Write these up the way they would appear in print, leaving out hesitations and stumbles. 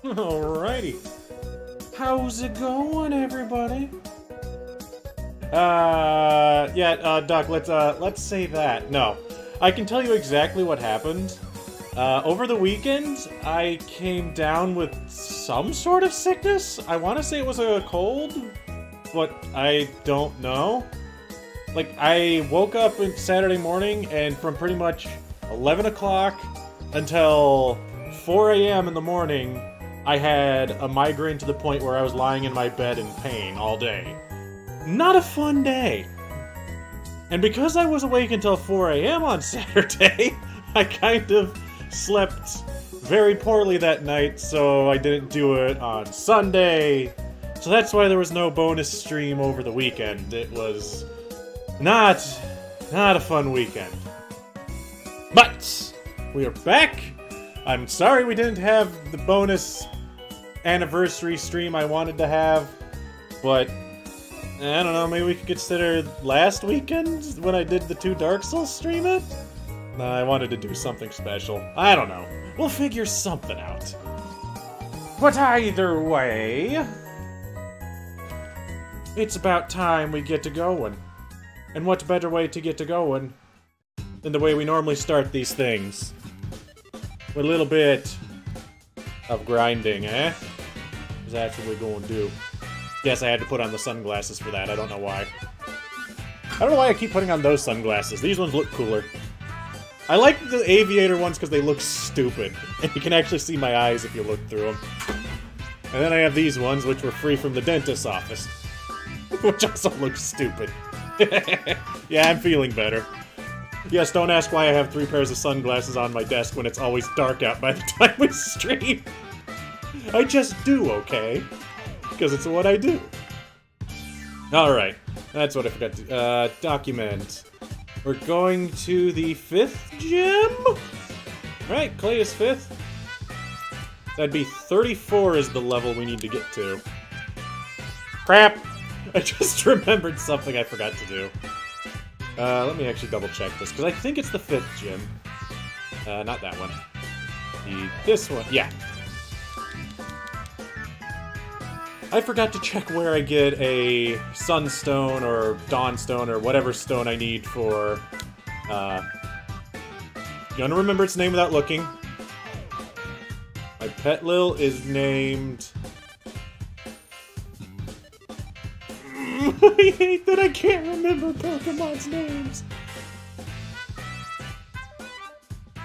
Alrighty. How's it going, everybody? Doc, let's say that. No. I can tell you exactly what happened. Over the weekend, I came down with some sort of sickness. I want to say it was a cold, but I don't know. Like, I woke up on Saturday morning, and from pretty much 11 o'clock until 4 a.m. in the morning, I had a migraine to the point where I was lying in my bed in pain all day. Not a fun day. And because I was awake until 4 a.m. on Saturday, I kind of slept very poorly that night, so I didn't do it on Sunday. So that's why there was no bonus stream over the weekend. It was not a fun weekend. But we are back. I'm sorry we didn't have the bonus anniversary stream I wanted to have, but I don't know, maybe we could consider last weekend when I did the 2 Dark Souls stream it? No, I wanted to do something special. I don't know. We'll figure something out. But either way, it's about time we get to going. And what better way to get to going than the way we normally start these things? With a little bit of grinding, eh? Because that's what we're going to do. Yes, I had to put on the sunglasses for that. I don't know why. I don't know why I keep putting on those sunglasses. These ones look cooler. I like the aviator ones because they look stupid. And you can actually see my eyes if you look through them. And then I have these ones, which were free from the dentist's office. Which also look stupid. Yeah, I'm feeling better. Yes, don't ask why I have 3 pairs of sunglasses on my desk when it's always dark out by the time we stream. I just do, okay? Because it's what I do. Alright, that's what I forgot to document. We're going to the 5th gym? Right, Clay is 5th. That'd be 34 is the level we need to get to. Crap! I just remembered something I forgot to do. Let me actually double check this, because I think it's the 5th gym. Not that one. This one, yeah. I forgot to check where I get a Sunstone or Dawnstone or whatever stone I need for, You wanna remember its name without looking? My pet Lil is named... I hate that I can't remember Pokemon's names.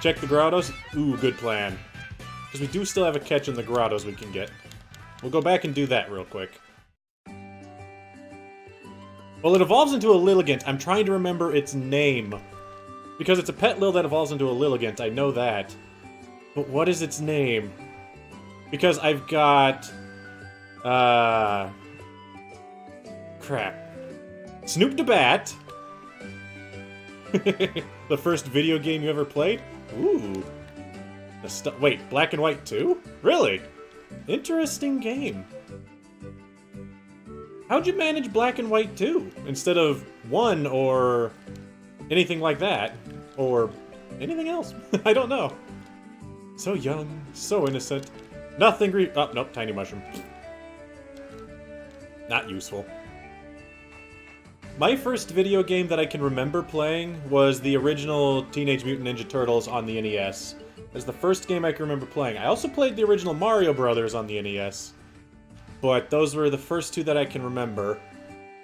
Check the grottos? Ooh, good plan. Because we do still have a catch in the grottos we can get. We'll go back and do that real quick. Well, it evolves into a Lilligant. I'm trying to remember its name. Because it's a pet Lil that evolves into a Lilligant, I know that. But what is its name? Because I've got... crap. Snoop the Bat. The first video game you ever played? Ooh. Wait, Black and White 2? Really? Interesting game. How'd you manage Black and White 2? Instead of 1 or anything like that? Or anything else? I don't know. So young, so innocent. Nothing oh, nope, tiny mushroom. Not useful. My first video game that I can remember playing was the original Teenage Mutant Ninja Turtles on the NES. It's the first game I can remember playing. I also played the original Mario Brothers on the NES. But those were the first 2 that I can remember.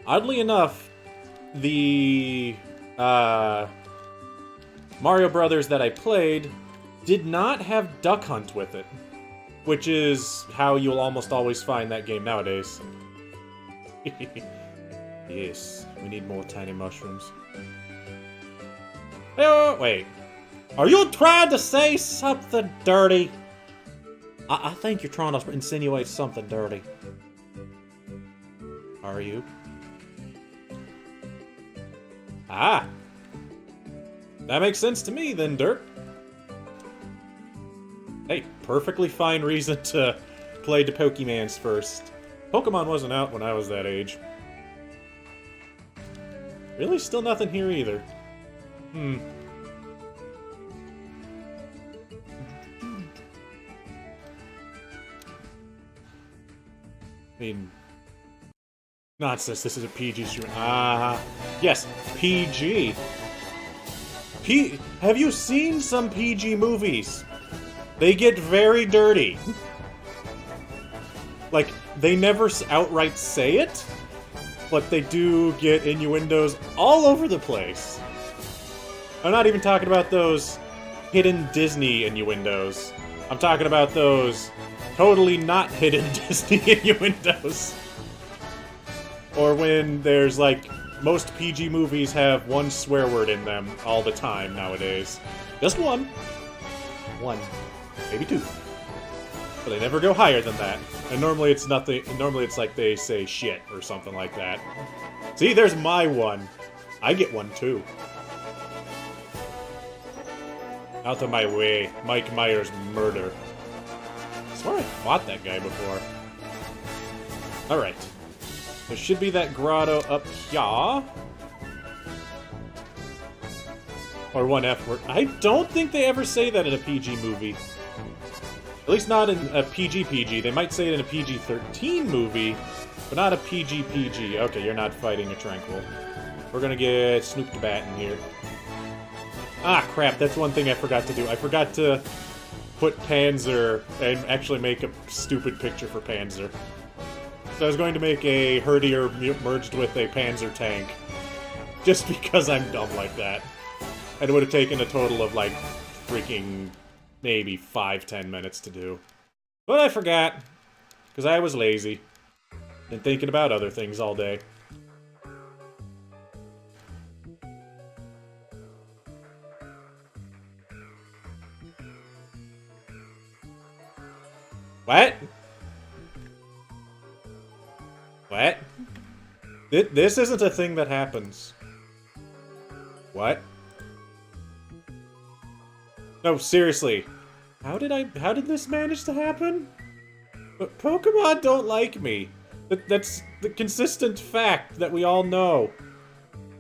Oddly enough, the Mario Brothers that I played did not have Duck Hunt with it. Which is how you'll almost always find that game nowadays. Yes, we need more tiny mushrooms. Oh, wait. Are you trying to say something dirty? I think you're trying to insinuate something dirty. Are you? Ah! That makes sense to me then, Dirk. Hey, perfectly fine reason to play the Pokemans first. Pokemon wasn't out when I was that age. Really? Still nothing here either. I mean... Nonsense, this is a PG stream. Yes, PG. Have you seen some PG movies? They get very dirty. Like, they never outright say it, but they do get innuendos all over the place. I'm not even talking about those hidden Disney innuendos. I'm talking about those totally not hidden Disney innuendos. Or when there's, like, most PG movies have one swear word in them all the time nowadays. Just one. One. Maybe two. But they never go higher than that. And normally it's nothing. Normally it's like they say shit or something like that. See, there's my one. I get one too. Out of my way. Mike Myers murder. I swear I fought that guy before. Alright. There should be that grotto up here. Or one F word. I don't think they ever say that in a PG movie. At least not in a PG-PG. They might say it in a PG-13 movie, but not a PG-PG. Okay, you're not fighting a Tranquil. We're gonna get Snoop the Bat in here. Ah, crap, that's one thing I forgot to do. I forgot to put Panzer and actually make a stupid picture for Panzer. So I was going to make a Herdier merged with a Panzer tank. Just because I'm dumb like that. And it would have taken a total of, like, freaking... maybe 5-10 minutes to do. But I forgot. Because I was lazy. And thinking about other things all day. What? What? This isn't a thing that happens. What? No, seriously. How did this manage to happen? But Pokemon don't like me. That's the consistent fact that we all know.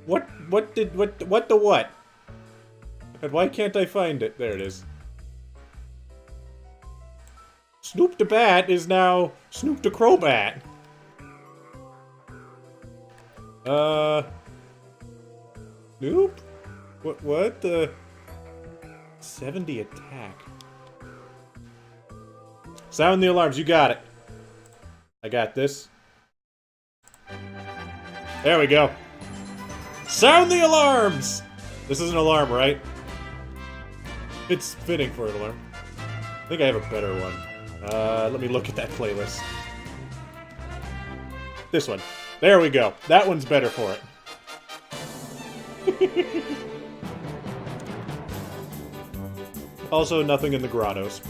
What the what? And why can't I find it? There it is. Snoop the Bat is now Snoop the Crobat. Snoop? What the... 70 attack. Sound the alarms, you got it. I got this. There we go. Sound the alarms! This is an alarm, right? It's fitting for an alarm. I think I have a better one. Let me look at that playlist. This one. There we go. That one's better for it. Also, nothing in the grottos.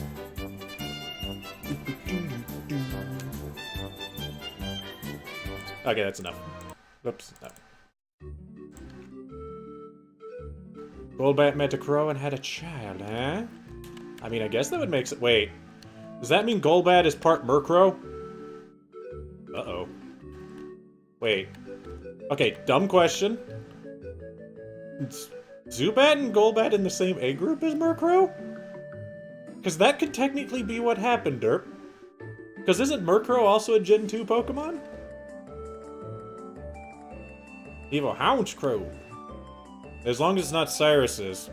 Okay, that's enough. Oops, no. Golbat met a crow and had a child, huh? I mean, I guess that would make sense. Wait. Does that mean Golbat is part Murkrow? Uh-oh. Wait. Okay, dumb question. Is Zubat and Golbat in the same A group as Murkrow? Because that could technically be what happened, Derp. Because isn't Murkrow also a Gen 2 Pokemon? Evo Houndscrow. As long as it's not Cyrus's.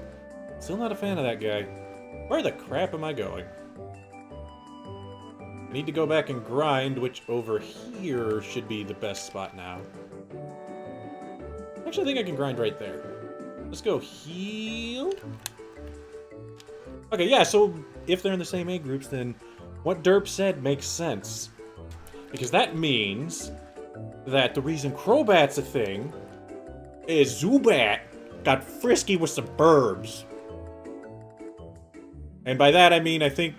Still not a fan of that guy. Where the crap am I going? I need to go back and grind, which over here should be the best spot now. Actually, I think I can grind right there. Let's go heal. Okay, yeah, so if they're in the same A groups, then what Derp said makes sense. Because that means that the reason Crobat's a thing is Zubat got frisky with some burbs. And by that I mean, I think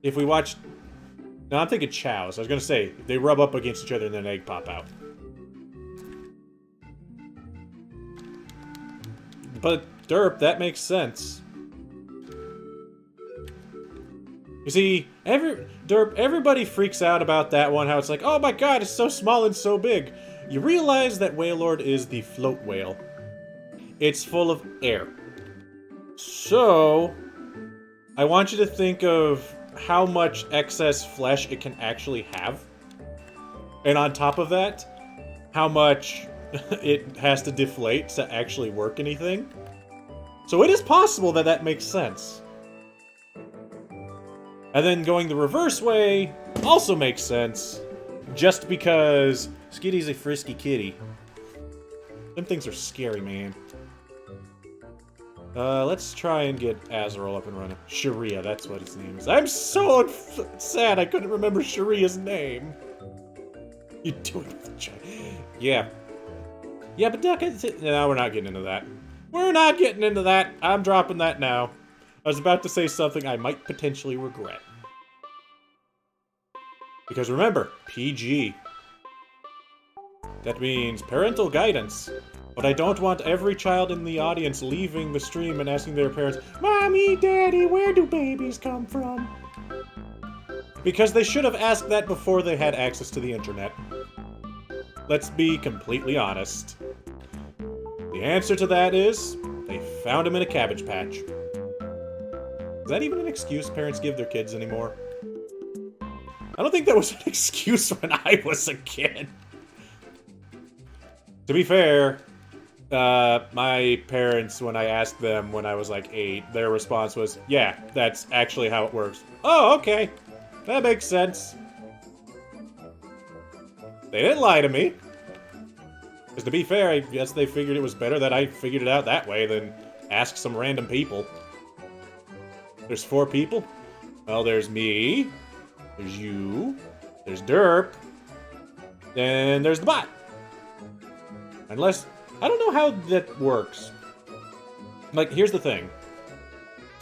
if we watch... No, I'm thinking Chows. I was gonna say, they rub up against each other and then an egg pop out. But Derp, that makes sense. You see, everybody freaks out about that one, how it's like, oh my god, it's so small and so big. You realize that Whalelord is the float whale. It's full of air. So, I want you to think of how much excess flesh it can actually have. And on top of that, how much it has to deflate to actually work anything. So it is possible that that makes sense. And then going the reverse way also makes sense, just because Skitty's a frisky kitty. Them things are scary, man. Let's try and get Azrael up and running. Sharia, that's what his name is. I'm so sad I couldn't remember Sharia's name. You do it with a child. Yeah. Yeah, but Duck, no, we're not getting into that. We're not getting into that. I'm dropping that now. I was about to say something I might potentially regret. Because remember, PG. That means parental guidance. But I don't want every child in the audience leaving the stream and asking their parents, Mommy, Daddy, where do babies come from? Because they should have asked that before they had access to the internet. Let's be completely honest. The answer to that is, they found him in a cabbage patch. Is that even an excuse parents give their kids anymore? I don't think that was an excuse when I was a kid. To be fair, my parents, when I asked them when I was like 8, their response was, yeah, that's actually how it works. Oh, okay. That makes sense. They didn't lie to me. Because to be fair, I guess they figured it was better that I figured it out that way than ask some random people. There's 4 people. Well, there's me. There's you. There's Derp. And there's the bot. Unless... I don't know how that works. Like, here's the thing.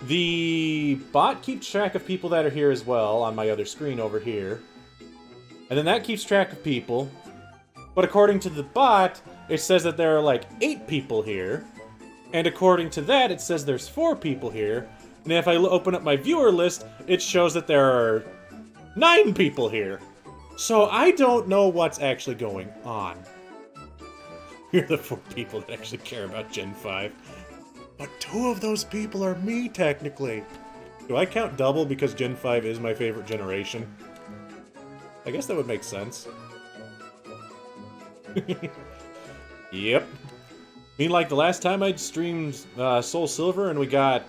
The bot keeps track of people that are here as well on my other screen over here. And then that keeps track of people. But according to the bot, it says that there are like 8 people here. And according to that, it says there's 4 people here. And if I open up my viewer list, it shows that there are 9 people here. So I don't know what's actually going on. You're the 4 people that actually care about Gen 5. But 2 of those people are me, technically. Do I count double because Gen 5 is my favorite generation? I guess that would make sense. Yep. I mean, like, the last time I streamed Soul Silver and we got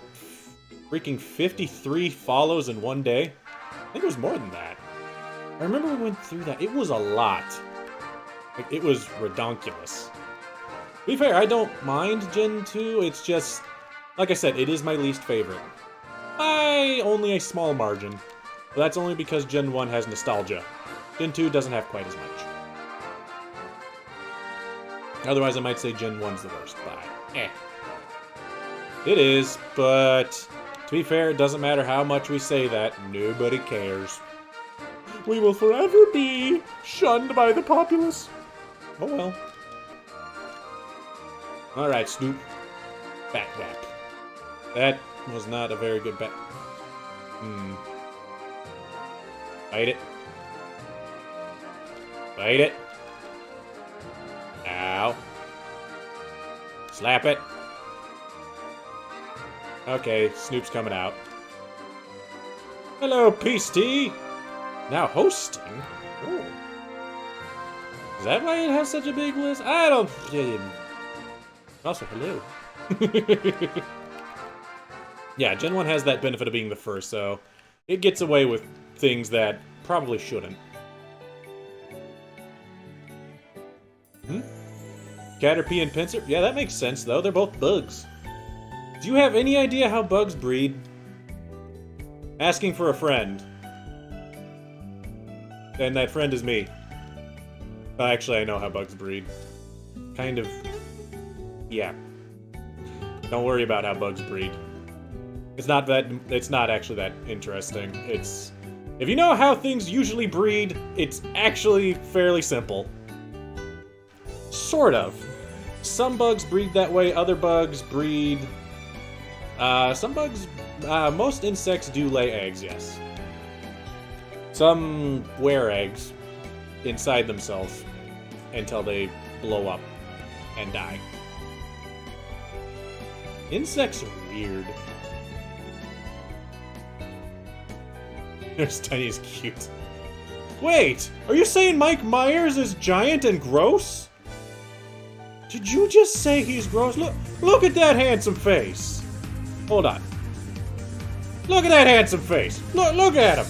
freaking 53 follows in one day. I think it was more than that. I remember we went through that. It was a lot. Like, it was redonkulous. To be fair, I don't mind Gen 2, it's just, like I said, it is my least favorite. By only a small margin. But that's only because Gen 1 has nostalgia. Gen 2 doesn't have quite as much. Otherwise, I might say Gen 1's the worst, but It is, but to be fair, it doesn't matter how much we say that, nobody cares. We will forever be shunned by the populace. Oh well. Alright, Snoop. Bat whap. That was not a very good bat. Bite it. Bite it. Ow. Slap it. Okay, Snoop's coming out. Hello, Peace Tea! Now hosting? Oh. Is that why it has such a big list? I don't... Also, hello. Yeah, Gen 1 has that benefit of being the first, so it gets away with things that probably shouldn't. Caterpie and Pinsir? Yeah, that makes sense, though. They're both bugs. Do you have any idea how bugs breed? Asking for a friend. And that friend is me. Actually, I know how bugs breed. Kind of... yeah. Don't worry about how bugs breed. It's not actually that interesting. It's... if you know how things usually breed, it's actually fairly simple. Sort of. Some bugs breed that way, other bugs breed Some bugs, most insects do lay eggs, yes. Some wear eggs inside themselves until they blow up and die. Insects are weird. There's Tiny's cute. Wait, are you saying Mike Myers is giant and gross? Did you just say he's gross? Look at that handsome face. Hold on. Look at that handsome face. Look at him.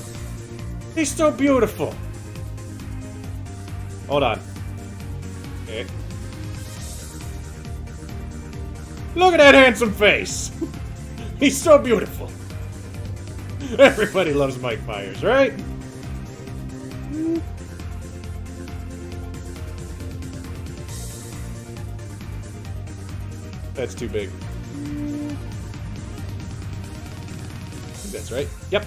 He's so beautiful. Hold on. Okay. Look at that handsome face. He's so beautiful. Everybody loves Mike Myers, right? That's too big. That's right. Yep.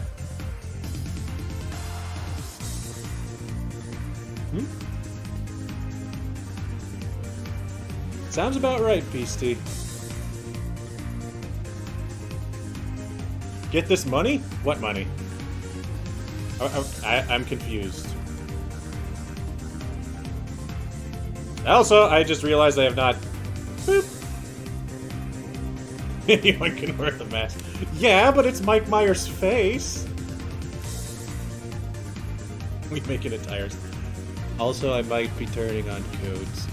Sounds about right, Peace Tea. Get this money? What money? I'm confused. Also, I just realized I have not... Boop. Anyone can wear the mask. Yeah, but it's Mike Myers' face. We making it tires. Also, I might be turning on codes.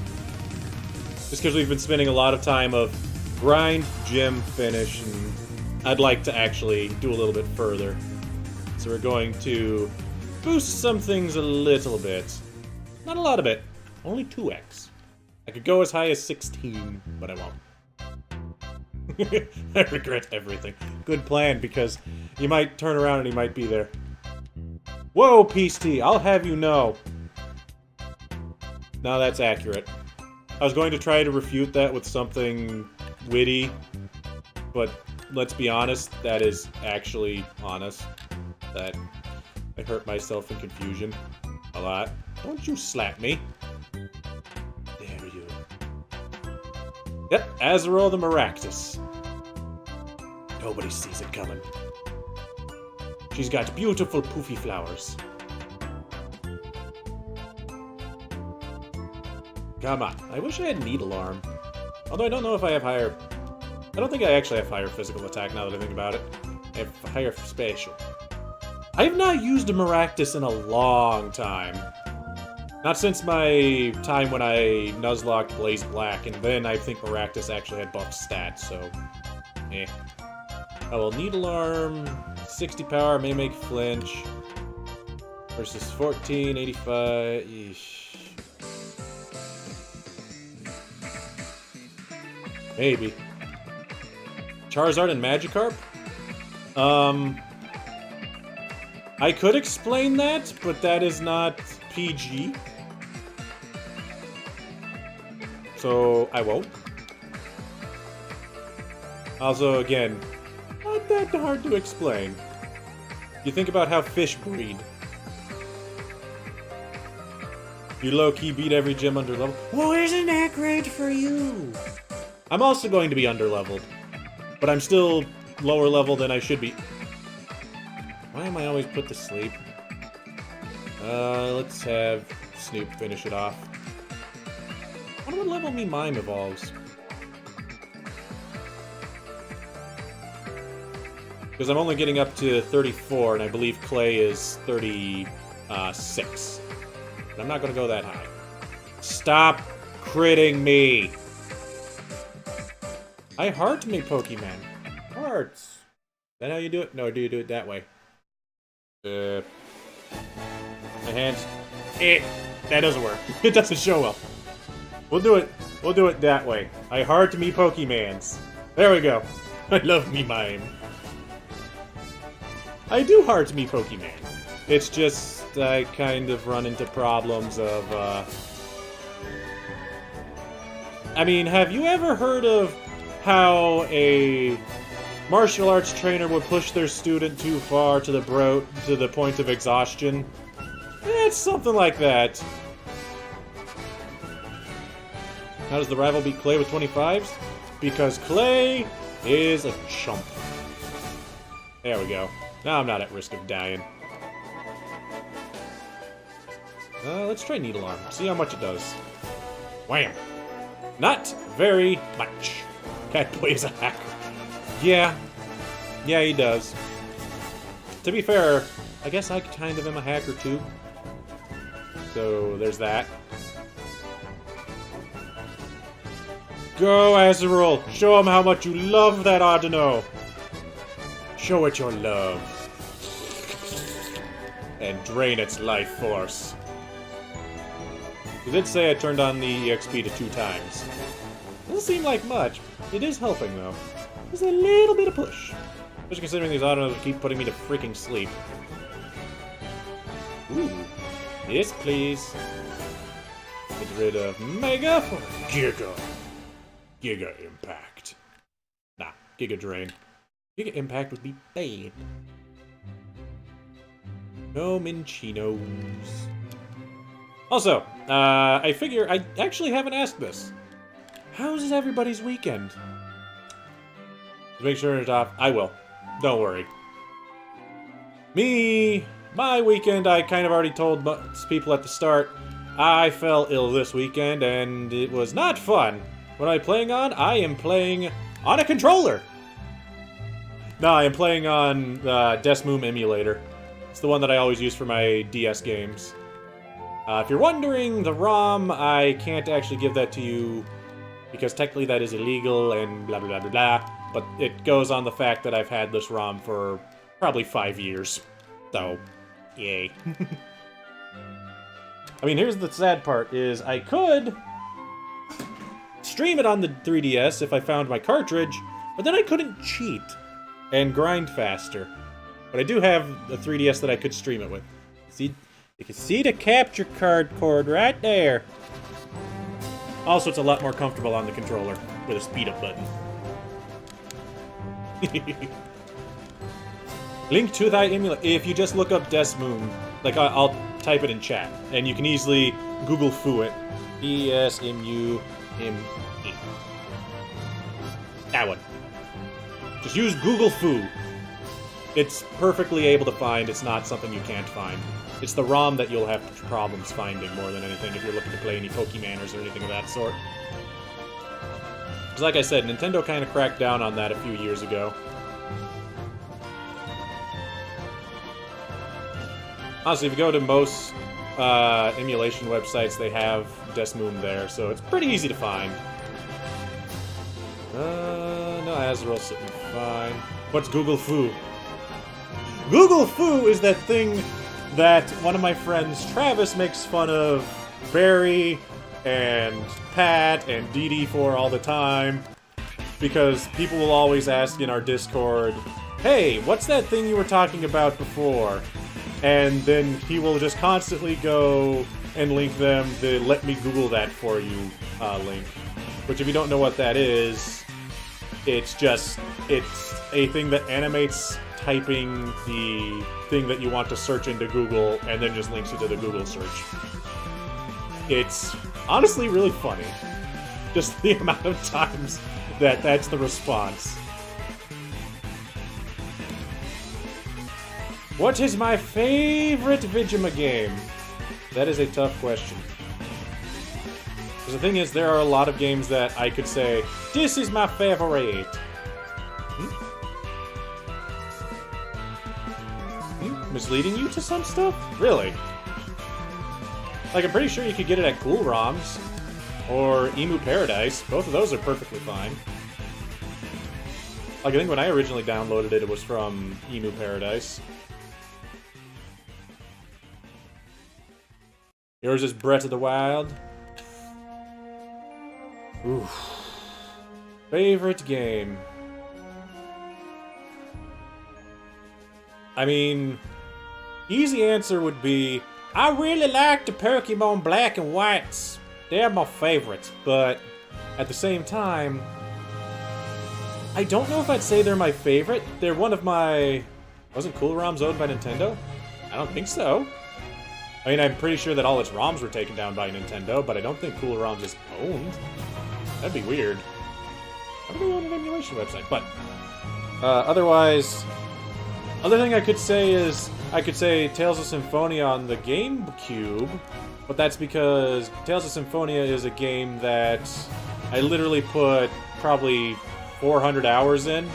Just because we've been spending a lot of time of grind, gym, finish, and I'd like to actually do a little bit further. So we're going to boost some things a little bit. Not a lot of it. Only 2x. I could go as high as 16, but I won't. I regret everything. Good plan, because you might turn around and he might be there. Whoa, Peace Tea, I'll have you know. No, that's accurate. I was going to try to refute that with something witty, but let's be honest, that is actually honest. That I hurt myself in confusion a lot. Don't you slap me. Dare you. Yep, Azrael the Maractus. Nobody sees it coming. She's got beautiful poofy flowers. Come on. I wish I had Needle Arm. Although I don't know if I have higher... I don't think I actually have higher physical attack now that I think about it. I have higher spatial. I have not used a Maractus in a long time. Not since my time when I Nuzlocked Blaze Black, and then I think Maractus actually had buffed stats, so... eh. Oh well, Needle Arm, 60 power, may make flinch. Versus 14, 85... Eesh. Maybe. Charizard and Magikarp? I could explain that, but that is not PG. So, I won't. Also, again, not that hard to explain. You think about how fish breed. You low-key beat every gym under level. Well, isn't that great for you? I'm also going to be underleveled, but I'm still lower level than I should be. Why am I always put to sleep? Let's have Snoop finish it off. I wonder what level me Mime evolves. Because I'm only getting up to 34, and I believe Clay is 36. But I'm not going to go that high. Stop critting me! I heart me, Pokemon. Hearts. Is that how you do it? No, do you do it that way? My hands. That doesn't work. It doesn't show well. We'll do it. We'll do it that way. I heart me Pokemans. There we go. I love me Mime. I do heart me Pokemon. It's just I kind of run into problems of. I mean, have you ever heard of how a martial arts trainer would push their student too far to the point of exhaustion? It's something like that. How does the rival beat Clay with 25s? Because Clay is a chump. There we go. Now I'm not at risk of dying. Let's try Needle Arm. See how much it does. Wham! Not very much. Catboy is a hacker. Yeah. Yeah, he does. To be fair, I guess I kind of am a hacker too. So, there's that. Go, Azrael! Show him how much you love that Audino! Show it your love. And drain its life force. You did say I turned on the EXP to 2 times. Doesn't seem like much. It is helping, though. There's a little bit of push. Especially considering these Audinos keep putting me to freaking sleep. Ooh. Yes, please. Get rid of Mega for Giga. Giga Impact. Nah, Giga Drain. Giga Impact would be bad. No Minchinos. Also, I figure I actually haven't asked this. How's everybody's weekend? To make sure it's off, I will. Don't worry. My weekend, I kind of already told most people at the start. I fell ill this weekend, and it was not fun. What am I playing on? I am playing on a controller. No, I am playing on Desmoom emulator. It's the one that I always use for my DS games. If you're wondering, the ROM, I can't actually give that to you because technically that is illegal and blah, blah, blah, blah, blah. But it goes on the fact that I've had this ROM for probably 5 years. So, yay. I mean, here's the sad part, is I could stream it on the 3DS if I found my cartridge, but then I couldn't cheat and grind faster. But I do have a 3DS that I could stream it with. See, you can see the capture card cord right there. Also, it's a lot more comfortable on the controller with a speed up button. Link to thy emulator. If you just look up Desmoom, like I'll type it in chat, and you can easily Google foo it. Desmume. That one. Just use Google foo. It's perfectly able to find. It's not something you can't find. It's the ROM that you'll have problems finding more than anything if you're looking to play any Pokemanners or anything of that sort. Because like I said, Nintendo kind of cracked down on that a few years ago. Honestly, if you go to most emulation websites, they have Desmoom there, so it's pretty easy to find. No, Azrael's sitting fine. What's Google Foo? Google Foo is that thing that one of my friends, Travis, makes fun of Barry and Pat and Dee for all the time. Because people will always ask in our Discord, hey, what's that thing you were talking about before? And then he will just constantly go and link them the let me Google that for you link. Which if you don't know what that is, it's a thing that animates typing the thing that you want to search into Google and then just links you to the Google search. It's honestly really funny. Just the amount of times that's the response. What is my favorite Vigima game? That is a tough question. Because the thing is, there are a lot of games that I could say, this is my favorite. Misleading you to some stuff? Really? Like, I'm pretty sure you could get it at Cool ROMs. Or Emu Paradise. Both of those are perfectly fine. Like, I think when I originally downloaded it, it was from Emu Paradise. Yours is Breath of the Wild. Oof. Favorite game. I mean, easy answer would be, I really like the Pokemon Black and Whites. They're my favorites, but at the same time, I don't know if I'd say they're my favorite. They're one of my... Wasn't Cool ROMs owned by Nintendo? I don't think so. I mean, I'm pretty sure that all its ROMs were taken down by Nintendo, but I don't think Cool ROMs is owned. That'd be weird. I'm going to own an emulation website, but otherwise, other thing I could say is I could say Tales of Symphonia on the GameCube, but that's because Tales of Symphonia is a game that I literally put probably 400 hours in,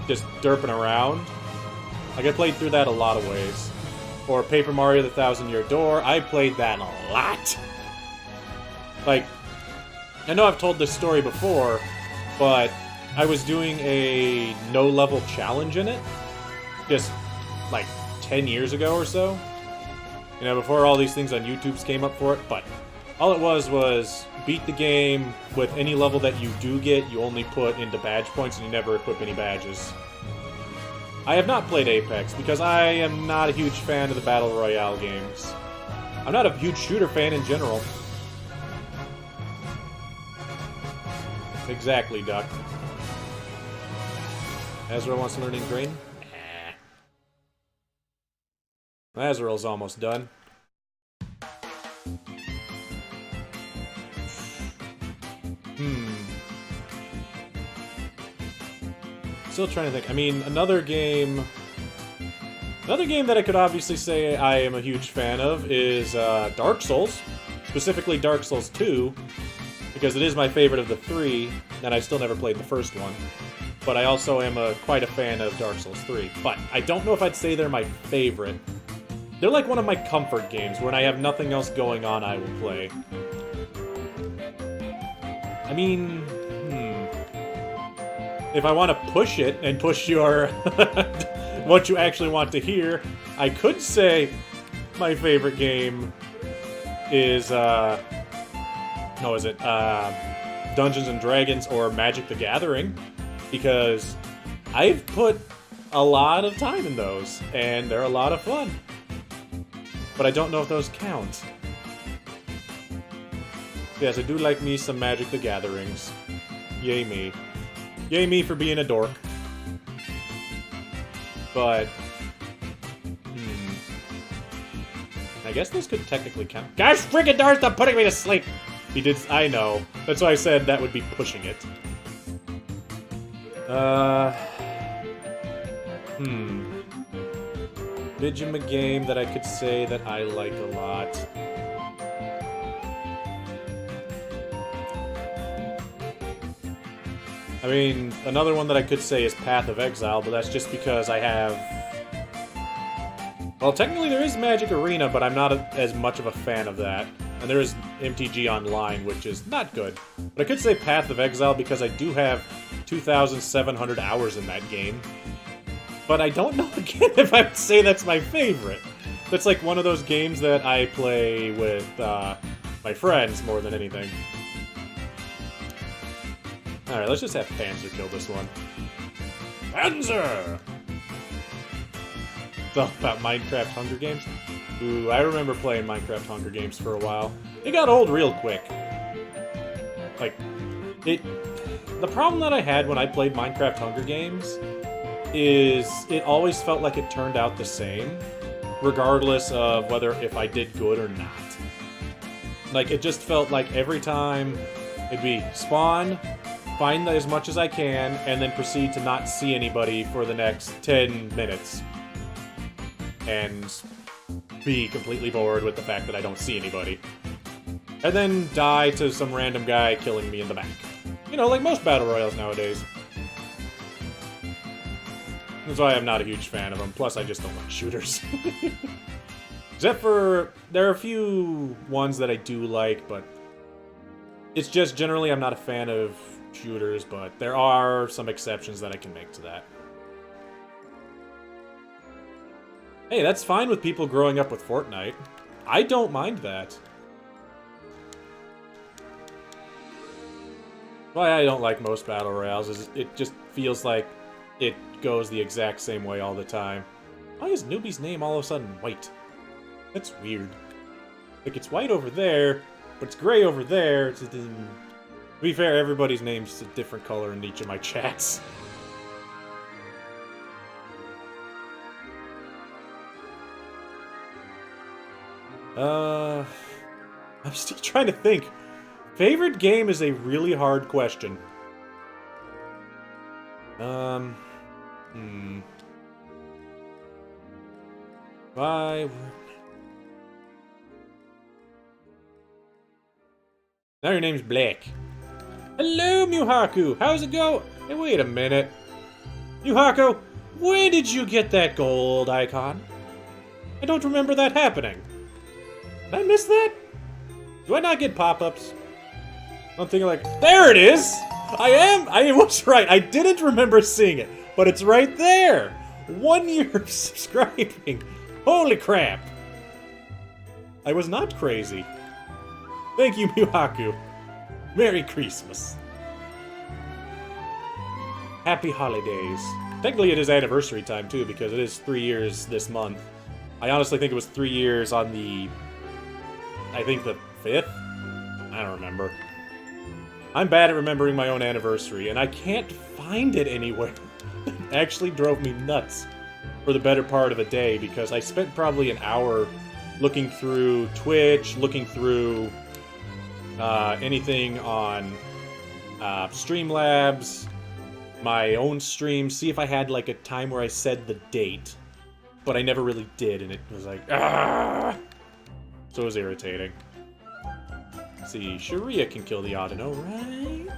just derping around. Like, I played through that a lot of ways. Or Paper Mario The Thousand Year Door, I played that a lot. Like, I know I've told this story before, but I was doing a no-level challenge in it, just like 10 years ago or so. You know, before all these things on YouTube came up for it, but all it was beat the game with any level that you do get, you only put into badge points and you never equip any badges. I have not played Apex because I am not a huge fan of the Battle Royale games. I'm not a huge shooter fan in general. Exactly, Duck. Azrael wants to learn Ingrain? Nah. Azrael's almost done. Still trying to think. I mean, another game that I could obviously say I am a huge fan of is Dark Souls. Specifically Dark Souls 2, because it is my favorite of the three, and I still never played the first one. But I also am quite a fan of Dark Souls 3. But I don't know if I'd say they're my favorite. They're like one of my comfort games, when I have nothing else going on, I will play. I mean, if I want to push it, and push your... what you actually want to hear, I could say my favorite game is, Dungeons & Dragons or Magic the Gathering, because I've put a lot of time in those, and they're a lot of fun. But I don't know if those count. Yes, I do like me some Magic the Gatherings. Yay me. Yay me for being a dork. But... I guess this could technically count. Gosh friggin' darn, stop putting me to sleep! He did... I know. That's why I said that would be pushing it. Digima game that I could say that I like a lot. I mean, another one that I could say is Path of Exile, but that's just because I have... Well, technically there is Magic Arena, but I'm not as much of a fan of that. And there is MTG Online, which is not good. But I could say Path of Exile because I do have 2,700 hours in that game. But I don't know, again, if I would say that's my favorite. That's like one of those games that I play with my friends more than anything. Alright, let's just have Panzer kill this one. Panzer! It's all about Minecraft Hunger Games. Ooh, I remember playing Minecraft Hunger Games for a while. It got old real quick. Like, the problem that I had when I played Minecraft Hunger Games is it always felt like it turned out the same, regardless of whether if I did good or not. Like, it just felt like every time it'd be spawn, find as much as I can, and then proceed to not see anybody for the next 10 minutes. And be completely bored with the fact that I don't see anybody. And then die to some random guy killing me in the back. You know, like most Battle Royales nowadays. That's why I'm not a huge fan of them. Plus, I just don't like shooters. Except for... there are a few ones that I do like, but... it's just generally I'm not a fan of shooters, but there are some exceptions that I can make to that. Hey, that's fine with people growing up with Fortnite. I don't mind that. Why I don't like most Battle Royales is it just feels like it goes the exact same way all the time. Why is Newbie's name all of a sudden white? That's weird. Like, it's white over there, but it's gray over there. To be fair, everybody's name's a different color in each of my chats. I'm still trying to think. Favorite game is a really hard question. Why? Now your name's Black. Hello, Muhaku. How's it go? Hey, wait a minute. Muhaku, when did you get that gold icon? I don't remember that happening. Did I miss that? Do I not get pop-ups? I'm thinking like, there it is! I was right. I didn't remember seeing it, but it's right there. 1 year of subscribing. Holy crap. I was not crazy. Thank you, Muhaku. Merry Christmas. Happy holidays. Technically it is anniversary time too, because it is 3 years this month. I honestly think it was 3 years on the... I think the 5th? I don't remember. I'm bad at remembering my own anniversary, and I can't find it anywhere. It actually drove me nuts for the better part of a day, because I spent probably an hour looking through Twitch, looking through anything on Streamlabs, my own stream, see if I had like a time where I said the date. But I never really did, and it was like, ah! So it was irritating. Let's see, Sharia can kill the Audino, right?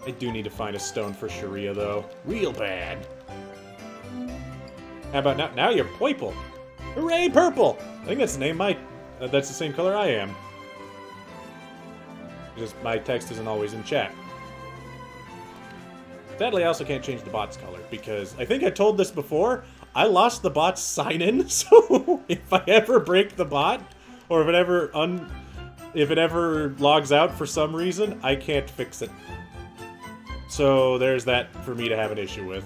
I do need to find a stone for Sharia, though. Real bad. How about now? Now you're purple. Hooray, purple! I think that's the name that's the same color I am. Just my text isn't always in chat. Sadly, I also can't change the bot's color, because I think I told this before, I lost the bot's sign-in, so if I ever break the bot, or if it ever logs out for some reason, I can't fix it. So there's that for me to have an issue with.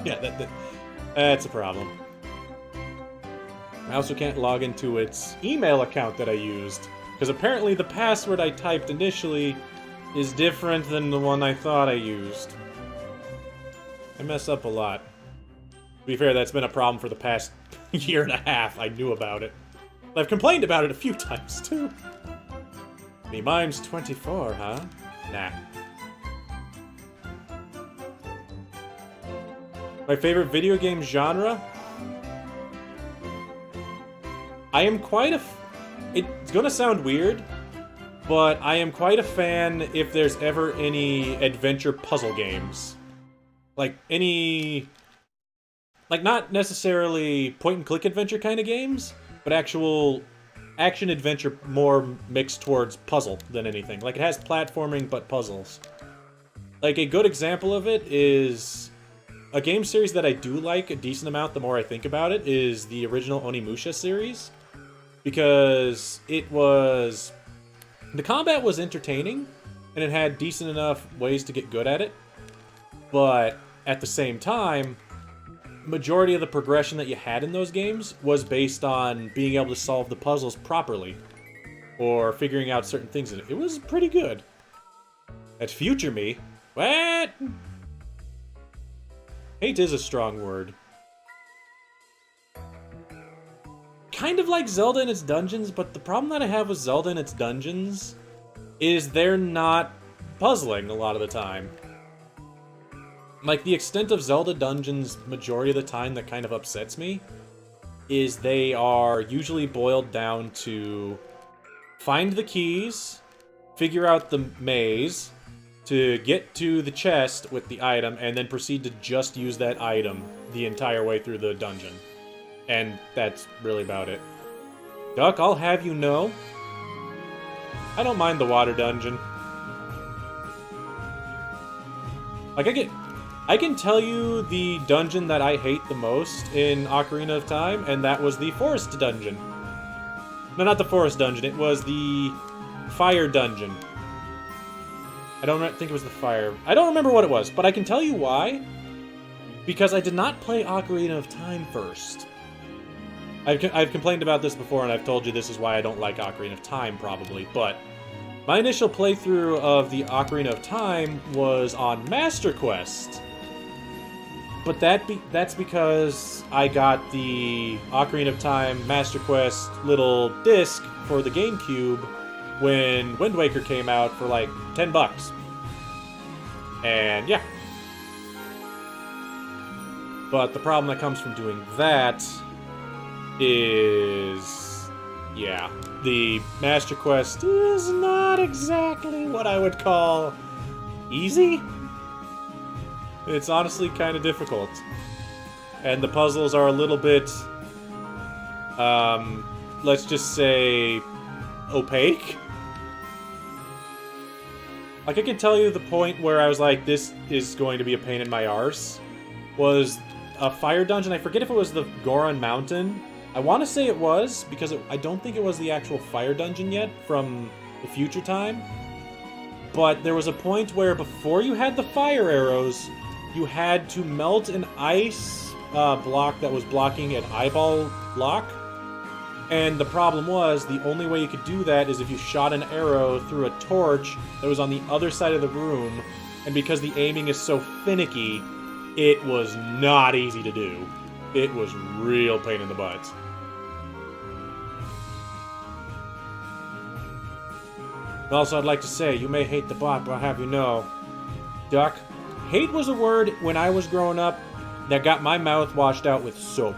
Yeah, that's a problem. I also can't log into its email account that I used, because apparently the password I typed initially is different than the one I thought I used. I mess up a lot. To be fair, that's been a problem for the past year and a half. I knew about it. I've complained about it a few times, too. Me mime's 24, huh? Nah. My favorite video game genre? I am quite a... It's gonna sound weird, but I am quite a fan if there's ever any adventure puzzle games. Like, any... Like, not necessarily point-and-click adventure kind of games, but actual action-adventure more mixed towards puzzle than anything. Like, it has platforming, but puzzles. Like, a good example of it is... A game series that I do like a decent amount the more I think about it is the original Onimusha series. Because it was... The combat was entertaining, and it had decent enough ways to get good at it. But at the same time, majority of the progression that you had in those games was based on being able to solve the puzzles properly. Or figuring out certain things in it. It was pretty good. At future me... What? Hate is a strong word. Kind of like Zelda and its dungeons, but the problem that I have with Zelda and its dungeons is they're not puzzling a lot of the time. Like, the extent of Zelda dungeons majority of the time that kind of upsets me is they are usually boiled down to find the keys, figure out the maze, to get to the chest with the item, and then proceed to just use that item the entire way through the dungeon. And that's really about it. Duck, I'll have you know, I don't mind the water dungeon. Like, I can tell you the dungeon that I hate the most in Ocarina of Time, and that was the forest dungeon. No, not the forest dungeon, it was the fire dungeon. I don't think it was the fire. I don't remember what it was, but I can tell you why. Because I did not play Ocarina of Time first. I've complained about this before, and I've told you this is why I don't like Ocarina of Time, probably. But my initial playthrough of the Ocarina of Time was on Master Quest. But that's because I got the Ocarina of Time Master Quest little disc for the GameCube when Wind Waker came out for like $10. And yeah. But the problem that comes from doing that is, yeah, the Master Quest is not exactly what I would call easy. It's honestly kind of difficult. And the puzzles are a little bit, let's just say, opaque. Like, I can tell you the point where I was like, this is going to be a pain in my arse, was a fire dungeon. I forget if it was the Goron Mountain. I want to say it was, because I don't think it was the actual fire dungeon yet from the future time. But there was a point where before you had the fire arrows, you had to melt an ice block that was blocking an eyeball block. And the problem was, the only way you could do that is if you shot an arrow through a torch that was on the other side of the room. And because the aiming is so finicky, it was not easy to do. It was real pain in the butt. Also, I'd like to say, you may hate the bot, but I'll have you know, Duck, hate was a word when I was growing up that got my mouth washed out with soap.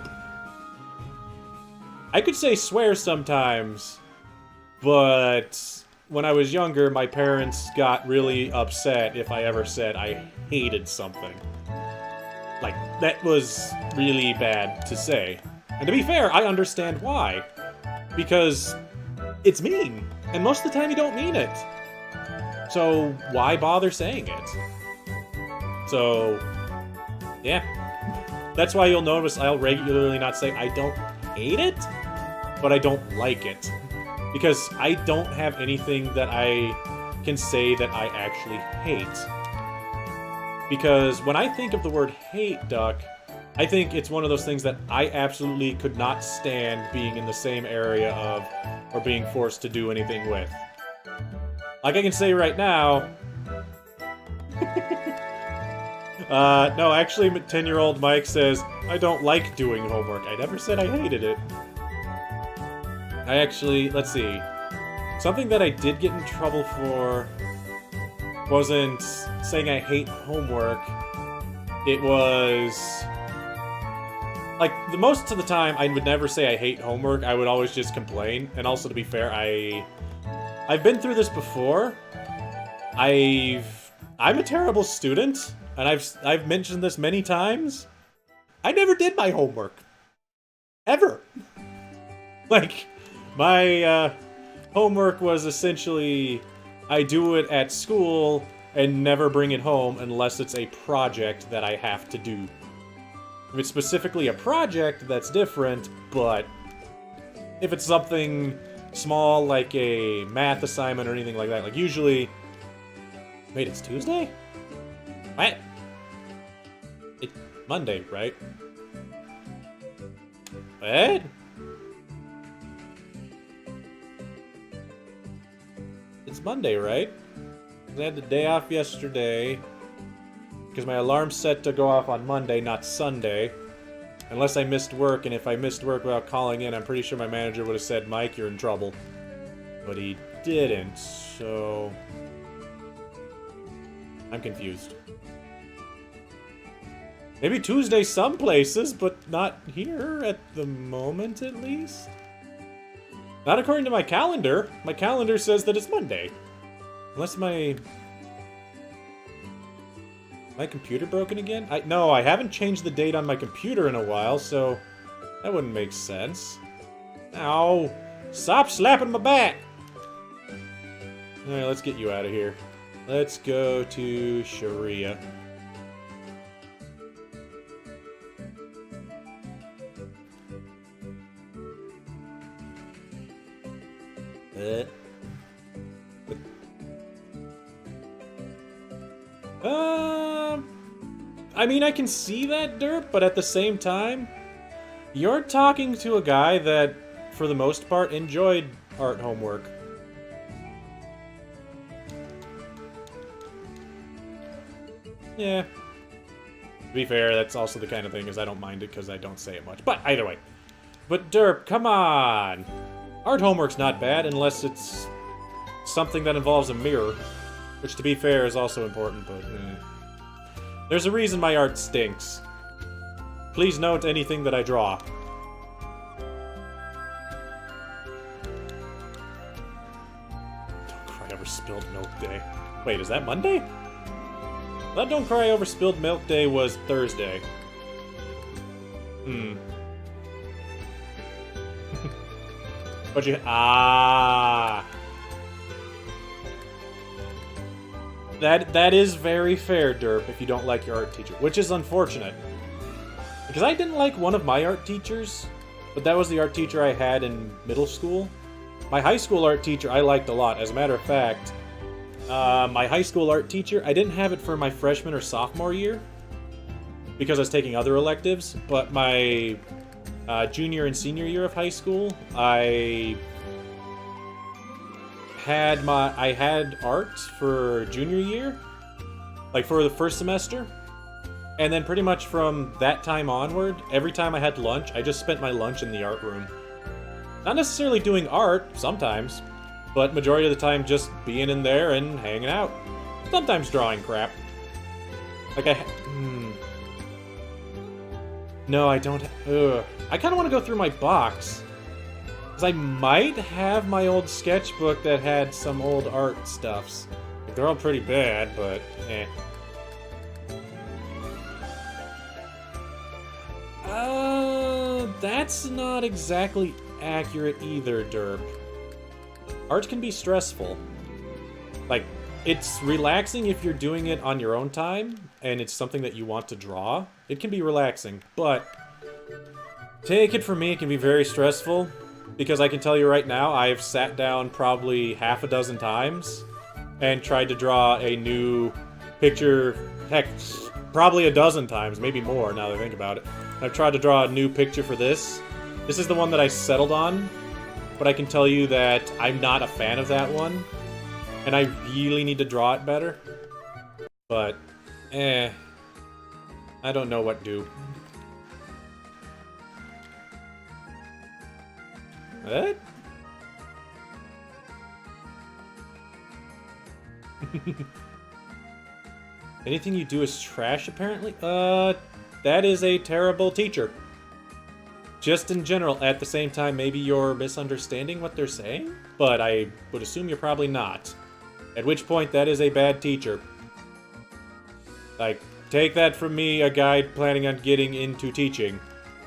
I could say swear sometimes, but when I was younger, my parents got really upset if I ever said I hated something. Like, that was really bad to say. And to be fair, I understand why. Because it's mean. And most of the time you don't mean it. So why bother saying it? So, yeah. That's why you'll notice I'll regularly not say I don't hate it, but I don't like it. Because I don't have anything that I can say that I actually hate. Because when I think of the word hate, Duck, I think it's one of those things that I absolutely could not stand being in the same area of, or being forced to do anything with. Like I can say right now... no, actually, 10-year-old Mike says, I don't like doing homework. I never said I hated it. I actually, let's see. Something that I did get in trouble for wasn't saying I hate homework. It was... like, the most of the time, I would never say I hate homework. I would always just complain. And also, to be fair, I've been through this before. I'm a terrible student, and I've mentioned this many times. I never did my homework. Ever. Like, my homework was essentially, I do it at school and never bring it home unless it's a project that I have to do. If it's specifically a project, that's different, but if it's something small like a math assignment or anything like that, like usually... Wait, it's Tuesday? What? It's Monday, right? What? It's Monday, right? I had the day off yesterday because my alarm's set to go off on Monday, not Sunday. Unless I missed work, and if I missed work without calling in, I'm pretty sure my manager would have said, Mike, you're in trouble. But he didn't, so... I'm confused. Maybe Tuesday some places, but not here at the moment, at least? Not according to my calendar. My calendar says that it's Monday. Unless my computer broken again? No, I haven't changed the date on my computer in a while, so that wouldn't make sense. Ow! Stop slapping my back! Alright, let's get you out of here. Let's go to Sharia. I mean, I can see that, Derp, but at the same time, you're talking to a guy that, for the most part, enjoyed art homework. Yeah. To be fair, that's also the kind of thing is I don't mind it because I don't say it much. But either way. But Derp, come on! Art homework's not bad unless it's something that involves a mirror, which, to be fair, is also important, but... There's a reason my art stinks. Please note anything that I draw. Don't cry over spilled milk day. Wait, is that Monday? That Don't Cry Over Spilled Milk Day was Thursday. But you... Ah! That is very fair, Derp, if you don't like your art teacher. Which is unfortunate. Because I didn't like one of my art teachers, but that was the art teacher I had in middle school. My high school art teacher I liked a lot. As a matter of fact, my high school art teacher, I didn't have it for my freshman or sophomore year, because I was taking other electives, but my junior and senior year of high school, I had art for junior year, like for the first semester, and then pretty much from that time onward, every time I had lunch, I just spent my lunch in the art room. Not necessarily doing art, sometimes, but majority of the time just being in there and hanging out. Sometimes drawing crap. Like No, I don't... Ugh. I kind of want to go through my box. Because I might have my old sketchbook that had some old art stuffs. Like, they're all pretty bad, but eh. That's not exactly accurate either, Derp. Art can be stressful. Like, it's relaxing if you're doing it on your own time, and it's something that you want to draw. It can be relaxing, but take it from me, it can be very stressful, because I can tell you right now, I've sat down probably half a dozen times and tried to draw a new picture, heck, probably a dozen times, maybe more now that I think about it. I've tried to draw a new picture for this. This is the one that I settled on, but I can tell you that I'm not a fan of that one, and I really need to draw it better. But, I don't know what to do. What? Anything you do is trash, apparently? That is a terrible teacher. Just in general, at the same time, maybe you're misunderstanding what they're saying? But I would assume you're probably not. At which point, that is a bad teacher. Like, take that from me, a guy planning on getting into teaching.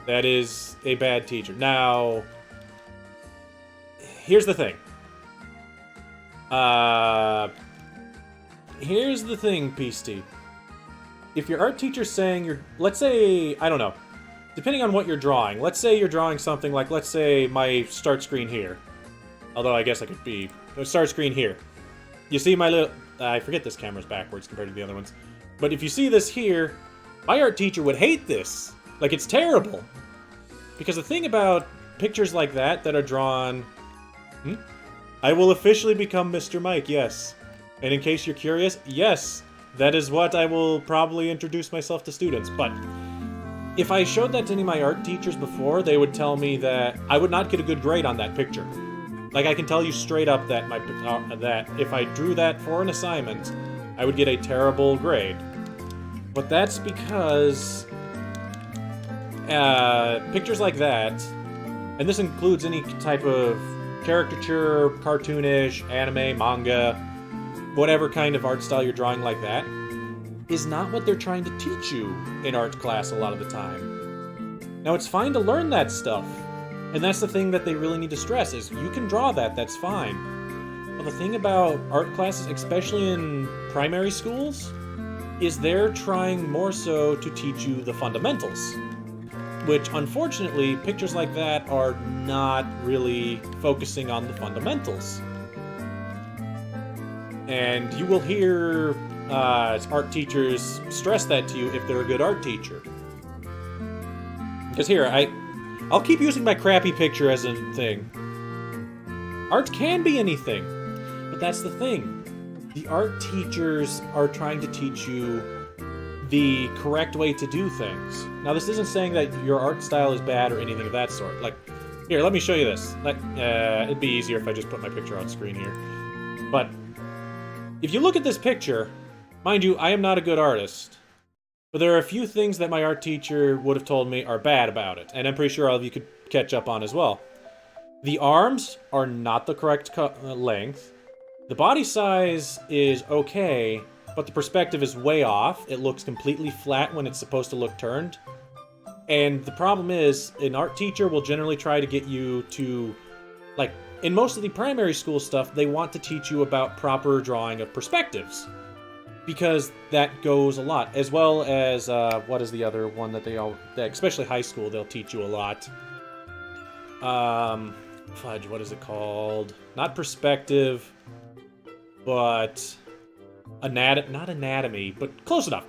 That is a bad teacher. Now, here's the thing. Here's the thing, Peasty. If your art teacher's saying you're... Let's say, I don't know. Depending on what you're drawing. Let's say you're drawing something like, let's say, my start screen here. Although I guess I could be... Start screen here. You see my little... I forget this camera's backwards compared to the other ones. But if you see this here, my art teacher would hate this. Like, it's terrible. Because the thing about pictures like that are drawn... I will officially become Mr. Mike, yes. And in case you're curious, yes, that is what I will probably introduce myself to students. But if I showed that to any of my art teachers before, they would tell me that I would not get a good grade on that picture. Like, I can tell you straight up that that if I drew that for an assignment, I would get a terrible grade. But that's because pictures like that, and this includes any type of caricature, cartoonish, anime, manga, whatever kind of art style you're drawing like that, is not what they're trying to teach you in art class a lot of the time. Now, it's fine to learn that stuff, and that's the thing that they really need to stress, is you can draw that, that's fine. But the thing about art classes, especially in primary schools, is they're trying more so to teach you the fundamentals. Which, unfortunately, pictures like that are not really focusing on the fundamentals. And you will hear art teachers stress that to you if they're a good art teacher. Because here, I'll keep using my crappy picture as a thing. Art can be anything, but that's the thing. The art teachers are trying to teach you the correct way to do things. Now, this isn't saying that your art style is bad or anything of that sort. Like, here, let me show you this. It'd be easier if I just put my picture on screen here. But if you look at this picture, mind you, I am not a good artist, but there are a few things that my art teacher would have told me are bad about it, and I'm pretty sure all of you could catch up on as well. The arms are not the correct length. The body size is okay, but the perspective is way off. It looks completely flat when it's supposed to look turned. And the problem is, an art teacher will generally try to get you to, like, in most of the primary school stuff, they want to teach you about proper drawing of perspectives. Because that goes a lot, as well as, what is the other one that especially high school, they'll teach you a lot. Fudge, what is it called? Not perspective, but not anatomy, but close enough.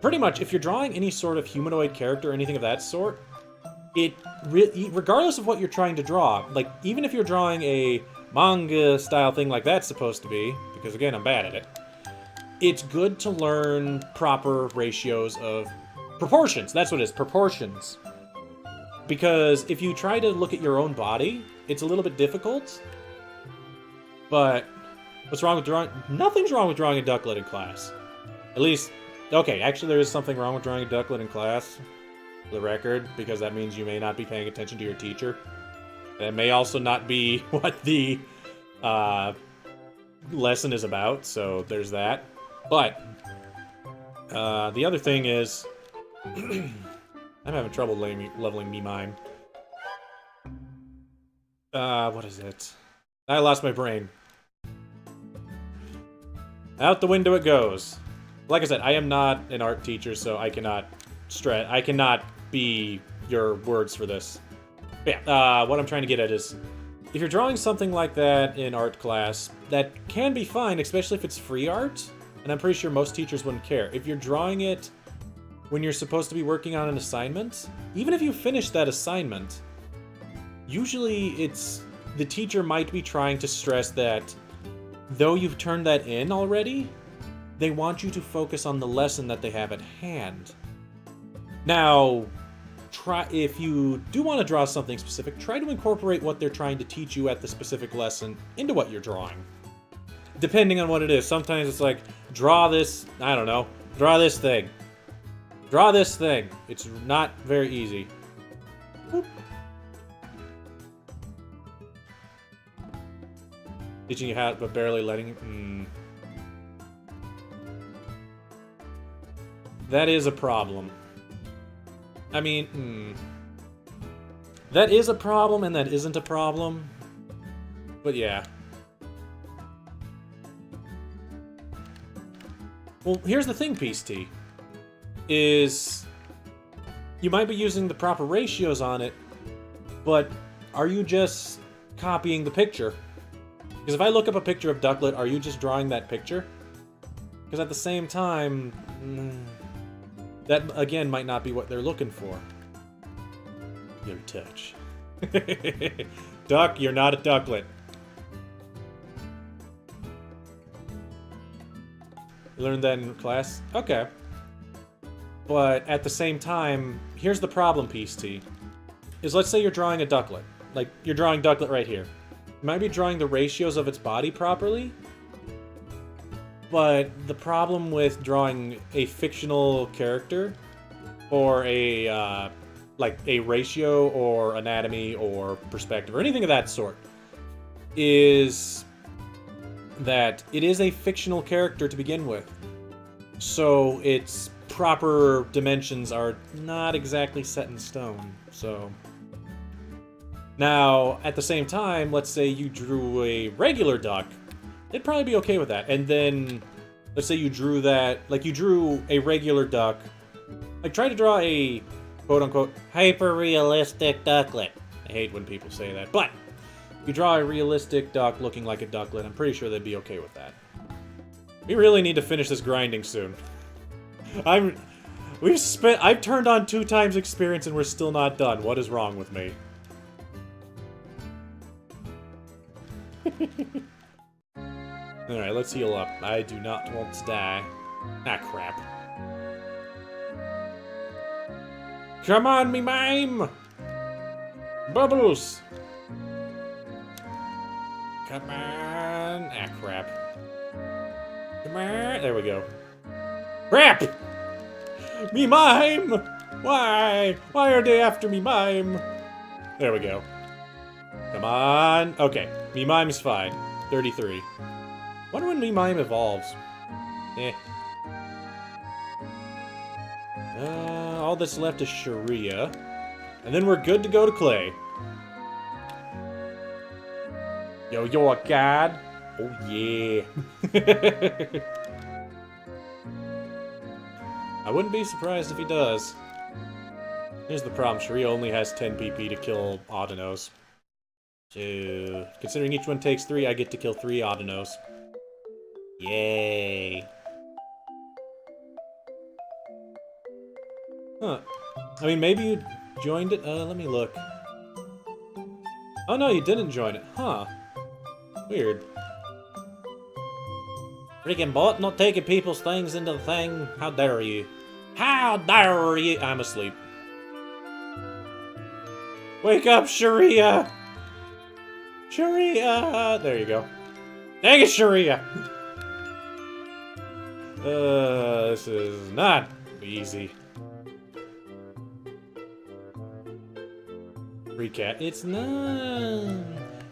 Pretty much, if you're drawing any sort of humanoid character or anything of that sort, regardless of what you're trying to draw, like, even if you're drawing a manga-style thing like that's supposed to be, because again, I'm bad at it, it's good to learn proper ratios of proportions. That's what it is, proportions. Because if you try to look at your own body, it's a little bit difficult. But what's wrong with drawing? Nothing's wrong with drawing a ducklet in class. At least, okay, actually there is something wrong with drawing a ducklet in class, for the record, because that means you may not be paying attention to your teacher. That may also not be what the lesson is about, so there's that. But the other thing is, I'm having trouble leveling me mime. What is it? I lost my brain. Out the window it goes. Like I said, I am not an art teacher, so I cannot be your words for this. But yeah, what I'm trying to get at is, if you're drawing something like that in art class, that can be fine, especially if it's free art, and I'm pretty sure most teachers wouldn't care. If you're drawing it when you're supposed to be working on an assignment, even if you finish that assignment, usually the teacher might be trying to stress that though you've turned that in already, they want you to focus on the lesson that they have at hand. Now, if you do want to draw something specific, try to incorporate what they're trying to teach you at the specific lesson into what you're drawing. Depending on what it is. Sometimes it's like, draw this, I don't know, draw this thing. Draw this thing. It's not very easy. Boop. Teaching you how, but barely letting you... That is a problem. I mean, that is a problem and that isn't a problem. But yeah. Well, here's the thing, Peace T. Is you might be using the proper ratios on it, but are you just copying the picture? Because if I look up a picture of Ducklet, are you just drawing that picture? Because at the same time, that again might not be what they're looking for. Your touch. Duck, you're not a ducklet. You learned that in class? Okay. But at the same time, here's the problem, Peace T. Is let's say you're drawing a ducklet. Like, you're drawing ducklet right here. You might be drawing the ratios of its body properly, but the problem with drawing a fictional character, or a, like, a ratio, or anatomy, or perspective, or anything of that sort, is that it is a fictional character to begin with. So its proper dimensions are not exactly set in stone, so... Now, at the same time, let's say you drew a regular duck, they'd probably be okay with that. And then, let's say you drew that, like you drew a regular duck, like try to draw a quote-unquote hyper-realistic ducklet. I hate when people say that, but if you draw a realistic duck looking like a ducklet, I'm pretty sure they'd be okay with that. We really need to finish this grinding soon. I've turned on 2 times experience and we're still not done. What is wrong with me? Alright, let's heal up. I do not want to die. Ah, crap. Come on, me mime! Bubbles! Come on! on. Ah, crap. Come on. There we go. Crap! Me mime! Why? Why are they after me mime? There we go. Come on. Okay. Me mime's fine. 33. Wonder when me mime evolves. Eh. All that's left is Sharia. And then we're good to go to Clay. Yo, you're a god. Oh, yeah. I wouldn't be surprised if he does. Here's the problem. Sharia only has 10 PP to kill Audinoes. So, considering each one takes 3, I get to kill 3 Audinoes. Yay. Huh. I mean, maybe you joined it? Let me look. Oh no, you didn't join it. Huh. Weird. Freaking bot, not taking people's things into the thing. How dare you? How dare you? I'm asleep. Wake up, Sharia! Sharia! There you go. Dang it, Sharia! This is not easy. Free cat. It's not.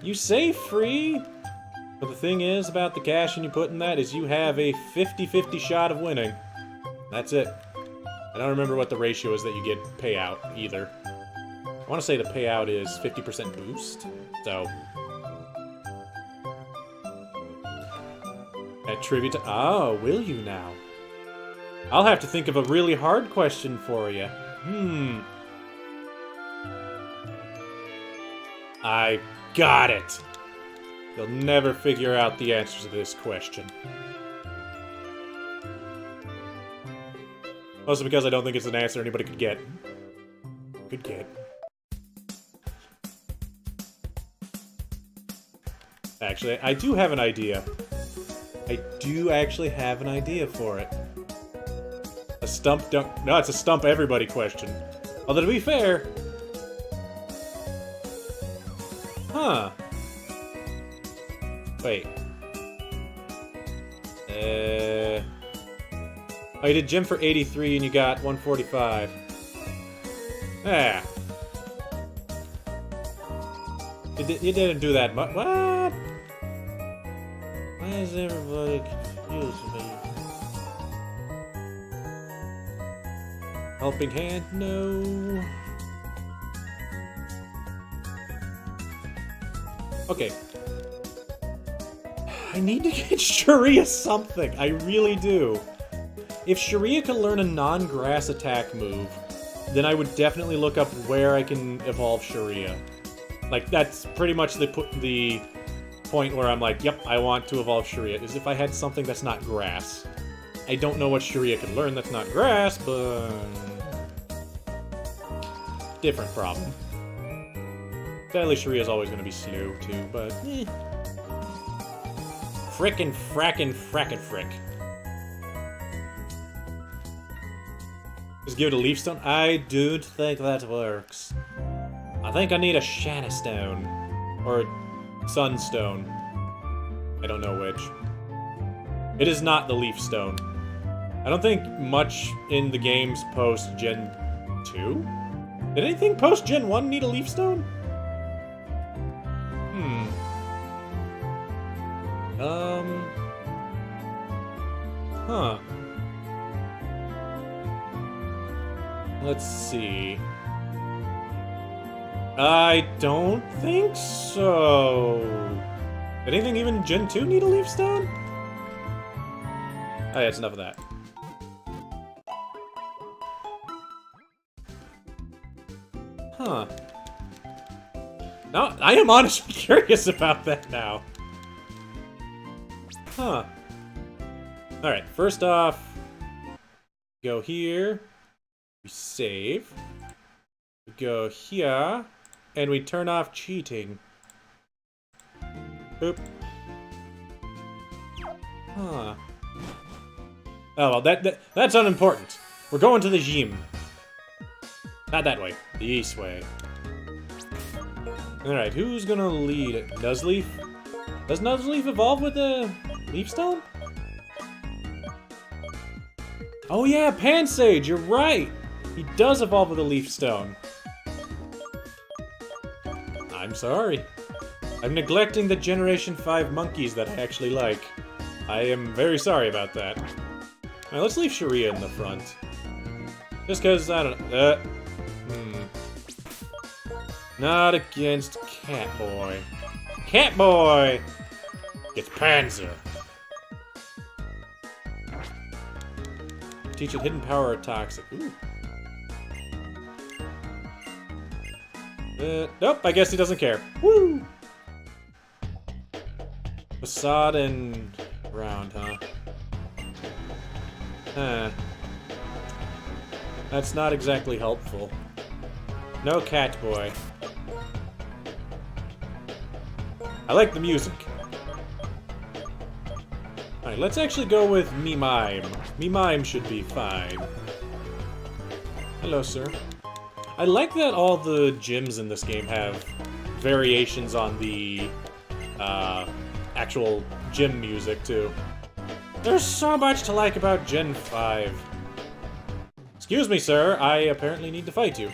You say free, but the thing is about the cash and you put in that is you have a 50-50 shot of winning. That's it. I don't remember what the ratio is that you get payout either. I want to say the payout is 50% boost, so. Attribute to. Oh, will you now? I'll have to think of a really hard question for you. I got it! You'll never figure out the answer to this question. Mostly because I don't think it's an answer anybody could get. Good get. Actually, I do have an idea. I do actually have an idea for it. A stump don't... No, it's a stump everybody question. Although to be fair... Huh. Wait. Oh, you did gym for 83 and you got 145. Ah. You didn't do that much. What? Why is everybody confused with me? Helping hand? No. Okay. I need to get Sharia something. I really do. If Sharia could learn a non-grass attack move, then I would definitely look up where I can evolve Sharia. Like, that's pretty much the point where I'm like, yep, I want to evolve Sharia, is if I had something that's not grass. I don't know what Sharia could learn that's not grass, but... different problem. Sadly, Sharia's always going to be slow, too, but... Frickin' frackin' frackin' frick. Just give it a leaf stone? I don't think that works. I think I need a Shanna stone. Or sunstone. I don't know which. It is not the leaf stone. I don't think much in the games post Gen 2? Did anything post Gen 1 need a leaf stone? Huh. Let's see. I don't think so. Did anything even Gen 2 need a leaf stone? Oh yeah, it's enough of that. Huh. Now, I am honestly curious about that now. Huh. Alright, first off, go here, we save, we go here, and we turn off cheating. Boop. Huh. Oh, well, that's unimportant. We're going to the gym. Not that way, the east way. Alright, who's gonna lead it? Nuzleaf? Does Nuzleaf evolve with the Leaf Stone? Oh yeah, Pansage, you're right! He does evolve with a Leaf Stone. I'm sorry. I'm neglecting the Generation 5 monkeys that I actually like. I am very sorry about that. Alright, let's leave Sharia in the front. Just cause, I don't know. Not against Catboy. Catboy gets Panzer. Teach it hidden power or toxic. Ooh. Nope, I guess he doesn't care. Woo! Facade and round, huh? Huh. That's not exactly helpful. No Catboy. I like the music. Alright, let's actually go with Mime. Mime should be fine. Hello, sir. I like that all the gyms in this game have variations on the actual gym music, too. There's so much to like about Gen 5. Excuse me, sir. I apparently need to fight you.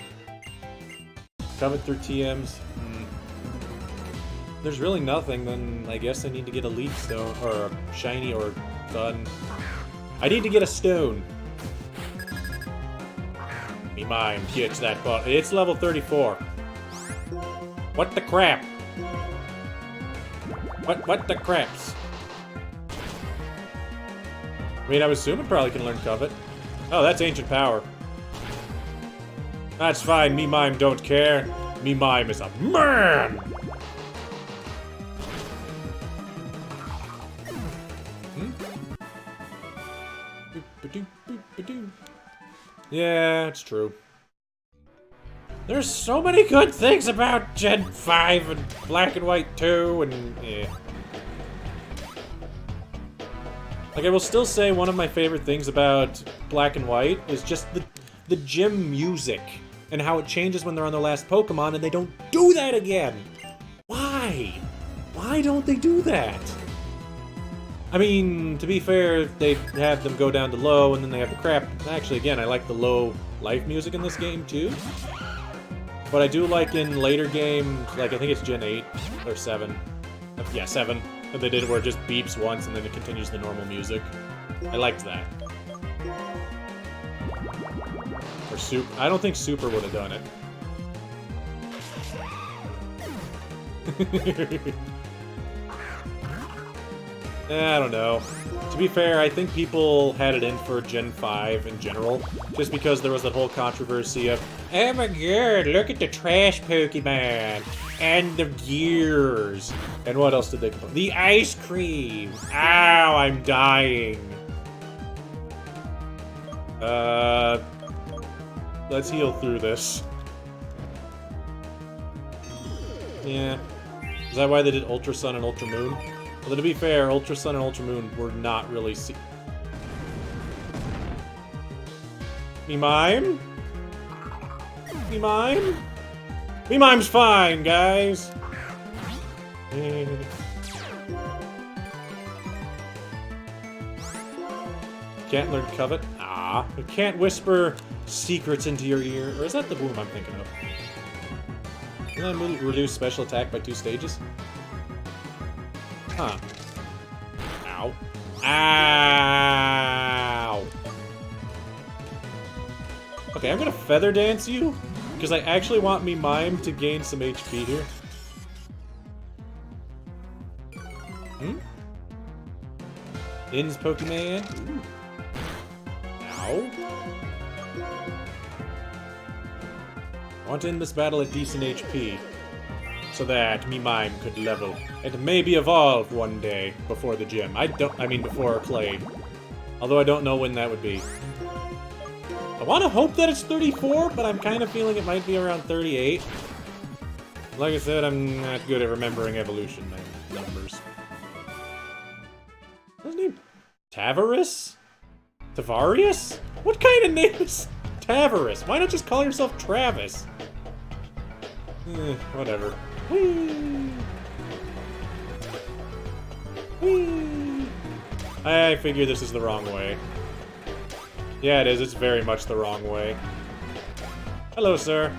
Covet through TMs. There's really nothing, then I guess I need to get a Leaf Stone, or a Shiny, or Gun. I need to get a Stone. Me Mime gets that ball. It's level 34. What the crap? What the craps? I mean, I would assume it probably can learn Covet. Oh, that's Ancient Power. That's fine, me Mime don't care. Me Mime is a man! Yeah, it's true. There's so many good things about Gen 5 and Black and White 2 and yeah. Like, I will still say one of my favorite things about Black and White is just the gym music and how it changes when they're on their last Pokemon and they don't do that again. Why? Why don't they do that? I mean, to be fair, they have them go down to low, and then they have the crap. Actually, again, I like the low life music in this game, too. But I do like in later games, like, I think it's Gen 8 or 7. Yeah, 7. That they did where it just beeps once, and then it continues the normal music. I liked that. Or Super. I don't think Super would have done it. I don't know. To be fair, I think people had it in for Gen 5 in general, just because there was that whole controversy of, oh my god, look at the trash Pokemon, and the gears, and what else did they complain? The ice cream! Ow, I'm dying. Let's heal through this. Yeah. Is that why they did Ultra Sun and Ultra Moon? Although to be fair, Ultra Sun and Ultra Moon were not really Me Mime? Me Mime? Me Mime's fine, guys! Can't learn Covet? Ah. It can't whisper secrets into your ear. Or is that the boom I'm thinking of? Can I reduce special attack by 2 stages? Huh. Ow. Ow! Okay, I'm gonna Feather Dance you, because I actually want me Mime to gain some HP here. In's Pokemon. Ooh. Ow. I want to end this battle at decent HP, so that me Mime could level and maybe evolve one day before the gym. I mean before play. Although I don't know when that would be. I want to hope that it's 34, but I'm kind of feeling it might be around 38. Like I said, I'm not good at remembering evolution numbers. What's his name? Tavarius? Tavarius? What kind of name is Tavarius? Why not just call yourself Travis? Whatever. Whee! Whee! I figure this is the wrong way. Yeah, it is. It's very much the wrong way. Hello, sir.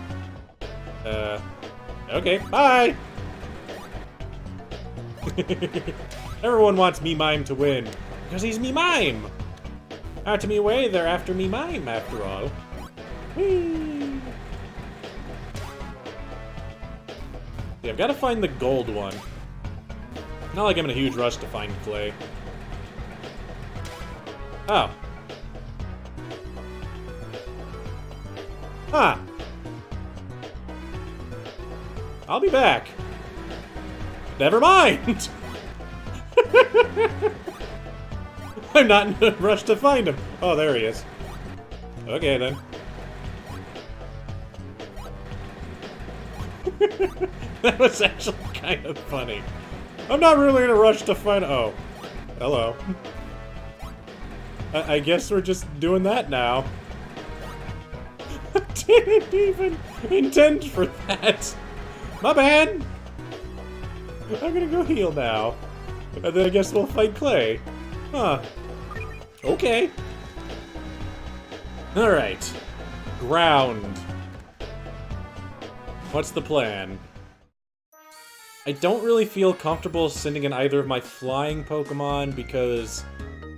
Okay, bye! Everyone wants me Mime to win, because he's me Mime! Out to me way, they're after me Mime, after all. Whee! Yeah, I've got to find the gold one. Not like I'm in a huge rush to find clay. Oh. Huh. I'll be back. Never mind! I'm not in a rush to find him. Oh, there he is. Okay, then. That was actually kind of funny. I'm not really in a rush to find... Oh. Hello. I guess we're just doing that now. I didn't even intend for that. My bad. I'm gonna go heal now. And then I guess we'll fight Clay. Huh. Okay. Alright. Ground. What's the plan? I don't really feel comfortable sending in either of my flying Pokemon because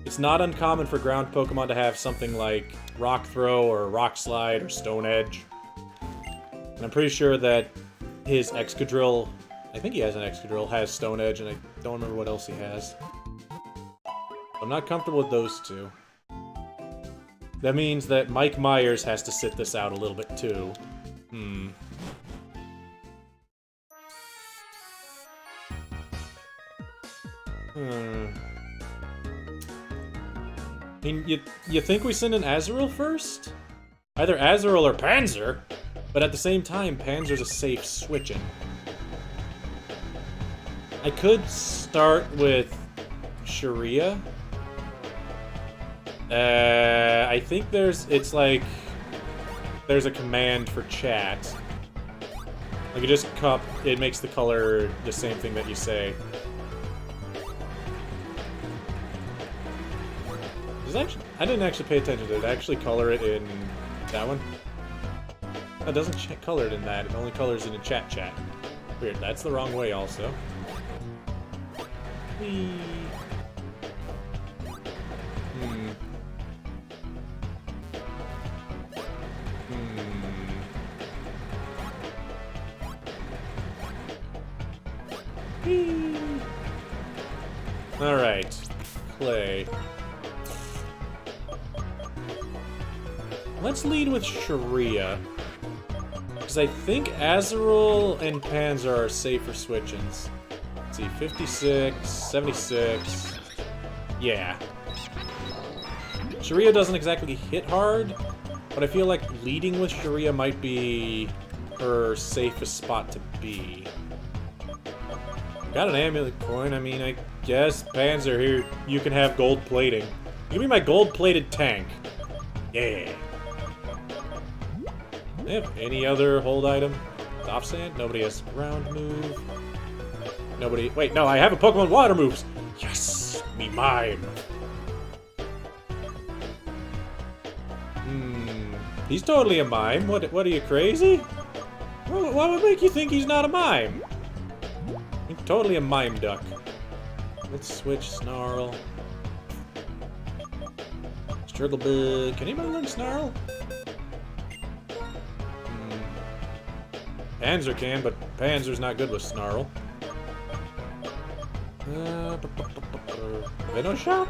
it's not uncommon for ground Pokemon to have something like Rock Throw or Rock Slide or Stone Edge. And I'm pretty sure that his Excadrill, I think he has an Excadrill, has Stone Edge, and I don't remember what else he has. I'm not comfortable with those two. That means that Mike Myers has to sit this out a little bit too. I mean, you think we send in Azurill first? Either Azurill or Panzer, but at the same time, Panzer's a safe switch-in. I could start with Sharia. I think there's a command for chat. Like it makes the color the same thing that you say. I didn't actually pay attention to it. Did it actually color it in that one? It doesn't color it in that. It only colors it in chat. Weird. That's the wrong way also. Whee. Alright. Clay. Let's lead with Sharia. Because I think Azurill and Panzer are safer switch-ins. Let's see, 56, 76... Yeah. Sharia doesn't exactly hit hard, but I feel like leading with Sharia might be her safest spot to be. Got an amulet coin, I mean, I guess Panzer here, you can have gold plating. Give me my gold-plated tank. Yeah. They have any other hold item? Top sand? Nobody has ground move. Nobody... Wait, no, I have a Pokemon water moves! Yes! Me mime! He's totally a mime. What are you, crazy? What would make you think he's not a mime? He's totally a mime duck. Let's switch Snarl. Strigglebug. Can anybody learn Snarl? Panzer can, but Panzer's not good with Snarl. Venoshock?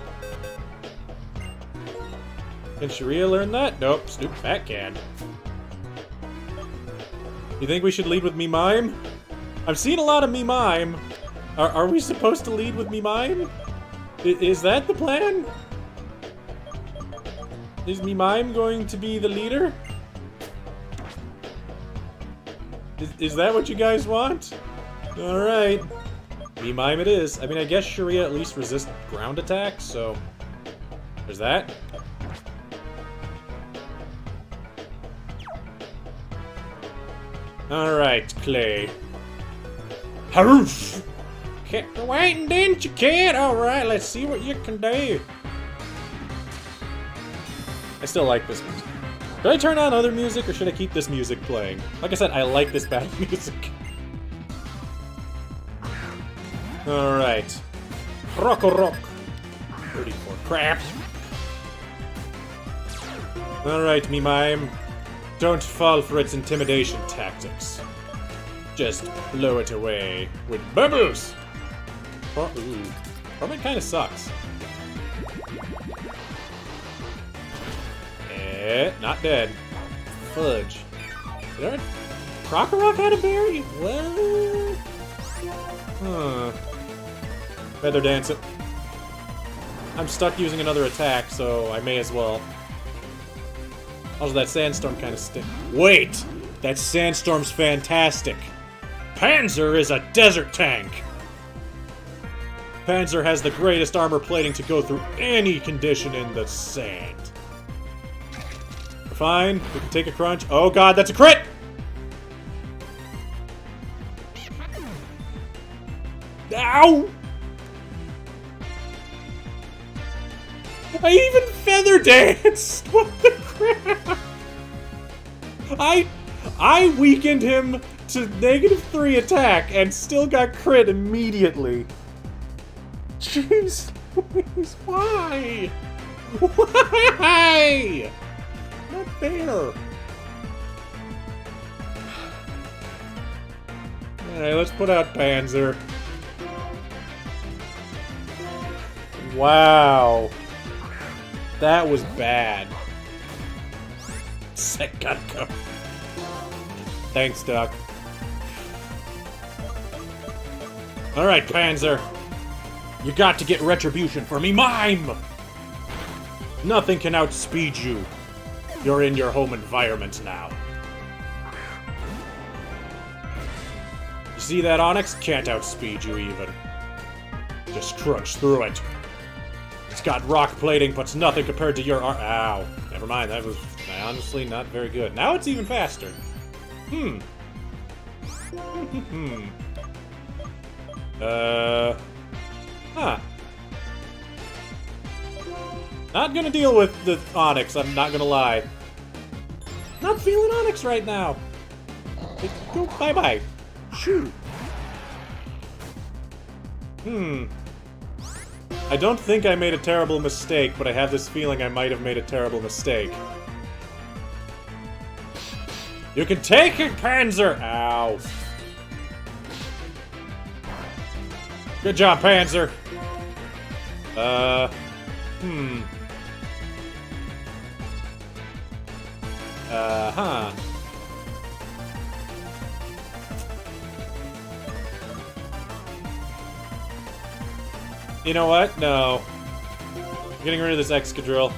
Can Sharia learn that? Nope, Snoop Fat can. You think we should lead with me Mime? I've seen a lot of me Mime. Are we supposed to lead with me Mime? Is that the plan? Is me Mime going to be the leader? Is that what you guys want? Alright. Me Mime it is. I mean, I guess Sharia at least resists ground attacks, so... There's that. Alright, Clay. Haroof! Kept waiting, didn't you, kid? Alright, let's see what you can do. I still like this music. Should I turn on other music, or should I keep this music playing? Like I said, I like this battle music. Alright. Rock. 34 crap. Alright, me mime. Don't fall for its intimidation tactics. Just blow it away with bubbles! Oh, ooh. Probably kinda sucks. Not dead. Fudge. Did Krokorok had a berry? What? Huh. Feather dance it. I'm stuck using another attack, so I may as well. Also, that sandstorm kind of stinks. Wait! That sandstorm's fantastic! Panzer is a desert tank! Panzer has the greatest armor plating to go through any condition in the sand. We're fine. We can take a crunch. Oh god, that's a crit! Ow! I even feather danced! What the crap? I weakened him to -3 attack and still got crit immediately. Jeez Louise, why? Why? Not fair. Alright, let's put out Panzer. Wow. That was bad. Sekatko. Thanks, Doc. Alright, Panzer. You got to get retribution for me, mime! Nothing can outspeed you. You're in your home environment now. You see that, Onyx? Can't outspeed you even. Just crunch through it. It's got rock plating, but it's nothing compared to your ow. Never mind, that was honestly not very good. Now it's even faster. Huh. Not gonna deal with the Onyx, I'm not gonna lie. Not feeling Onyx right now. Go bye-bye. Shoot. I don't think I made a terrible mistake, but I have this feeling I might have made a terrible mistake. You can take it, Panzer! Ow. Good job, Panzer. Huh. You know what? No. I'm getting rid of this Excadrill.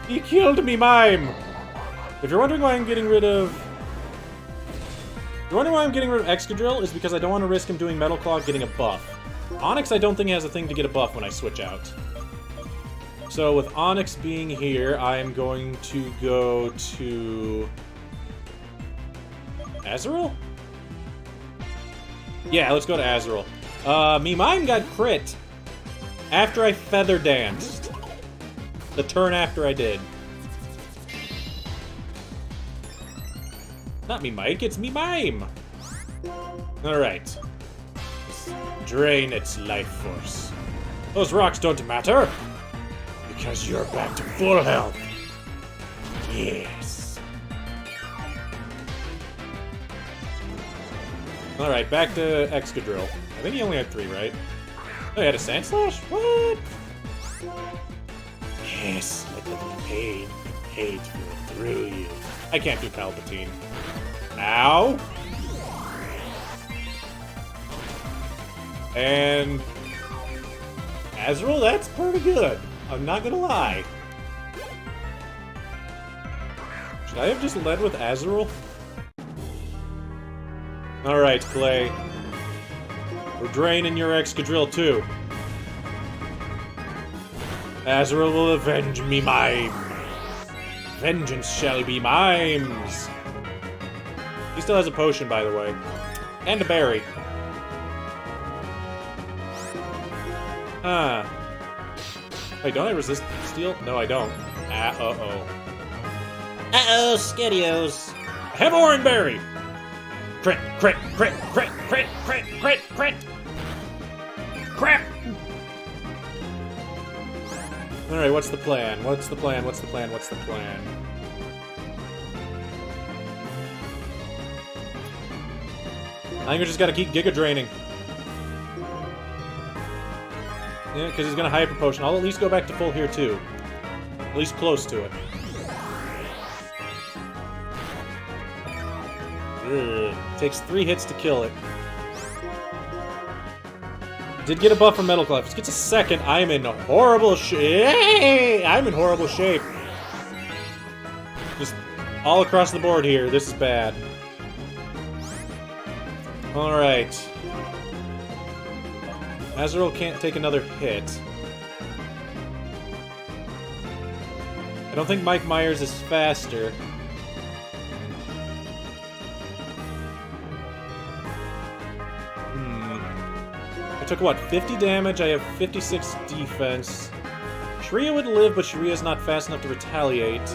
He killed me, mime! If you're wondering why I'm getting rid of... If you're wondering why I'm getting rid of Excadrill, is because I don't want to risk him doing Metal Claw getting a buff. Onyx I don't think has a thing to get a buff when I switch out. So with Onyx being here, I'm going to go to... Azurill? Yeah, let's go to Azurill. Me mime got crit after I feather danced. The turn after I did. Not me Mike, it's me mime. Alright. Drain its life force. Those rocks don't matter. Because you're back to full health. Yes. Alright, back to Excadrill. I think he only had 3, right? Oh, he had a Sand Slash? What? Yes, let the pain and hate flow through you. I can't do Palpatine. Ow! And... Azurill, that's pretty good. I'm not gonna lie. Should I have just led with Azurill? Alright, Clay. We're draining your Excadrill too. Azurill will avenge me, mime. Vengeance shall be mime's. He still has a potion, by the way. And a berry. Huh. Wait, don't I resist steel? No, I don't. Ah, uh-oh. Uh-oh, Skedios. Have orange berry! Crit, crit, crit, crit, crit, crit, crit, crit! Crap! Alright, what's the plan? What's the plan? What's the plan? What's the plan? I think we just gotta keep Giga draining. Yeah, because he's gonna Hyper Potion. I'll at least go back to full here too. At least close to it. Ugh. Takes 3 hits to kill it. Did get a buff from Metal Claw. If it gets a second, I'm in horrible shape. I'm in horrible shape. Just all across the board here. This is bad. Alright. Azrael can't take another hit. I don't think Mike Myers is faster. I took, what, 50 damage? I have 56 defense. Shreya would live, but Shreya's not fast enough to retaliate.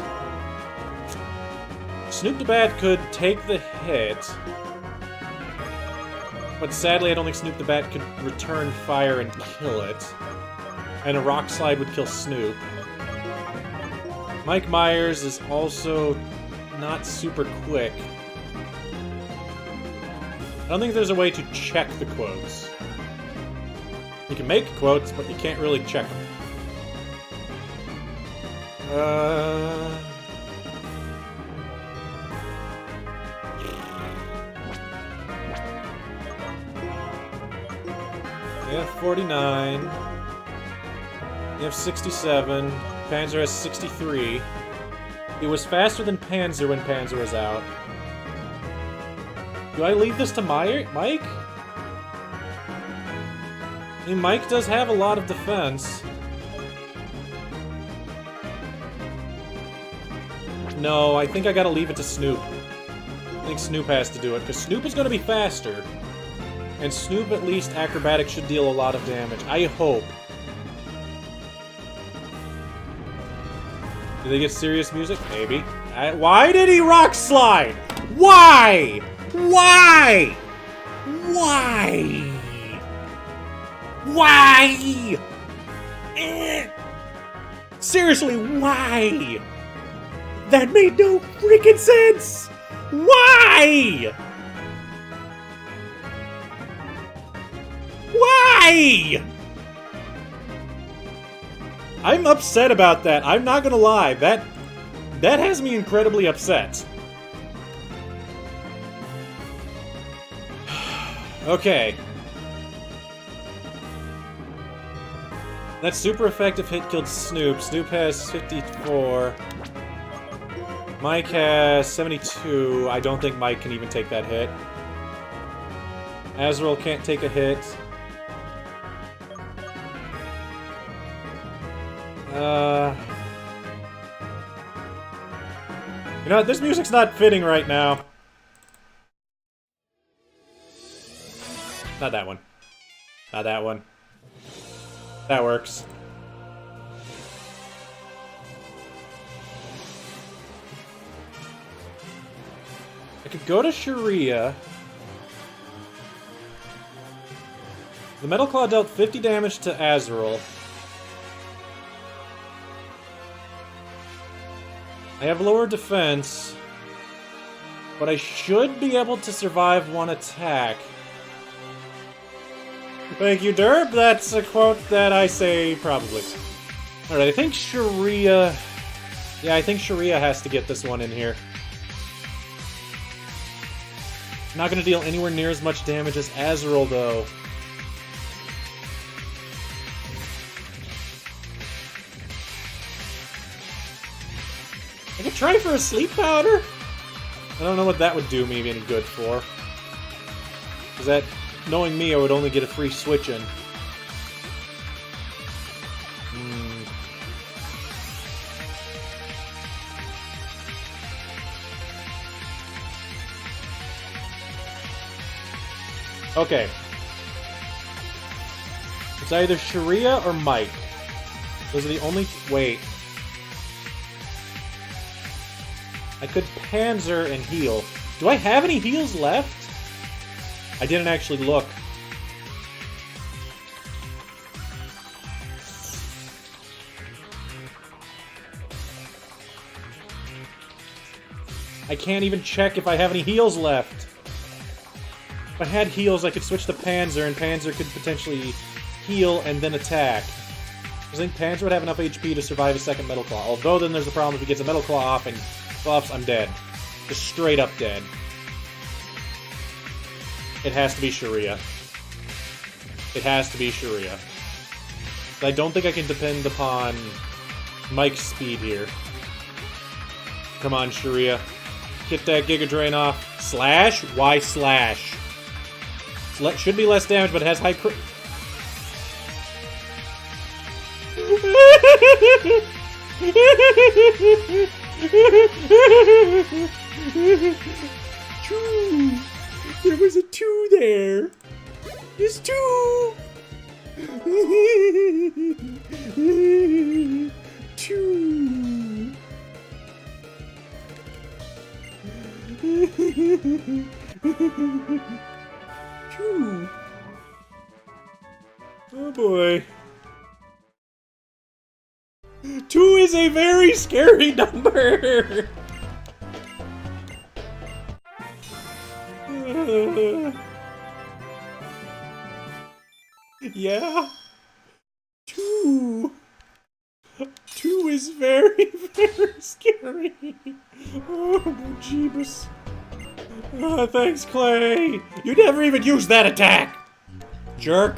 Snoop the Bat could take the hit. But sadly, I don't think Snoop the Bat could return fire and kill it. And a Rock Slide would kill Snoop. Mike Myers is also not super quick. I don't think there's a way to check the quotes. You can make quotes, but you can't really check them. You have 49. You have 67. Panzer has 63. It was faster than Panzer when Panzer was out. Do I leave this to Mike? I mean, Mike does have a lot of defense. No, I think I gotta leave it to Snoop. I think Snoop has to do it, because Snoop is gonna be faster. And Snoop, at least, acrobatic should deal a lot of damage. I hope. Do they get serious music? Maybe. Why did he Rock Slide? Why? Why? Why? Why? Seriously, why? That made no freaking sense! Why? Why? I'm upset about that. I'm not gonna lie. That has me incredibly upset. Okay. That super effective hit killed Snoop. Snoop has 54. Mike has 72. I don't think Mike can even take that hit. Azrael can't take a hit. You know what? This music's not fitting right now. Not that one. Not that one. That works. I could go to Sharia. The Metal Claw dealt 50 damage to Azrael. I have lower defense, but I should be able to survive one attack. Thank you, Derp. That's a quote that I say probably. Alright, I think Sharia... Yeah, I think Sharia has to get this one in here. Not gonna deal anywhere near as much damage as Azrael, though. I could try for a sleep powder? I don't know what that would do me any good for. Because that, knowing me, I would only get a free switch in. Okay. It's either Sharia or Mike. Those are the only... Wait. I could Panzer and heal. Do I have any heals left? I didn't actually look. I can't even check if I have any heals left. If I had heals, I could switch to Panzer, and Panzer could potentially heal and then attack. I think Panzer would have enough HP to survive a second Metal Claw. Although then there's the problem if he gets a Metal Claw off and buffs, I'm dead. Just straight up dead. It has to be Sharia. It has to be Sharia. I don't think I can depend upon Mike's speed here. Come on, Sharia. Get that Giga Drain off. Slash? Why slash? Should be less damage, but it has high crit. Two. There was a 2 there. There's 2. 2. Two. Oh boy. 2 is a very scary number. Yeah. 2. 2 is very, very scary. Oh, Jeebus. Oh, thanks, Clay. You never even used that attack. Jerk.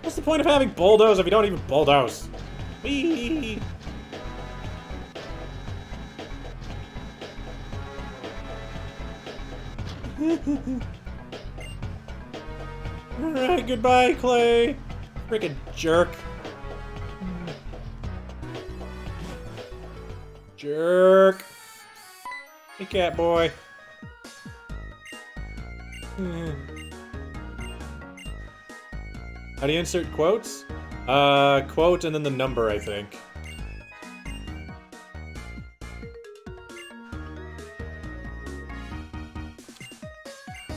What's the point of having bulldoze if you don't even bulldoze? Whee! Alright, goodbye, Clay. Freaking jerk. Jerk. Hey, cat boy. How do you insert quotes? Quote and then the number, I think.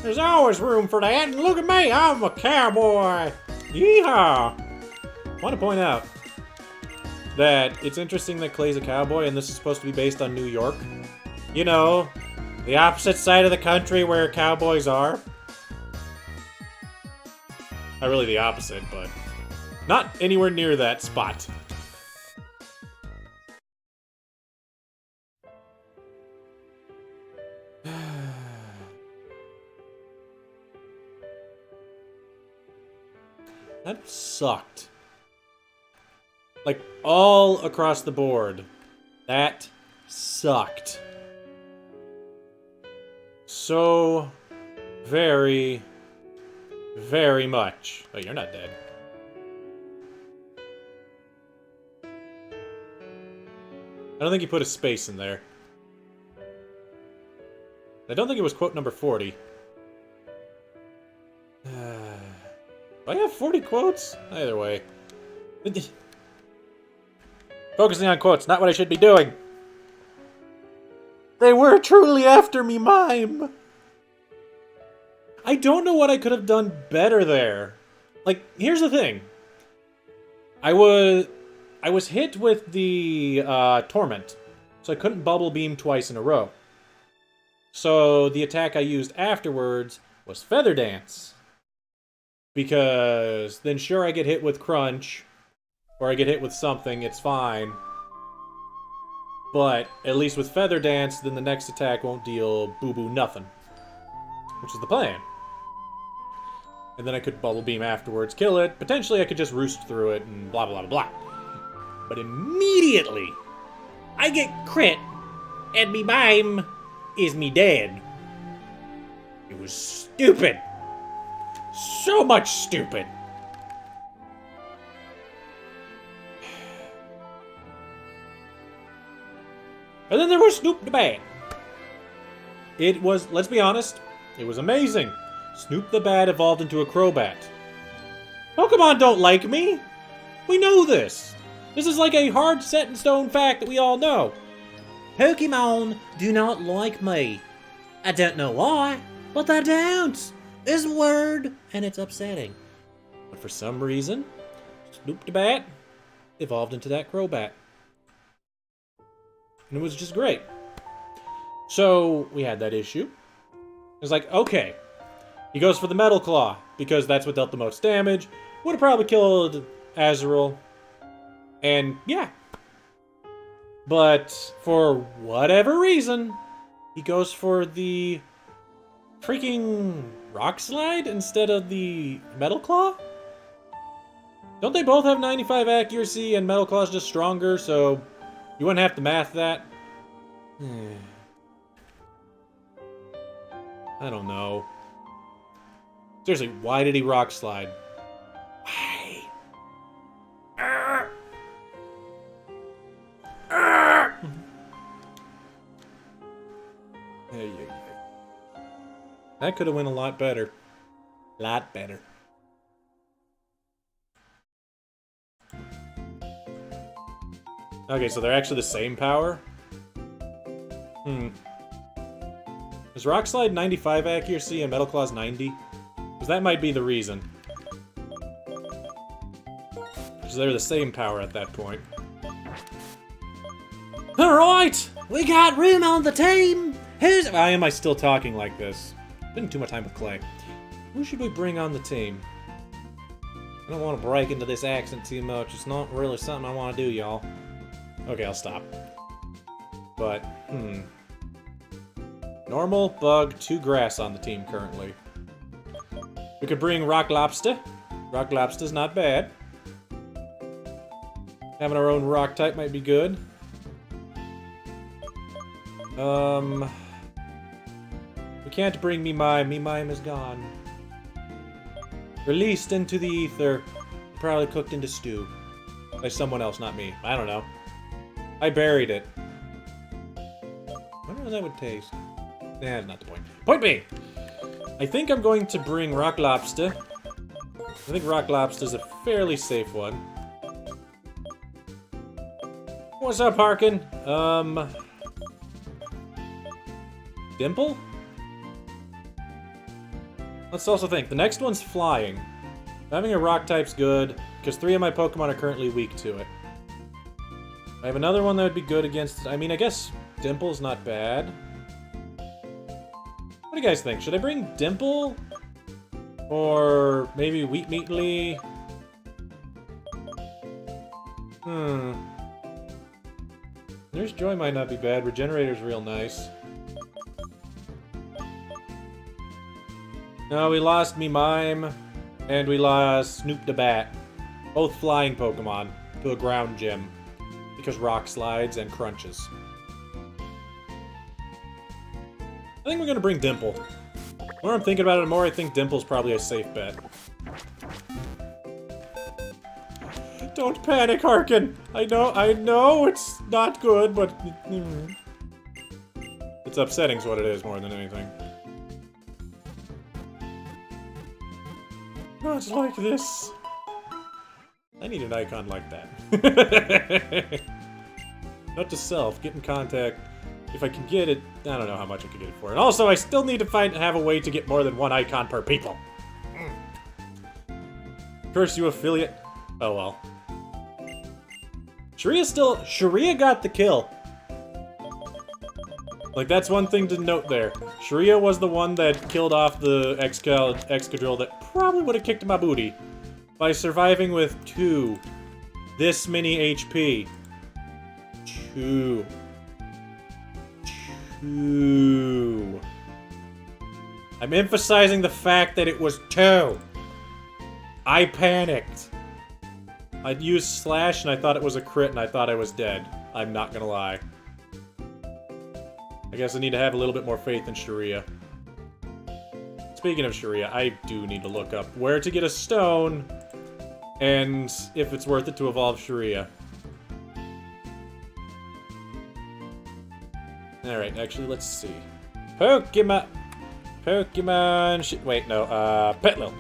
There's always room for that, and look at me, I'm a cowboy! Yeehaw! I want to point out that it's interesting that Clay's a cowboy, and this is supposed to be based on New York. You know, the opposite side of the country where cowboys are. Not really the opposite, but not anywhere near that spot. That sucked. Like, all across the board. That sucked. So very, very much. Oh, you're not dead. I don't think you put a space in there. I don't think it was quote number 40. Do I have 40 quotes? Either way. Focusing on quotes, not what I should be doing. They were truly after me, mime. I don't know what I could have done better there. Like, here's the thing. I was hit with the Torment, so I couldn't Bubble Beam twice in a row. So the attack I used afterwards was Feather Dance. Because then sure I get hit with Crunch, or I get hit with something, it's fine. But at least with Feather Dance, then the next attack won't deal boo-boo nothing. Which is the plan. And then I could Bubble Beam afterwards, kill it. Potentially I could just Roost through it and blah blah blah blah. But immediately, I get crit, and me mime is me dead. It was stupid. So much stupid. And then there was Snoop the Bag. It was, let's be honest, It was amazing. Snoop the Bat evolved into a Crobat. Pokemon don't like me! We know this! This is like a hard set in stone fact that we all know. Pokemon do not like me. I don't know why, but they don't. It's weird, and it's upsetting. But for some reason, Snoop the Bat evolved into that Crobat. And it was just great. So, we had that issue. It was like, okay. He goes for the Metal Claw, because that's what dealt the most damage. Would have probably killed Azrael. And, yeah. But, for whatever reason, he goes for the freaking Rock Slide instead of the Metal Claw? Don't they both have 95 accuracy and Metal Claw's just stronger, so you wouldn't have to math that? I don't know. Seriously, why did he Rock Slide? Why? That could have went a lot better. Lot better. Okay, so they're actually the same power? Is Rock Slide 95 accuracy and Metal Claw's 90? Because that might be the reason. Because they're the same power at that point. Alright! We got room on the team. Why am I still talking like this? Spending too much time with Clay. Who should we bring on the team? I don't want to break into this accent too much. It's not really something I want to do, y'all. Okay, I'll stop. But, Normal, Bug, 2 Grass on the team currently. We could bring Rock Lobster. Rock Lobster's not bad. Having our own rock type might be good. We can't bring Mimime. Mimime is gone. Released into the ether. Probably cooked into stew. By someone else, not me. I don't know. I buried it. I wonder how that would taste. Nah, not the point. Point B! I think I'm going to bring Rock Lobster. I think Rock Lobster's a fairly safe one. What's up, Harkin? Dimple? Let's also think. The next one's flying. Having a rock type's good, because 3 of my Pokemon are currently weak to it. I have another one that would be good against... I mean, I guess Dimple's not bad. What do you guys think? Should I bring Dimple? Or maybe Wheat Meatly? Nurse Joy might not be bad. Regenerator's real nice. No, we lost Mimime, and we lost Snoop the Bat. Both flying Pokemon to a ground gym. Because Rock Slides and Crunches. I think we're gonna bring Dimple. The more I'm thinking about it, the more I think Dimple's probably a safe bet. Don't panic, Harkin! I know it's not good, but... It's upsetting is what it is more than anything. Not like this. I need an icon like that. Note to self, get in contact. If I can get it, I don't know how much I could get it for. And also, I still need to have a way to get more than 1 icon per people. Curse you, affiliate. Oh well. Sharia got the kill. Like, that's one thing to note there. Sharia was the one that killed off the Excadrill that probably would have kicked my booty. By surviving with 2. This many HP. 2. I'm emphasizing the fact that it was 2. I panicked. I'd used Slash and I thought it was a crit and I thought I was dead. I'm not gonna lie. I guess I need to have a little bit more faith in Sharia. Speaking of Sharia, I do need to look up where to get a stone and if it's worth it to evolve Sharia. Alright, actually, let's see. Pokemon! Pokemon... Wait, no, Petlil.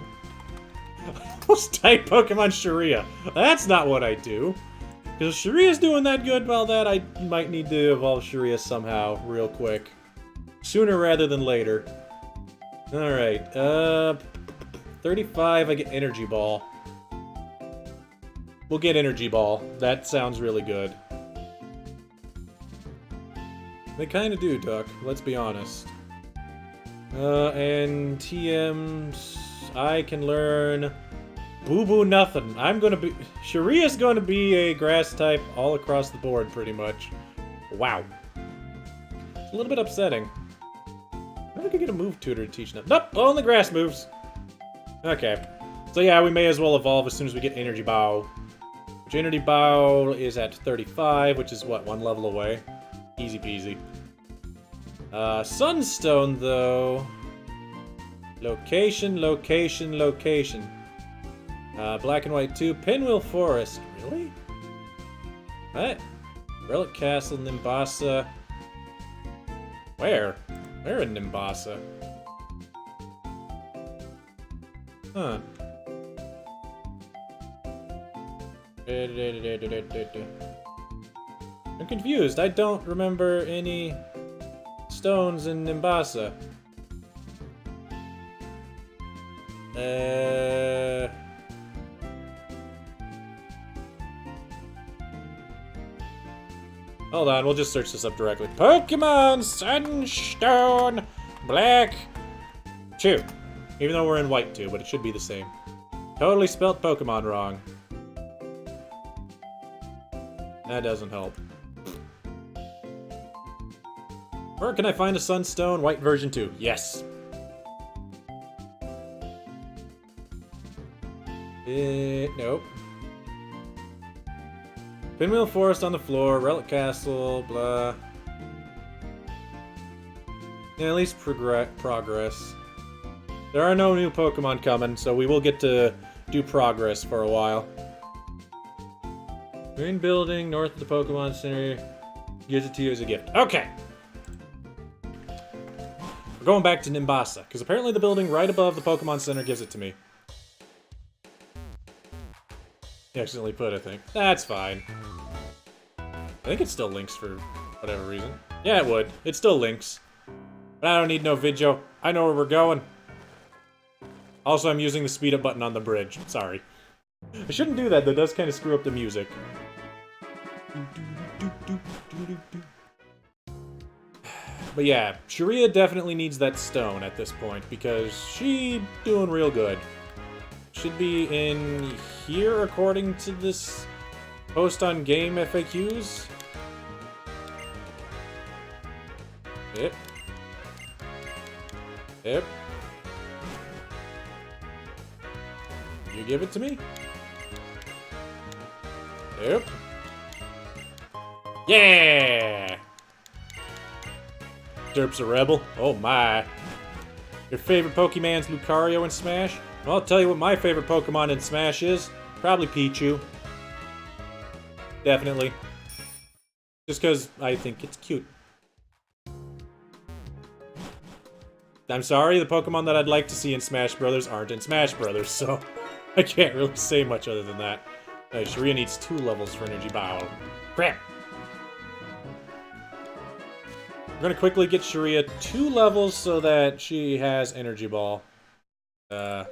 Almost type Pokemon Sharia. That's not what I do. Because Sharia's doing that good, well, that I might need to evolve Sharia somehow, real quick. Sooner rather than later. Alright, 35, I get Energy Ball. We'll get Energy Ball. That sounds really good. They kinda do, Duck. Let's be honest. And TMs... I can learn... Boo Boo Nothing. I'm gonna be... Sharia's gonna be a grass type all across the board, pretty much. Wow. It's a little bit upsetting. Maybe I could get a move tutor to teach them. Nope! Only grass moves! Okay. So yeah, we may as well evolve as soon as we get Energy Bow. Which Energy Bow is at 35, which is what, 1 level away? Easy peasy. Sunstone, though... Location, location, location. Black and White 2. Pinwheel Forest. Really? What? Relic Castle, Nimbasa. Where? Where in Nimbasa? Huh. I'm confused. I don't remember any stones in Nimbasa. Hold on, we'll just search this up directly. Pokemon Sunstone Black 2. Even though we're in White 2, but it should be the same. Totally spelt Pokemon wrong. That doesn't help. Where can I find a Sunstone White version 2? Yes. Nope. Pinwheel Forest on the floor, Relic Castle, blah. Yeah, at least progress. There are no new Pokemon coming, so we will get to do progress for a while. Green building, north of the Pokemon Center. Gives it to you as a gift. Okay! We're going back to Nimbasa, because apparently the building right above the Pokemon Center gives it to me. He accidentally put, I think. That's fine. I think it still links for whatever reason. Yeah, it would. It still links. But I don't need no video. I know where we're going. Also, I'm using the speed up button on the bridge. Sorry. I shouldn't do that. That does kind of screw up the music. But yeah, Sharia definitely needs that stone at this point because she doing real good. Should be in here according to this post on game FAQs. Yep. Yep. You give it to me? Yep. Yeah! Derp's a rebel? Oh my. Your favorite Pokemon's Lucario in Smash? Well, I'll tell you what my favorite Pokemon in Smash is. Probably Pichu. Definitely. Just because I think it's cute. I'm sorry, the Pokemon that I'd like to see in Smash Brothers aren't in Smash Brothers, so I can't really say much other than that. Sharia needs 2 levels for Energy Bow. Crap! We're gonna quickly get Sharia 2 levels so that she has Energy Ball. I'm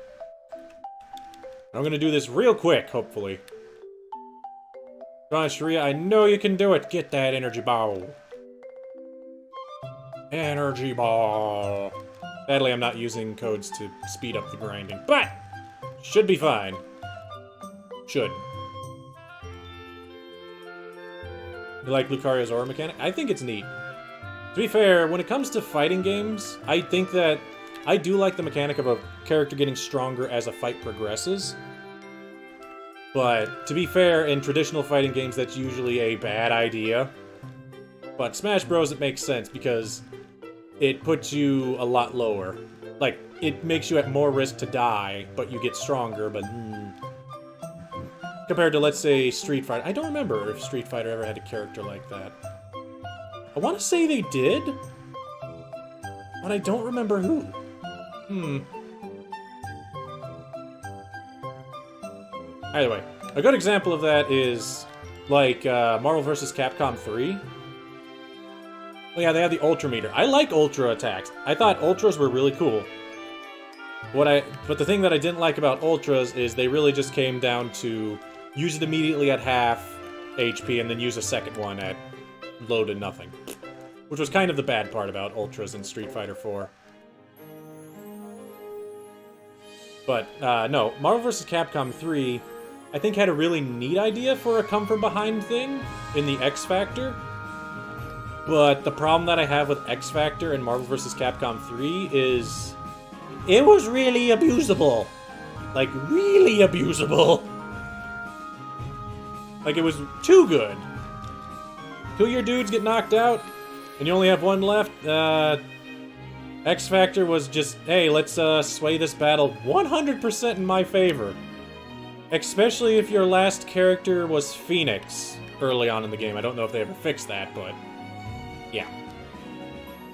gonna do this real quick, hopefully. Come on, Sharia, I know you can do it! Get that Energy Ball! Energy Ball! Sadly, I'm not using codes to speed up the grinding, but should be fine. Should. You like Lucario's aura mechanic? I think it's neat. To be fair, when it comes to fighting games, I think that I do like the mechanic of a character getting stronger as a fight progresses. But, to be fair, in traditional fighting games, that's usually a bad idea. But Smash Bros. It makes sense because it puts you a lot lower. Like, it makes you at more risk to die, but you get stronger, but compared to, let's say, Street Fighter. I don't remember if Street Fighter ever had a character like that. I want to say they did, but I don't remember who. Either way, a good example of that is, like, Marvel vs. Capcom 3. Well, yeah, they had the Ultra meter. I like Ultra attacks. I thought Ultras were really cool. But the thing that I didn't like about Ultras is they really just came down to use it immediately at half HP and then use a second one at low to nothing. Which was kind of the bad part about Ultras in Street Fighter 4. But, no, Marvel vs. Capcom 3, I think, had a really neat idea for a come-from-behind thing in the X Factor. But the problem that I have with X Factor and Marvel vs. Capcom 3 is... it was really abusable. Like, really abusable. Like, it was too good. Two of your dudes get knocked out, and you only have one left. X Factor was just, hey, let's sway this battle 100% in my favor. Especially if your last character was Phoenix early on in the game. I don't know if they ever fixed that, but yeah.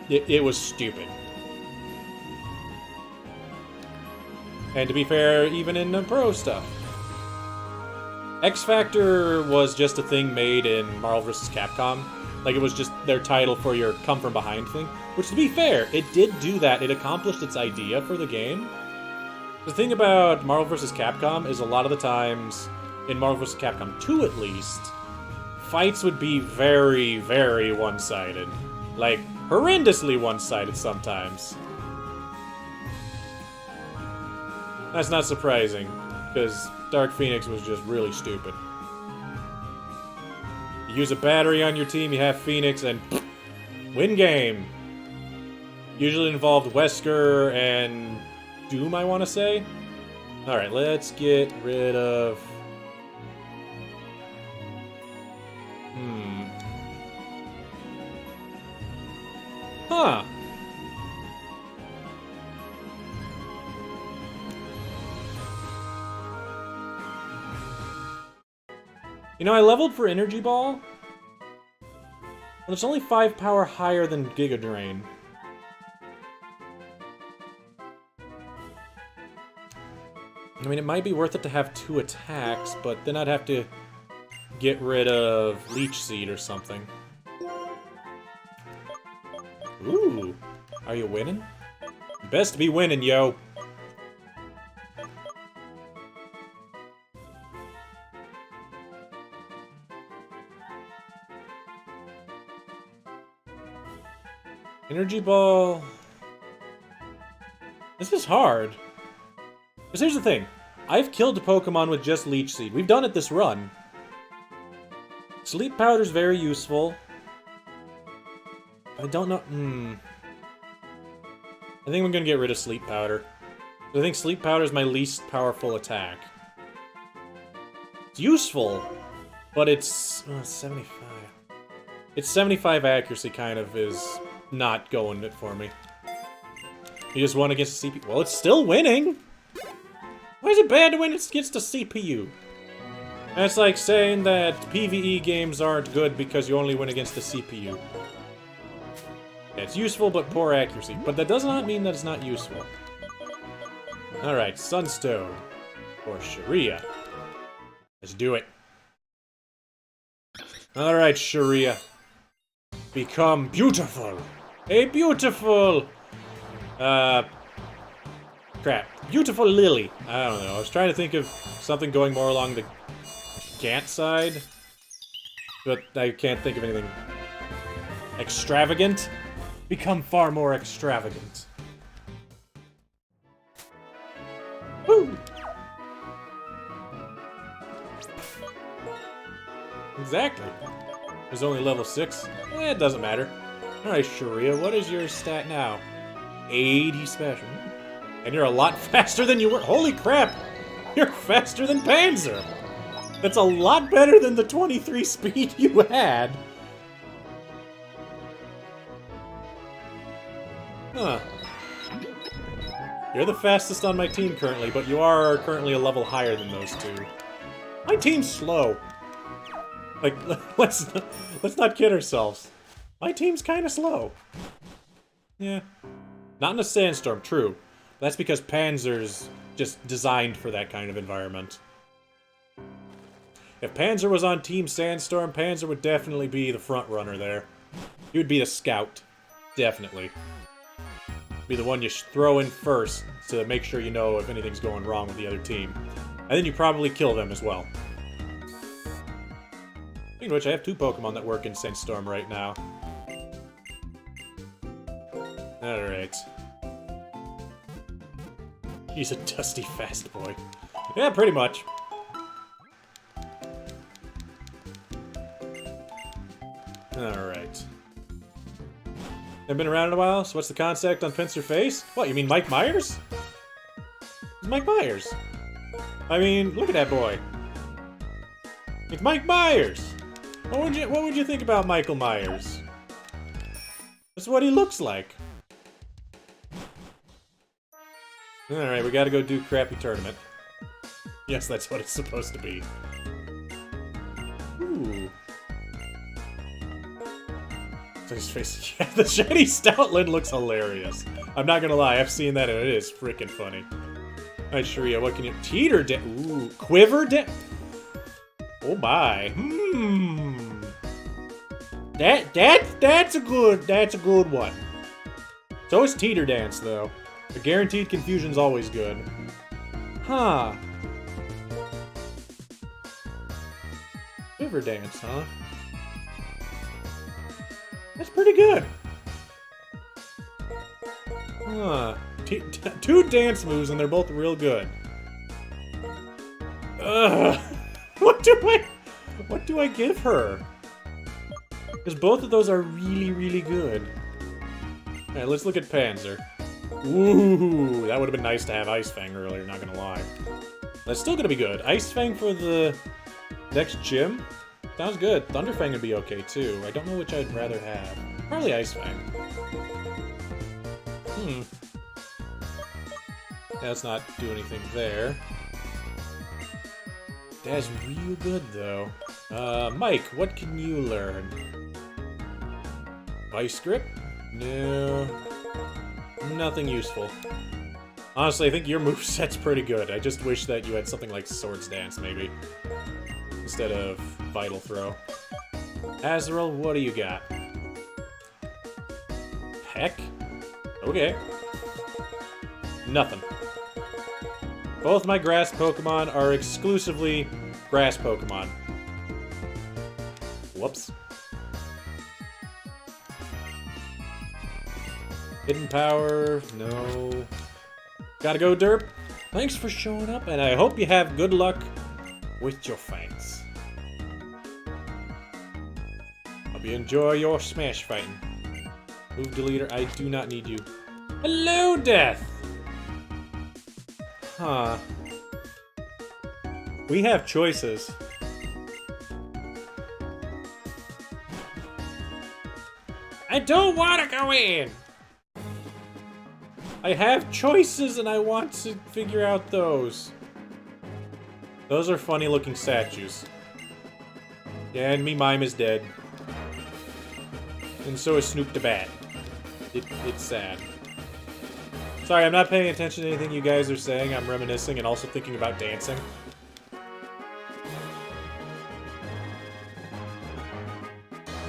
It was stupid. And to be fair, even in the pro stuff. X Factor was just a thing made in Marvel vs. Capcom. Like, it was just their title for your come-from-behind thing. Which, to be fair, it did do that. It accomplished its idea for the game. The thing about Marvel vs. Capcom is a lot of the times, in Marvel vs. Capcom 2 at least, fights would be very, very one-sided. Like, horrendously one-sided sometimes. That's not surprising, because Dark Phoenix was just really stupid. You use a battery on your team, you have Phoenix, and win game. Usually involved Wesker and Doom, I want to say. Alright, let's get rid of... Huh. You know, I leveled for Energy Ball, but it's only 5 power higher than Giga Drain. I mean, it might be worth it to have 2 attacks, but then I'd have to get rid of Leech Seed or something. Ooh, are you winning? Best be winning, yo. Energy Ball... This is hard. Because here's the thing. I've killed a Pokemon with just Leech Seed. We've done it this run. Sleep Powder's very useful. I don't know... I think I'm gonna get rid of Sleep Powder. I think Sleep Powder is my least powerful attack. It's useful, but it's... 75. Its 75 accuracy kind of is not going it for me. You just won against the CPU. Well, it's still winning! Why is it bad to win against the CPU? That's like saying that PvE games aren't good because you only win against the CPU. It's useful, but poor accuracy. But that does not mean that it's not useful. Alright, Sunstone. Or Sharia. Let's do it. Alright, Sharia. Become beautiful. A beautiful... crap. Beautiful Lily. I don't know. I was trying to think of something going more along the Gant side. But I can't think of anything extravagant. Become far more extravagant. Woo! Exactly. It was only level 6. It doesn't matter. Alright, Sharia, what is your stat now? 80 special. And you're a lot faster than you were. Holy crap! You're faster than Panzer! That's a lot better than the 23 speed you had. Huh. You're the fastest on my team currently, but you are currently a level higher than those two. My team's slow. Like, let's not kid ourselves. My team's kind of slow. Yeah. Not in a sandstorm, true. That's because Panzer's just designed for that kind of environment. If Panzer was on Team Sandstorm, Panzer would definitely be the front runner there. He would be the scout. Definitely. Be the one you throw in first to make sure you know if anything's going wrong with the other team. And then you probably kill them as well. Speaking of which, I have 2 Pokemon that work in Sandstorm right now. Alright. He's a dusty fast boy. Yeah, pretty much. Alright. Haven't been around in a while, so what's the contact on Pincer Face? What, you mean Mike Myers? It's Mike Myers. I mean, look at that boy. It's Mike Myers! What would you think about Michael Myers? That's what he looks like. Alright, we gotta go do crappy tournament. Yes, that's what it's supposed to be. Ooh. His face. Yeah, the shiny Stoutland looks hilarious. I'm not gonna lie, I've seen that and it is freaking funny. Alright, Sharia, what can you... Teeter Ooh, Quiver Oh my. That's a good one. So is Teeter Dance, though. A guaranteed confusion's always good. Huh. Quiver Dance, huh? That's pretty good. Huh. 2 dance moves and they're both real good. Ugh. What do I give her? Because both of those are really, really good. Alright, let's look at Panzer. Ooh, that would have been nice to have Ice Fang earlier, not gonna lie. That's still gonna be good. Ice Fang for the next gym? Sounds good. Thunder Fang would be okay, too. I don't know which I'd rather have. Probably Ice Fang. Yeah, let's not do anything there. That's real good, though. Mike, what can you learn? Vice Grip? No. Nothing useful. Honestly, I think your moveset's pretty good. I just wish that you had something like Swords Dance, maybe. Instead of Vital Throw. Azrael, what do you got? Heck? Okay. Nothing. Both my grass Pokemon are exclusively grass Pokemon. Whoops. Hidden Power, no. Gotta go, Derp. Thanks for showing up, and I hope you have good luck with your fights. Hope you enjoy your Smash fighting. Move Deleter, I do not need you. Hello, Death! Huh. We have choices. I don't want to go in! I have choices and I want to figure out those. Those are funny looking statues. Yeah, and me Mime is dead. And so is Snoop the Bat. It's sad. Sorry, I'm not paying attention to anything you guys are saying. I'm reminiscing and also thinking about dancing.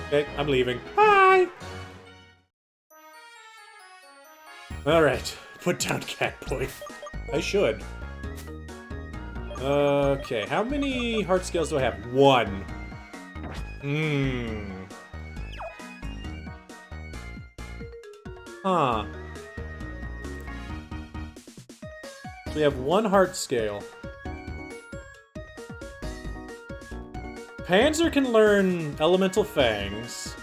Okay, I'm leaving. Bye! Alright, put down Catboy. I should. Okay, how many heart scales do I have? 1. Huh. So we have 1 heart scale. Panzer can learn Elemental Fangs.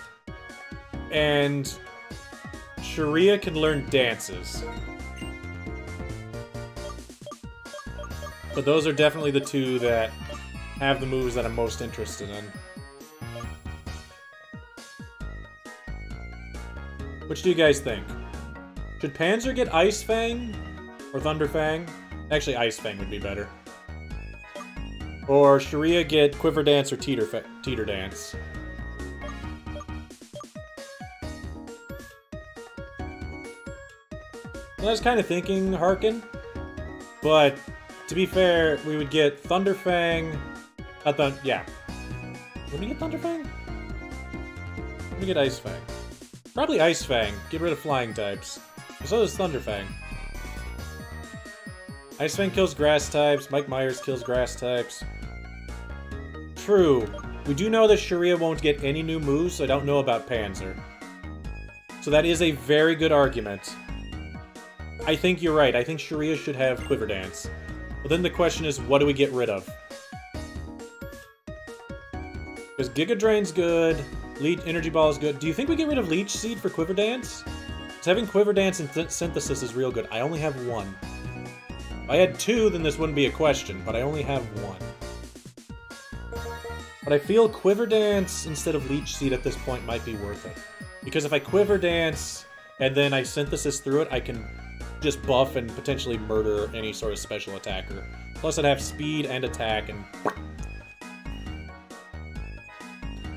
And Sharia can learn dances. But those are definitely the 2 that have the moves that I'm most interested in. Which do you guys think? Should Panzer get Ice Fang? Or Thunder Fang? Actually, Ice Fang would be better. Or Sharia get Quiver Dance or Teeter Dance? I was kind of thinking Harken, but to be fair, we would get Thunderfang. Yeah. Would we get Thunderfang? Would we get Ice Fang? Probably Ice Fang. Get rid of flying types. So does Thunderfang. Ice Fang kills grass types. Mike Myers kills grass types. True. We do know that Sharia won't get any new moves, so I don't know about Panzer. So that is a very good argument. I think you're right. I think Sharia should have Quiver Dance. But then the question is, what do we get rid of? Because Giga Drain's good, Energy Ball is good. Do you think we get rid of Leech Seed for Quiver Dance? Because having Quiver Dance and Synthesis is real good. I only have one. If I had two, then this wouldn't be a question, but I only have one. But I feel Quiver Dance instead of Leech Seed at this point might be worth it. Because if I Quiver Dance and then I Synthesis through it, I can just buff and potentially murder any sort of special attacker. Plus I'd have speed and attack, and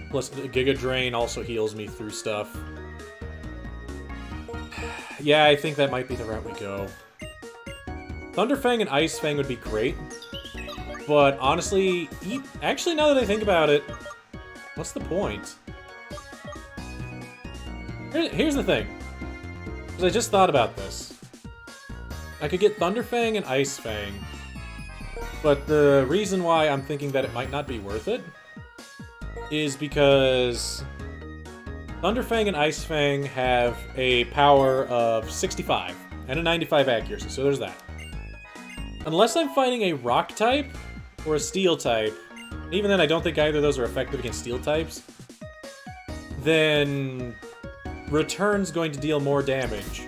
plus Giga Drain also heals me through stuff. Yeah, I think that might be the route we go. Thunderfang and Ice Fang would be great. But honestly, actually now that I think about it, what's the point? Here's the thing. Because I just thought about this. I could get Thunderfang and Ice Fang. But the reason why I'm thinking that it might not be worth it is because Thunderfang and Ice Fang have a power of 65 and a 95 accuracy, so there's that. Unless I'm fighting a Rock type or a Steel type, and even then I don't think either of those are effective against Steel types, then Return's going to deal more damage.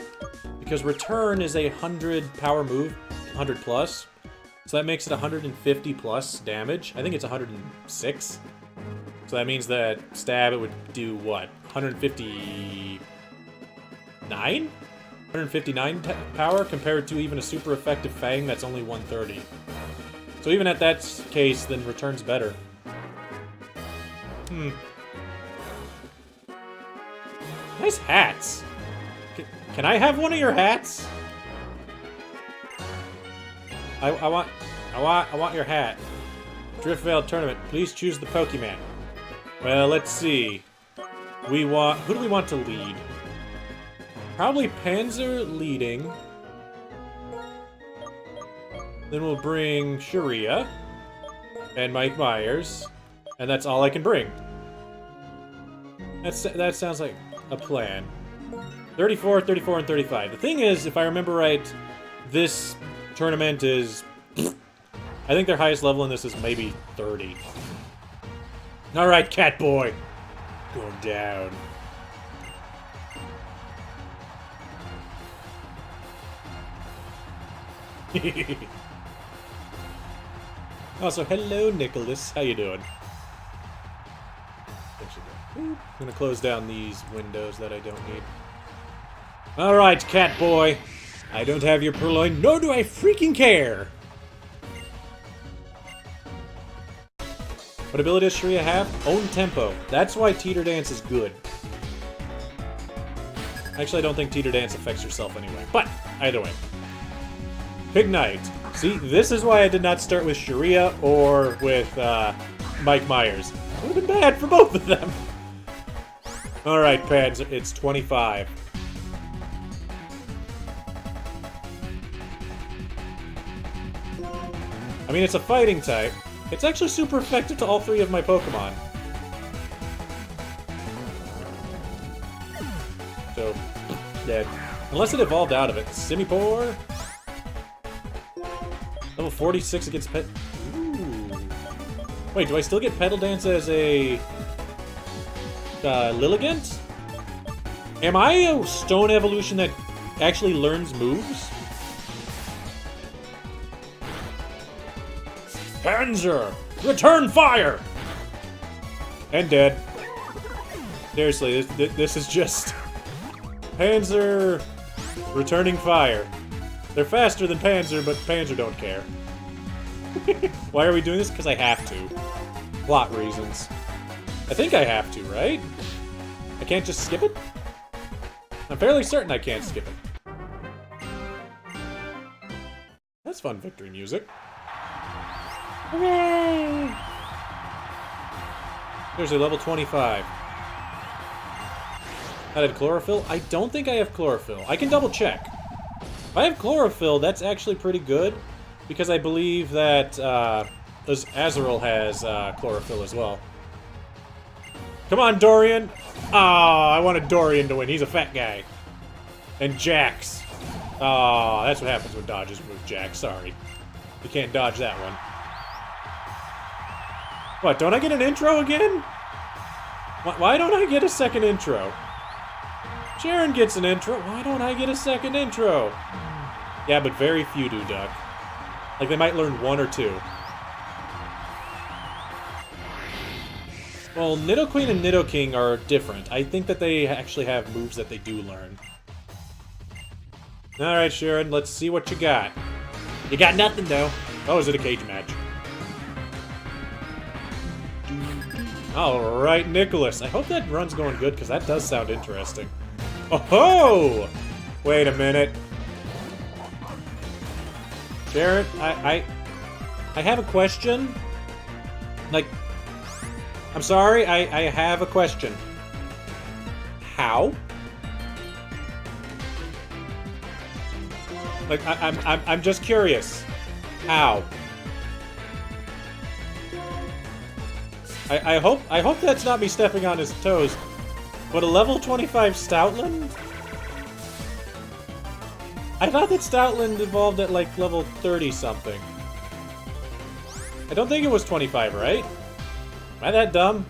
Because Return is a 100 power move, 100 plus, so that makes it 150 plus damage. I think it's 106. So that means that Stab, it would do what? 159? 159 power compared to even a super effective Fang that's only 130. So even at that case, then Return's better. Nice hats. Can I have one of your hats? I want your hat. Driftvale Tournament. Please choose the Pokemon. Well, let's see. Who do we want to lead? Probably Panzer leading. Then we'll bring Sharia and Mike Myers, and that's all I can bring. That sounds like a plan. 34, 34, and 35. The thing is, if I remember right, this tournament is... I think their highest level in this is maybe 30. Alright, cat boy. Going down. Also, hello, Nicholas. How you doing? I'm gonna close down these windows that I don't need. Alright, cat boy. I don't have your purloin, nor do I freaking care. What ability does Sharia have? Own tempo. That's why Teeter Dance is good. Actually, I don't think Teeter Dance affects yourself anyway. But, either way. Pignite. See, this is why I did not start with Sharia or with Mike Myers. It would have been bad for both of them. Alright, Pads, it's 25. I mean, it's a fighting type. It's actually super effective to all three of my Pokemon. So, dead. Unless it evolved out of it. Simipour. Level 46 against Pet... Ooh. Wait, do I still get Petal Dance as a... Lilligant? Am I a stone evolution that actually learns moves? Panzer! Return fire! And dead. Seriously, this is just... Panzer... returning fire. They're faster than Panzer, but Panzer don't care. Why are we doing this? Because I have to. Plot reasons. I think I have to, right? I can't just skip it? I'm fairly certain I can't skip it. That's fun victory music. Hooray! There's a level 25. I had chlorophyll? I don't think I have chlorophyll. I can double check. If I have chlorophyll, that's actually pretty good. Because I believe that Azrael has chlorophyll as well. Come on, Dorian! Ah, I wanted Dorian to win. He's a fat guy. And Jax. Oh, that's what happens when dodges move Jax. Sorry. You can't dodge that one. What, don't I get an intro again? Why don't I get a second intro? Sharon gets an intro. Why don't I get a second intro? Yeah, but very few do, Duck. Like, they might learn one or two. Well, Nidoqueen and Nidoking are different. I think that they actually have moves that they do learn. Alright, Sharon, let's see what you got. You got nothing, though. Oh, is it a cage match? Alright, Nicholas. I hope that run's going good, because that does sound interesting. Oh-ho! Wait a minute. Sharon, I have a question. Like, I'm sorry, I have a question. How? Like, I'm just curious. How? I hope that's not me stepping on his toes. But a level 25 Stoutland? I thought that Stoutland evolved at like level 30 something. I don't think it was 25, right? Am I that dumb?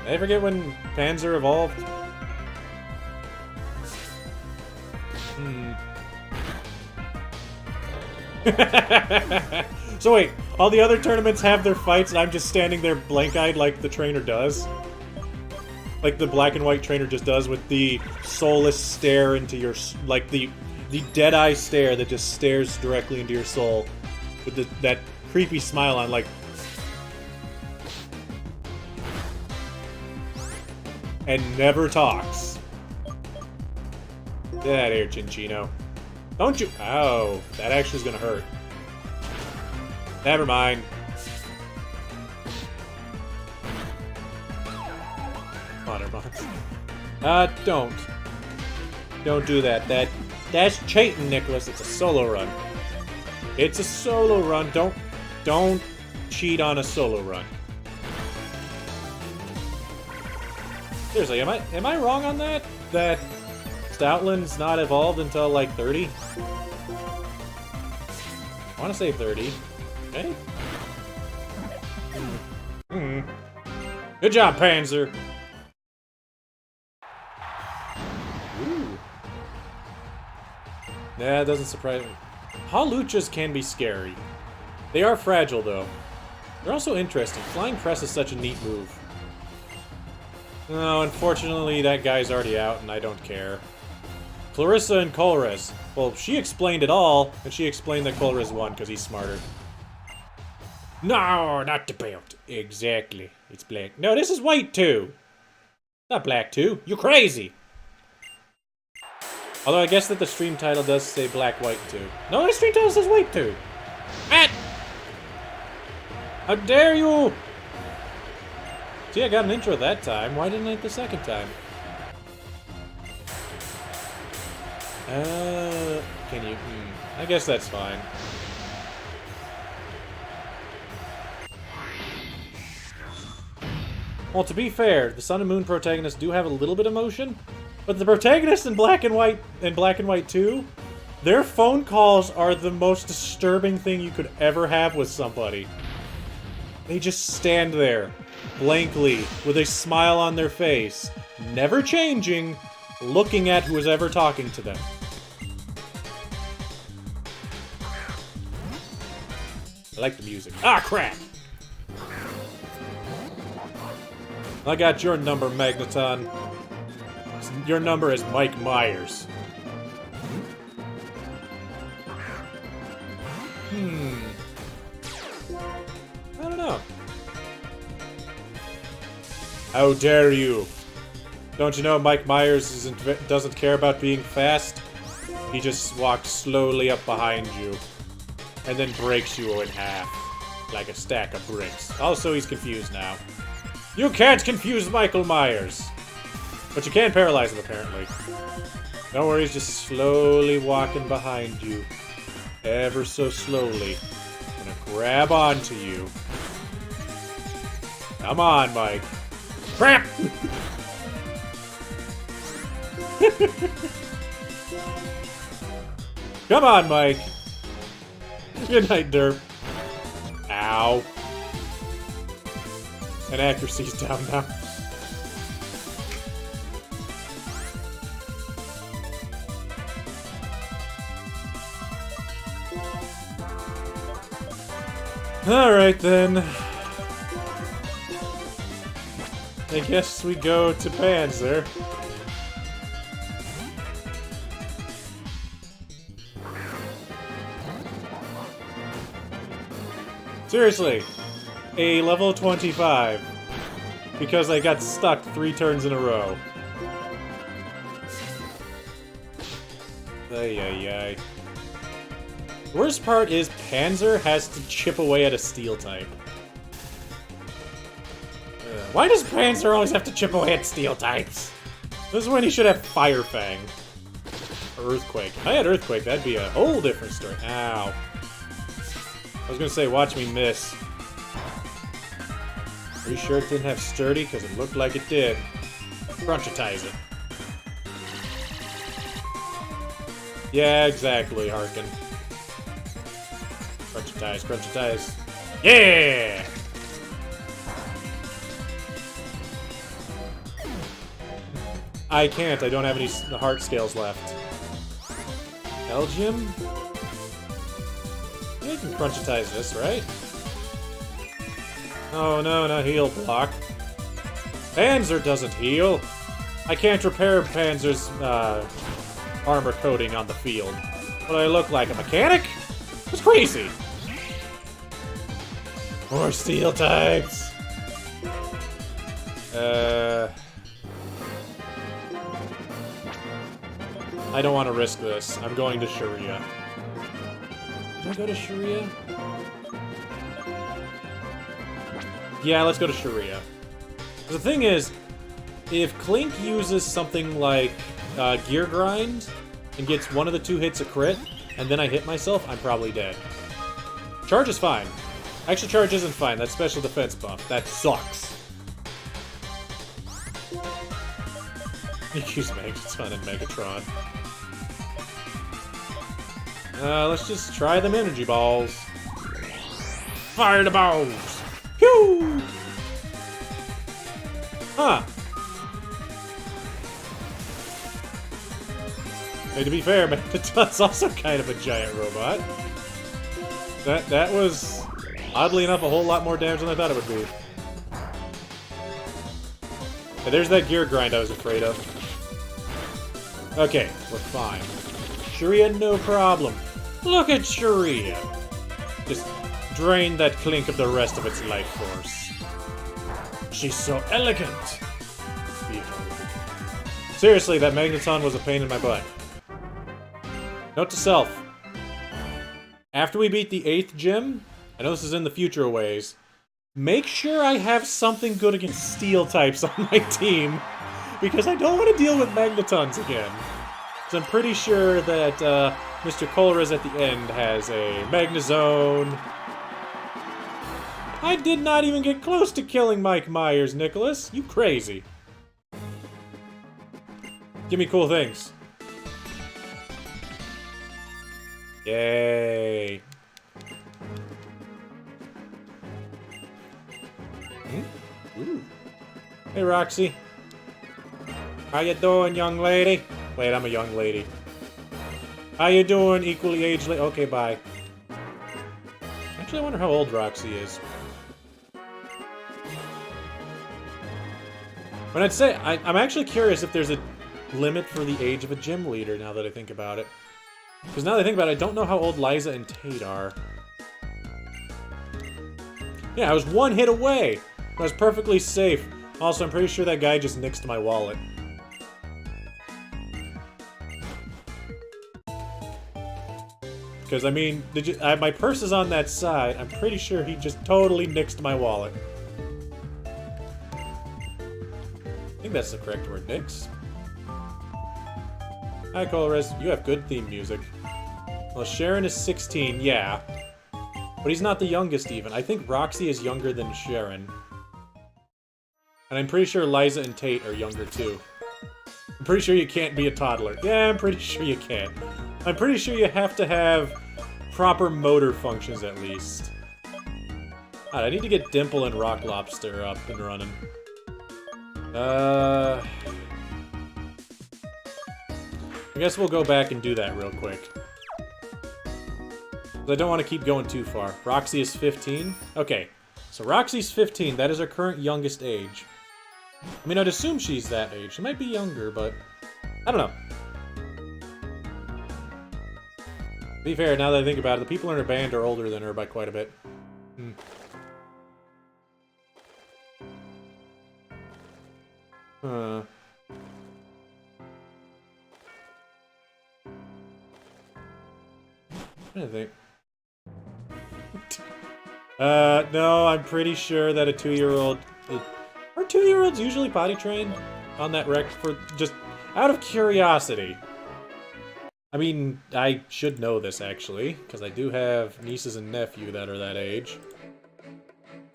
Did I forget when Panzer evolved? So wait, all the other tournaments have their fights and I'm just standing there blank-eyed like the trainer does? Like the black and white trainer just does with the soulless stare into your... like the dead-eye stare that just stares directly into your soul. With that creepy smile on, like... and never talks. Get out of here, Chinchino. Don't you... oh, that actually is gonna hurt. Never mind. Otterbox. Don't. Don't do that. That's cheating, Nicholas. It's a solo run. It's a solo run. Don't cheat on a solo run. Seriously, am I wrong on that? That Stoutland's not evolved until like 30? I want to say 30. Okay. Good job, Panzer. Ooh. Yeah, it doesn't surprise me. Hawluchas can be scary. They are fragile, though. They're also interesting. Flying Press is such a neat move. No, unfortunately, that guy's already out, and I don't care. Clarissa and Colress. Well, she explained it all, and she explained that Colress won because he's smarter. No, not the belt. Exactly. It's black. No, this is white too. Not black too. You crazy. Although I guess that the stream title does say black, white too. No, the stream title says white too. Matt! How dare you! See, I got an intro that time. Why didn't I the second time? Can you... I guess that's fine. Well, to be fair, the Sun and Moon protagonists do have a little bit of motion, but the protagonists in Black and White 2, their phone calls are the most disturbing thing you could ever have with somebody. They just stand there, blankly, with a smile on their face, never changing, looking at who is ever talking to them. I like the music. Ah, crap! I got your number, Magneton. Your number is Mike Myers. I don't know. How dare you? Don't you know Mike Myers doesn't care about being fast? He just walks slowly up behind you. and then breaks you in half. Like a stack of bricks. Also, he's confused now. You can't confuse Michael Myers! But you can paralyze him, apparently. Don't worry, he's just slowly walking behind you. Ever so slowly. Gonna grab onto you. Come on, Mike. Crap! Come on, Mike. Good night, Derp. Ow. And accuracy's down now. Alright then. I guess we go to Panzer. Seriously, a level 25. Because I got stuck 3 turns in a row. Ay ay ay. The worst part is Panzer has to chip away at a steel type. Why does Panzer always have to chip away at steel types? This is when he should have Fire Fang. Or Earthquake. If I had Earthquake, that'd be a whole different story. Ow. I was gonna say, watch me miss. Are you sure it didn't have Sturdy? Because it looked like it did. Crunchitize it. Yeah, exactly, Harkin. Crunchitize, crunchitize. Yeah! I can't. I don't have any heart scales left. Belgium? Yeah, you can crunchitize this, right? Oh no, not heal block. Panzer doesn't heal. I can't repair Panzer's armor coating on the field. What do I look like, a mechanic? That's crazy. More steel types. I don't want to risk this. I'm going to Sharia. Can I go to Sharia? Yeah, let's go to Sharia. The thing is, if Clink uses something like Gear Grind and gets one of the 2 hits a crit, and then I hit myself, I'm probably dead. Charge is fine. Actually, Charge isn't fine. That's special defense buff. That sucks. Use Megatron and Megatron. Let's just try them energy balls. Fire the balls! Pew! Huh. Hey, to be fair, Megatron's also kind of a giant robot. That was, oddly enough, a whole lot more damage than I thought it would be. Hey, there's that gear grind I was afraid of. Okay, we're fine. Sharia, no problem. Look at Sharia. Just drain that Clink of the rest of its life force. She's so elegant. Behold. Seriously, that Magneton was a pain in my butt. Note to self. After we beat the 8th gym, I know this is in the future ways, make sure I have something good against steel types on my team, because I don't want to deal with Magnetons again. So I'm pretty sure that Mr. Colress at the end has a Magnezone. I did not even get close to killing Mike Myers, Nicholas. You crazy. Give me cool things. Yay. Ooh. Hey, Roxy. How you doing, young lady? Wait, I'm a young lady. How you doing, equally aged lady? Okay, bye. Actually, I wonder how old Roxy is. But I'd say, I'm actually curious if there's a limit for the age of a gym leader, now that I think about it. Because now that I think about it, I don't know how old Liza and Tate are. Yeah, I was 1 hit away! I was perfectly safe. Also, I'm pretty sure that guy just nixed my wallet. because I mean, my purse is on that side. I'm pretty sure he just totally nixed my wallet. I think that's the correct word, nix. Hi, Colores. You have good theme music. Well, Sharon is 16, yeah. But he's not the youngest, even. I think Roxy is younger than Sharon. And I'm pretty sure Liza and Tate are younger, too. I'm pretty sure you can't be a toddler. Yeah, I'm pretty sure you can't. I'm pretty sure you have to have proper motor functions, at least. Alright, I need to get Dimple and Rock Lobster up and running. I guess we'll go back and do that real quick. I don't want to keep going too far. Roxy is 15? Okay, so Roxy's 15. That is her current youngest age. I mean, I'd assume she's that age. She might be younger, but I don't know. To be fair, now that I think about it, the people in her band are older than her by quite a bit. I think. No, I'm pretty sure that a 2-year-old... Are 2-year-olds usually potty trained on that rec for just out of curiosity? I mean, I should know this, actually, because I do have nieces and nephew that are that age.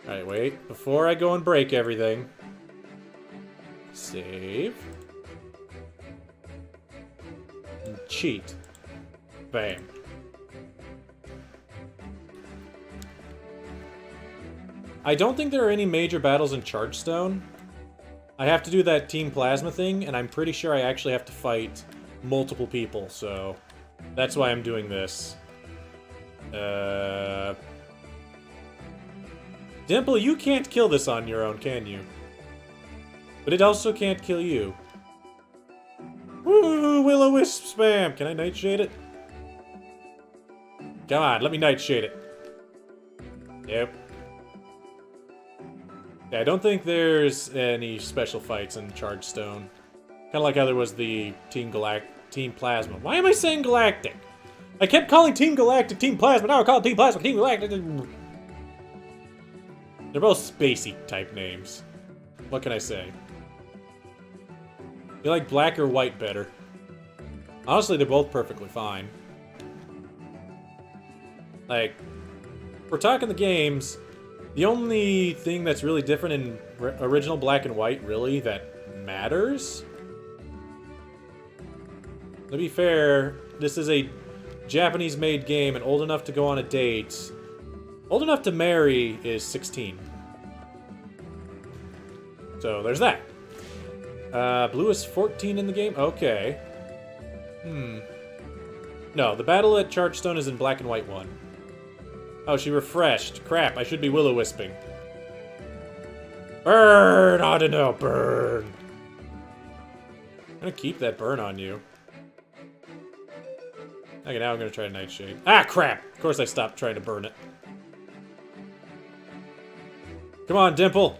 Alright, wait. Before I go and break everything... Save. And cheat. Bam. I don't think there are any major battles in Chargestone. I have to do that Team Plasma thing, and I'm pretty sure I actually have to fight multiple people, so that's why I'm doing this. Dimple, you can't kill this on your own, can you? But it also can't kill you. Woo! Will-O-Wisp spam! Can I Nightshade it? Come on, let me Nightshade it. Yep. Yeah, I don't think there's any special fights in Chargestone. Kind of like how there was the Team Plasma. Why am I saying Galactic? I kept calling Team Galactic Team Plasma, now I call it Team Plasma Team Galactic. They're both spacey type names. What can I say? You like black or white better? Honestly, they're both perfectly fine. Like, we're talking the games. The only thing that's really different in original black and white, really, that matters? To be fair, this is a Japanese-made game and old enough to go on a date. Old enough to marry is 16. So, there's that. Blue is 14 in the game? Okay. No, the battle at Chargestone is in black and white one. Oh, she refreshed. Crap, I should be Will-O-Wisping. Burn! I don't know, burn. I'm gonna keep that burn on you. Okay, now I'm gonna try to Nightshade. Ah, crap! Of course I stopped trying to burn it. Come on, Dimple!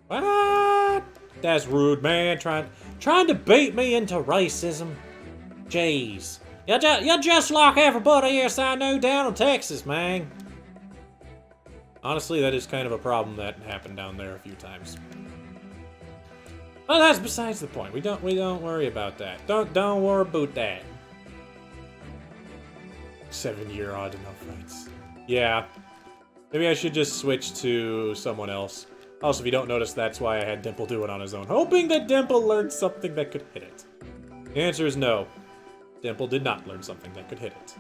What? That's rude, man. Trying to bait me into racism. Jeez. You're just like everybody else I know down in Texas, man. Honestly, that is kind of a problem that happened down there a few times. Well, that's besides the point. We don't worry about that. Don't worry about that. 7-year odd enough fights. Yeah. Maybe I should just switch to someone else. Also, if you don't notice, that's why I had Dimple do it on his own, hoping that Dimple learned something that could hit it. The answer is no. Dimple did not learn something that could hit it.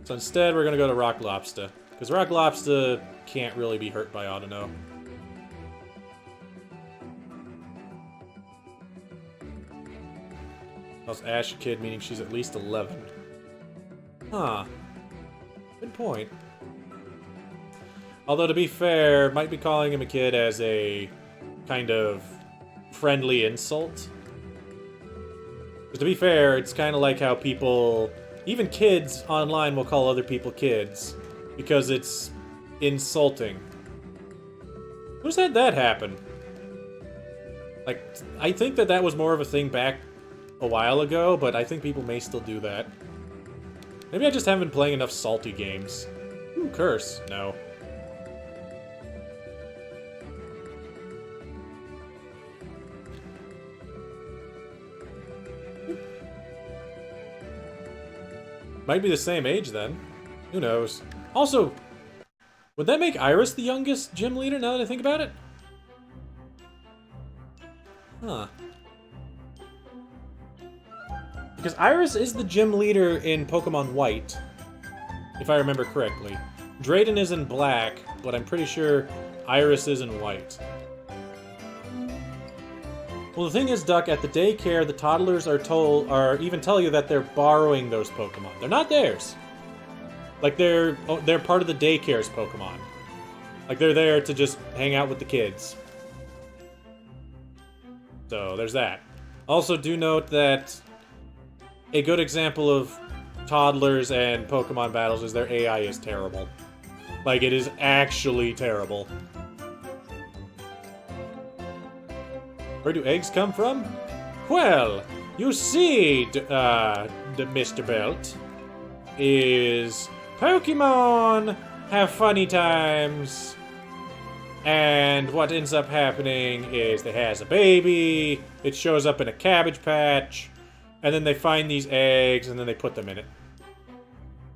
So instead, we're gonna go to Rock Lobster, because Rock Lobster can't really be hurt by Audino. How's Ash a kid, meaning she's at least 11? Huh. Good point. Although, to be fair, might be calling him a kid as a kind of friendly insult. Because to be fair, it's kind of like how people, even kids online, will call other people kids. Because it's insulting. Who's had that happen? Like, I think that was more of a thing back a while ago, but I think people may still do that. Maybe I just haven't been playing enough salty games. Ooh, curse. No. Might be the same age then. Who knows? Also, would that make Iris the youngest gym leader now that I think about it? Huh. Because Iris is the gym leader in Pokemon White, if I remember correctly. Drayden is in black, but I'm pretty sure Iris is in white. Well, the thing is, Duck, at the daycare, the toddlers are even tell you that they're borrowing those Pokemon. They're not theirs. Like, they're part of the daycare's Pokemon. Like, they're there to just hang out with the kids. So, there's that. Also, do note that a good example of toddlers and Pokemon battles is their AI is terrible. Like, it is actually terrible. Where do eggs come from? Well, you see, Mr. Belt, is Pokemon have funny times, and what ends up happening is they has a baby, it shows up in a cabbage patch, and then they find these eggs, and then they put them in it.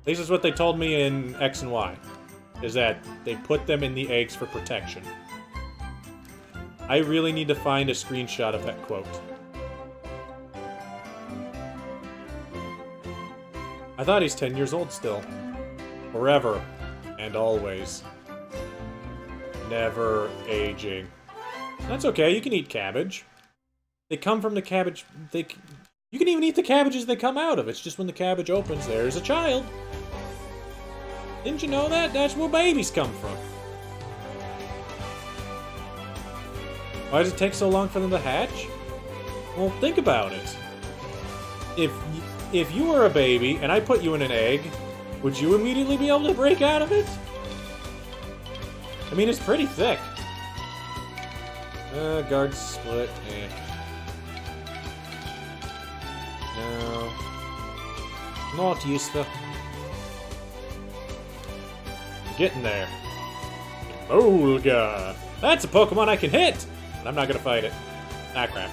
This is what they told me in X and Y, is that they put them in the eggs for protection. I really need to find a screenshot of that quote. I thought he's 10 years old still. Forever. And always. Never aging. That's okay, you can eat cabbage. They come from the cabbage... You can even eat the cabbages they come out of. It's just when the cabbage opens, there's a child. Didn't you know that? That's where babies come from. Why does it take so long for them to hatch? Well, think about it. If you were a baby and I put you in an egg, would you immediately be able to break out of it? I mean, it's pretty thick. Guard split. No. Not useful. Getting there. Olga! That's a Pokemon I can hit! But I'm not gonna fight it. Ah, crap.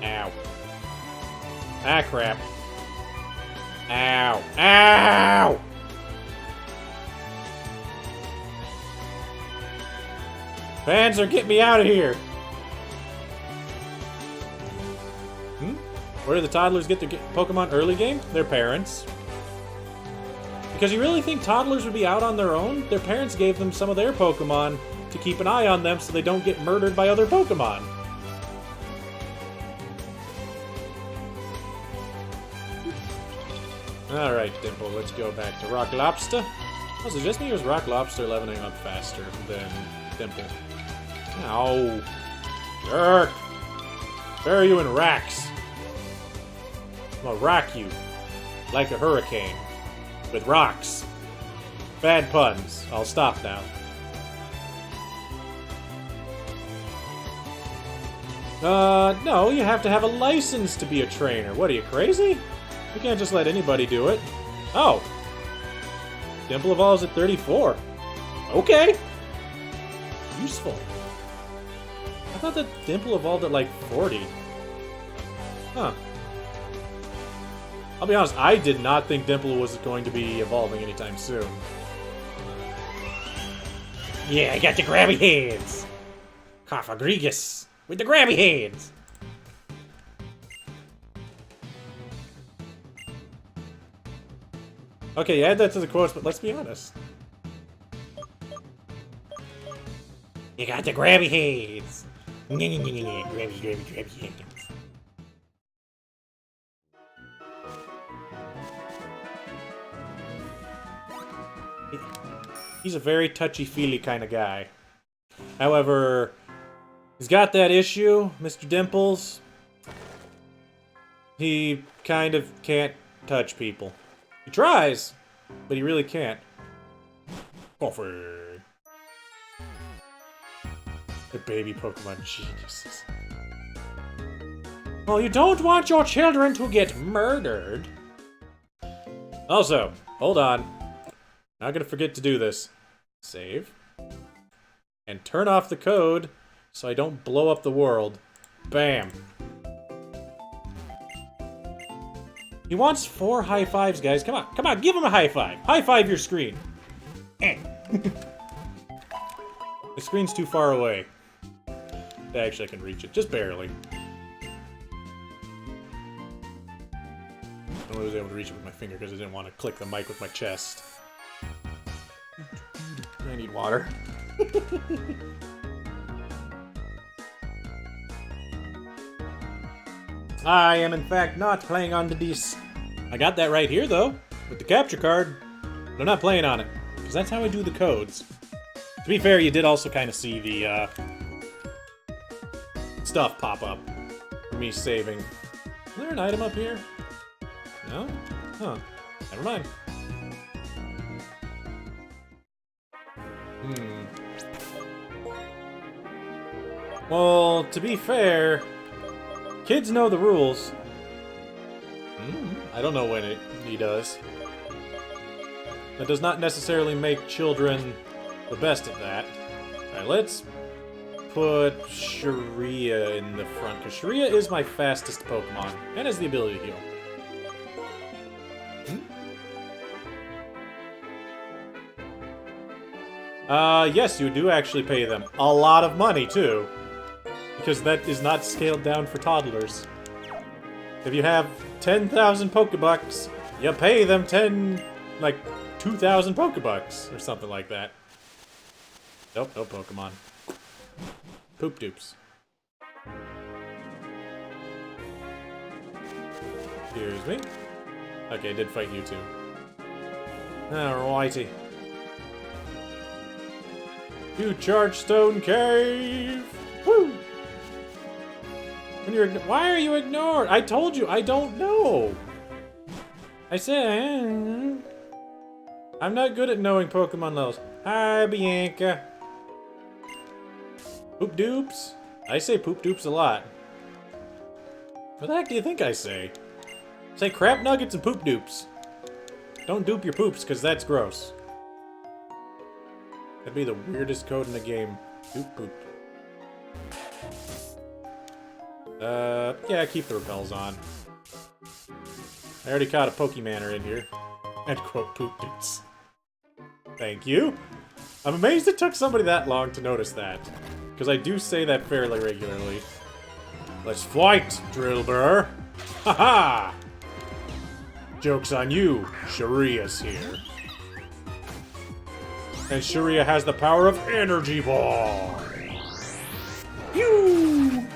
Ow. Ah, crap. Ow. Ow! Fans are getting me out of here! Where do the toddlers get their Pokemon early game? Their parents. Because you really think toddlers would be out on their own? Their parents gave them some of their Pokemon to keep an eye on them so they don't get murdered by other Pokemon. Alright, Dimple, let's go back to Rock Lobster. Was it just me or was Rock Lobster leveling up faster than Dimple? Ow. Jerk! Bury you in racks. I'm gonna rock you like a hurricane. With rocks. Bad puns. I'll stop now. No, you have to have a license to be a trainer. What, are you crazy? You can't just let anybody do it. Oh. Dimple evolves at 34. Okay. Useful. I thought that Dimple evolved at like 40. Huh. I'll be honest, I did not think Dimple was going to be evolving anytime soon. Yeah, I got the grabby hands! Cofagrigus with the grabby hands! Okay, add that to the quotes, but let's be honest. You got the grabby hands! Grabby hands. He's a very touchy-feely kind of guy. However, he's got that issue, Mr. Dimples. He kind of can't touch people. He tries, but he really can't. Coffee. The baby Pokemon geniuses. Well, you don't want your children to get murdered. Also, hold on. Not gonna forget to do this. Save. And turn off the code so I don't blow up the world. Bam. He wants 4 high fives, guys. Come on, come on, give him a high five. High five your screen. The screen's too far away. Actually, I can reach it, just barely. I was able to reach it with my finger because I didn't want to click the mic with my chest. I need water. I am in fact not playing on the disc. I got that right here though, with the capture card. But I'm not playing on it, because that's how I do the codes. To be fair, you did also kind of see the stuff pop up for me saving. Is there an item up here? No? Huh. Never mind. Well, to be fair, kids know the rules. I don't know when he does. That does not necessarily make children the best at that. Alright, let's put Sharia in the front, because Sharia is my fastest Pokemon, and has the ability to heal. Yes, you do actually pay them a lot of money, too. Because that is not scaled down for toddlers. If you have 10,000 Pokebucks, you pay them 2,000 Pokebucks, or something like that. Nope, no Pokemon. Poop dupes. Excuse me. Okay, I did fight you too. Alrighty. To Chargestone Cave! Woo! And why are you ignored? I told you, I don't know! I said... I'm not good at knowing Pokemon levels. Hi, Bianca. Poop dupes? I say poop dupes a lot. What the heck do you think I say? Say crap nuggets and poop dupes. Don't dupe your poops, because that's gross. That'd be the weirdest code in the game. Dupe poop. Yeah, keep the repels on. I already caught a Pokemonner in here. End quote, poop dupes. Thank you. I'm amazed it took somebody that long to notice that. Because I do say that fairly regularly. Let's fight, Drillbur! Haha! Joke's on you, Sharia's here. And Sharia has the power of Energy Ball! Pew!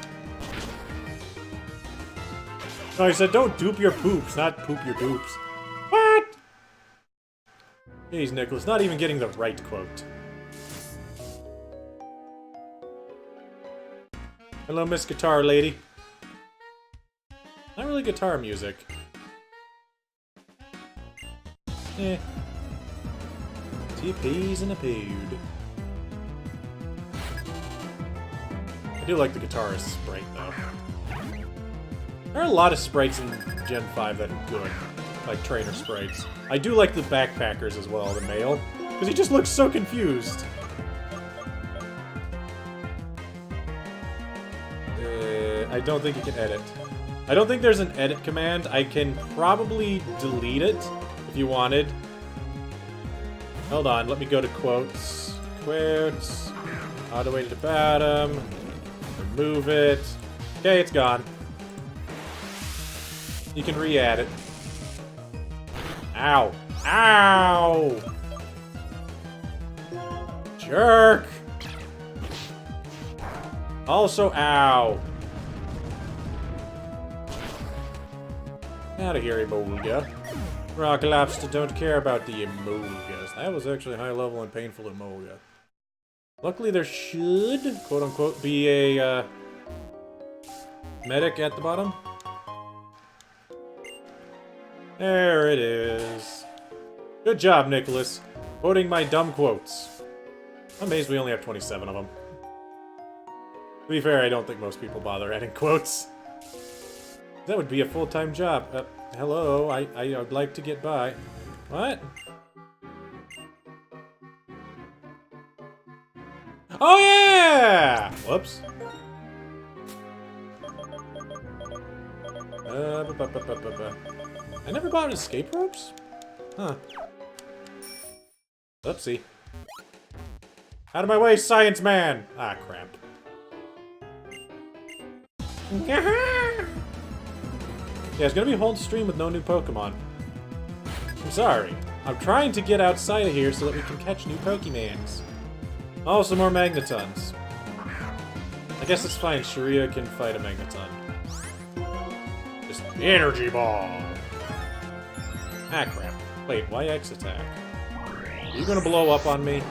No, I said don't dupe your poops, not poop your dupes. What? Jeez, Nicholas, not even getting the right quote. Hello, Miss Guitar Lady. Not really guitar music. Eh. Two peas in a pood. I do like the guitarist sprite, though. There are a lot of sprites in Gen 5 that are good. Like trainer sprites. I do like the backpackers as well, the male. Because he just looks so confused. I don't think you can edit. I don't think there's an edit command. I can probably delete it if you wanted. Hold on, let me go to quotes. Quotes. All the way to the bottom. Remove it. Okay, it's gone. You can re-add it. Ow. Ow! Jerk! Also, ow. Out of here, Emolga. Rock Lobster don't care about the Emolgas. That was actually high level and painful Emolga. Luckily, there should, quote-unquote, be a, medic at the bottom. There it is. Good job, Nicholas. Quoting my dumb quotes. I'm amazed we only have 27 of them. To be fair, I don't think most people bother adding quotes. That would be a full-time job. Hello, I would like to get by. What? Oh yeah! Whoops. I never bought escape ropes? Huh. Oopsie. Out of my way, science man! Ah, crap. Yeah, it's gonna be hold stream with no new Pokemon. I'm sorry. I'm trying to get outside of here so that we can catch new Pokemans. Oh, some more Magnetons. I guess it's fine. Sharia can fight a Magneton. Just energy ball. Ah, crap. Wait, why X attack? Are you gonna blow up on me?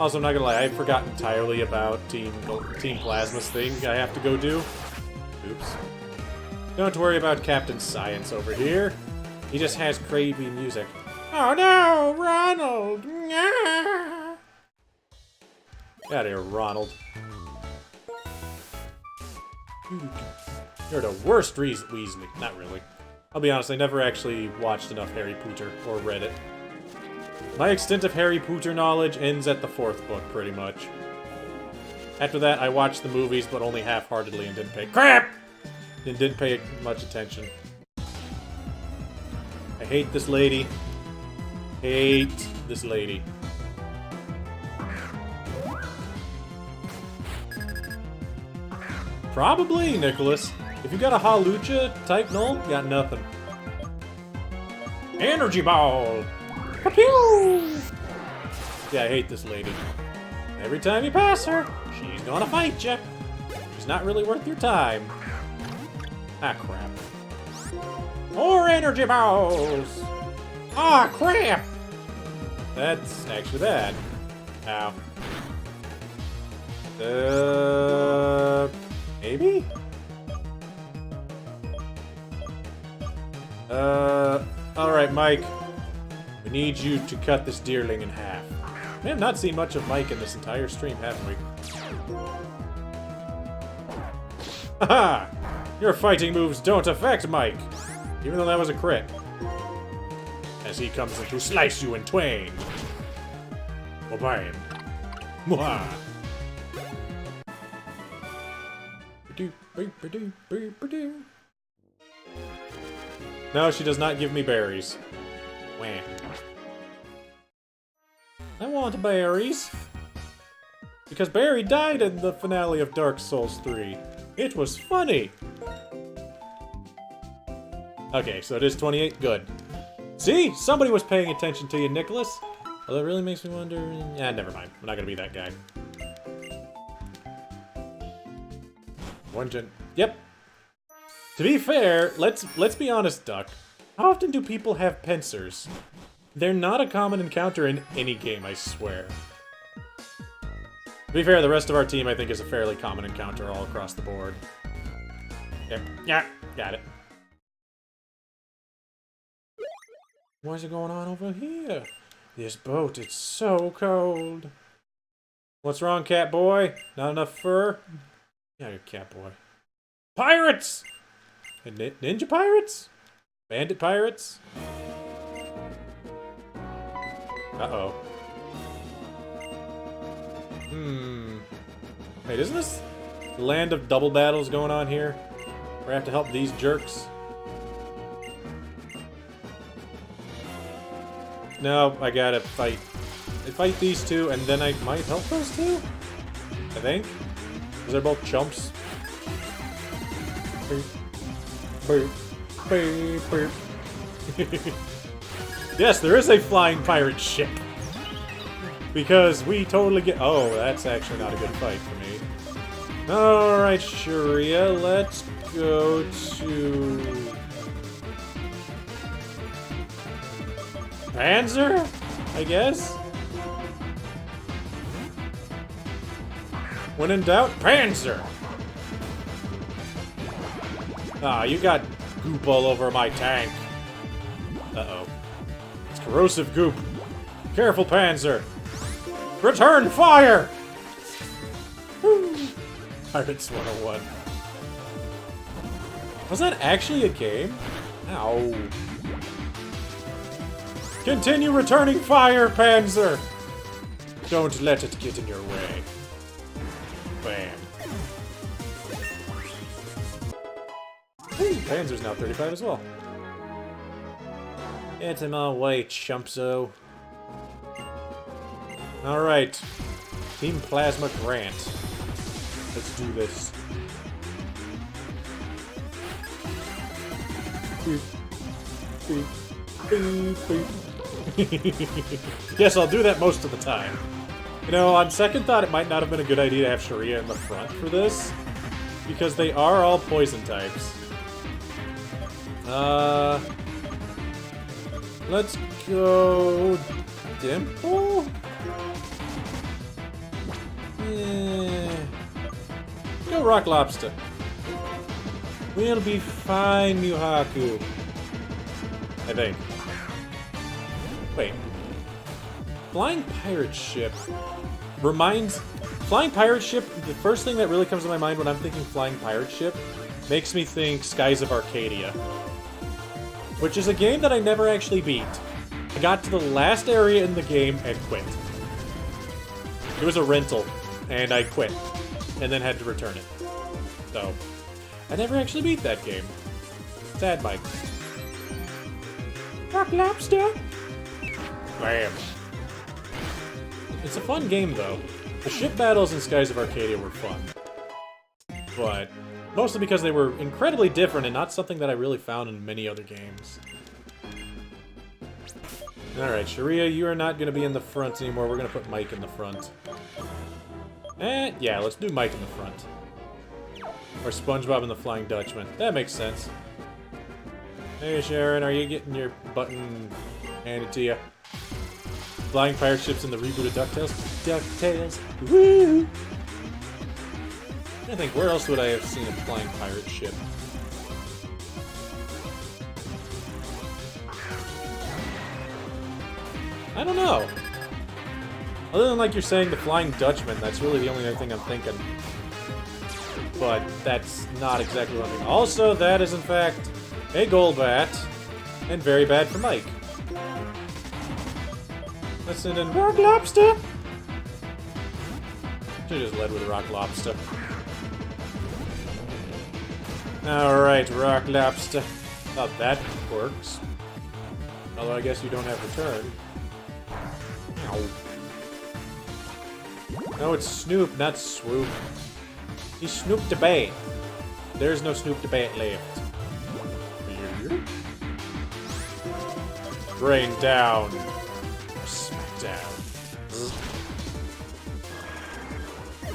Also, I'm not gonna lie, I forgot entirely about Team Plasma's thing I have to go do. Oops. Don't worry about Captain Science over here. He just has crazy music. Oh no, Ronald! Get out of here, Ronald. You're the worst Weasley. Not really. I'll be honest, I never actually watched enough Harry Potter or read it. My extent of Harry Potter knowledge ends at the 4th book, pretty much. After that, I watched the movies, but only half-heartedly and didn't pay crap! And didn't pay much attention. I hate this lady. Hate this lady. Probably, Nicholas. If you got a Hawlucha type null, you got nothing. Energy ball! Pew! Yeah, I hate this lady. Every time you pass her, she's gonna fight you. She's not really worth your time. Ah, crap. More energy balls! Ah, crap! That's actually bad. Ow. Maybe? Alright, Mike. We need you to cut this deerling in half. We have not seen much of Mike in this entire stream, haven't we? Haha! Your fighting moves don't affect Mike! Even though that was a crit. As he comes in to slice you in twain. Bye-bye. Mwah! No, she does not give me berries. Wah. I want berries. Because Barry died in the finale of Dark Souls 3. It was funny. Okay, so it is 28. Good. See? Somebody was paying attention to you, Nicholas. Well, that really makes me wonder... Yeah, never mind. I'm not gonna be that guy. Yep. To be fair, let's be honest, Duck. How often do people have pincers? They're not a common encounter in any game, I swear. To be fair, the rest of our team, I think, is a fairly common encounter all across the board. Yep. Yeah, got it. What's going on over here? This boat, it's so cold. What's wrong, cat boy? Not enough fur? Yeah, you're cat boy. Pirates! Ninja pirates? Bandit pirates? Uh-oh. Wait, isn't this the land of double battles going on here? Where I have to help these jerks? No, I gotta fight. I fight these two, and then I might help those two? I think. Because they're both chumps. Yes, there is a flying pirate ship. Because we totally get... Oh, that's actually not a good fight for me. Alright, Sharia, let's go to... Panzer? I guess? When in doubt, Panzer! Ah, you got goop all over my tank. Uh-oh. It's corrosive goop. Careful, Panzer! Return fire! Woo. Pirates 101. Was that actually a game? Ow. Continue returning fire, Panzer! Don't let it get in your way. Bam. Ooh, Panzer's now 35 as well. Get him my way, chumpso. Alright. Team Plasma Grant. Let's do this. Yes, I'll do that most of the time. You know, on second thought, it might not have been a good idea to have Sharia in the front for this, because they are all poison types. Let's go... Dimple? Go Rock Lobster. We'll be fine, Muhaku. I think. Wait. Flying Pirate Ship reminds... Flying Pirate Ship, the first thing that really comes to my mind when I'm thinking Flying Pirate Ship makes me think Skies of Arcadia. Which is a game that I never actually beat. I got to the last area in the game and quit. It was a rental, and I quit. And then had to return it. So, I never actually beat that game. Sad, Mike. Rock Lobster! Bam. It's a fun game, though. The ship battles in Skies of Arcadia were fun. But, mostly because they were incredibly different and not something that I really found in many other games. Alright, Sharia, you are not going to be in the front anymore. We're going to put Mike in the front. Yeah, let's do Mike in the front. Or SpongeBob and the Flying Dutchman. That makes sense. Hey, Sharon, are you getting your button handed to you? Flying pirate ships in the reboot of DuckTales? DuckTales! Woo! I think, where else would I have seen a flying pirate ship? I don't know. Other than, like you're saying, the Flying Dutchman, that's really the only other thing I'm thinking. But that's not exactly what I'm thinking. Also, that is, in fact, a Golbat, and very bad for Mike. Let's send in Rock Lobster! Should've just led with Rock Lobster. Alright, Rock Lobster. Thought that works. Although I guess you don't have return. Ow. No, it's Snoop, not Swoop. He's Snoop the Bat. There's no Snoop the Bat left. Rain down. Smack down.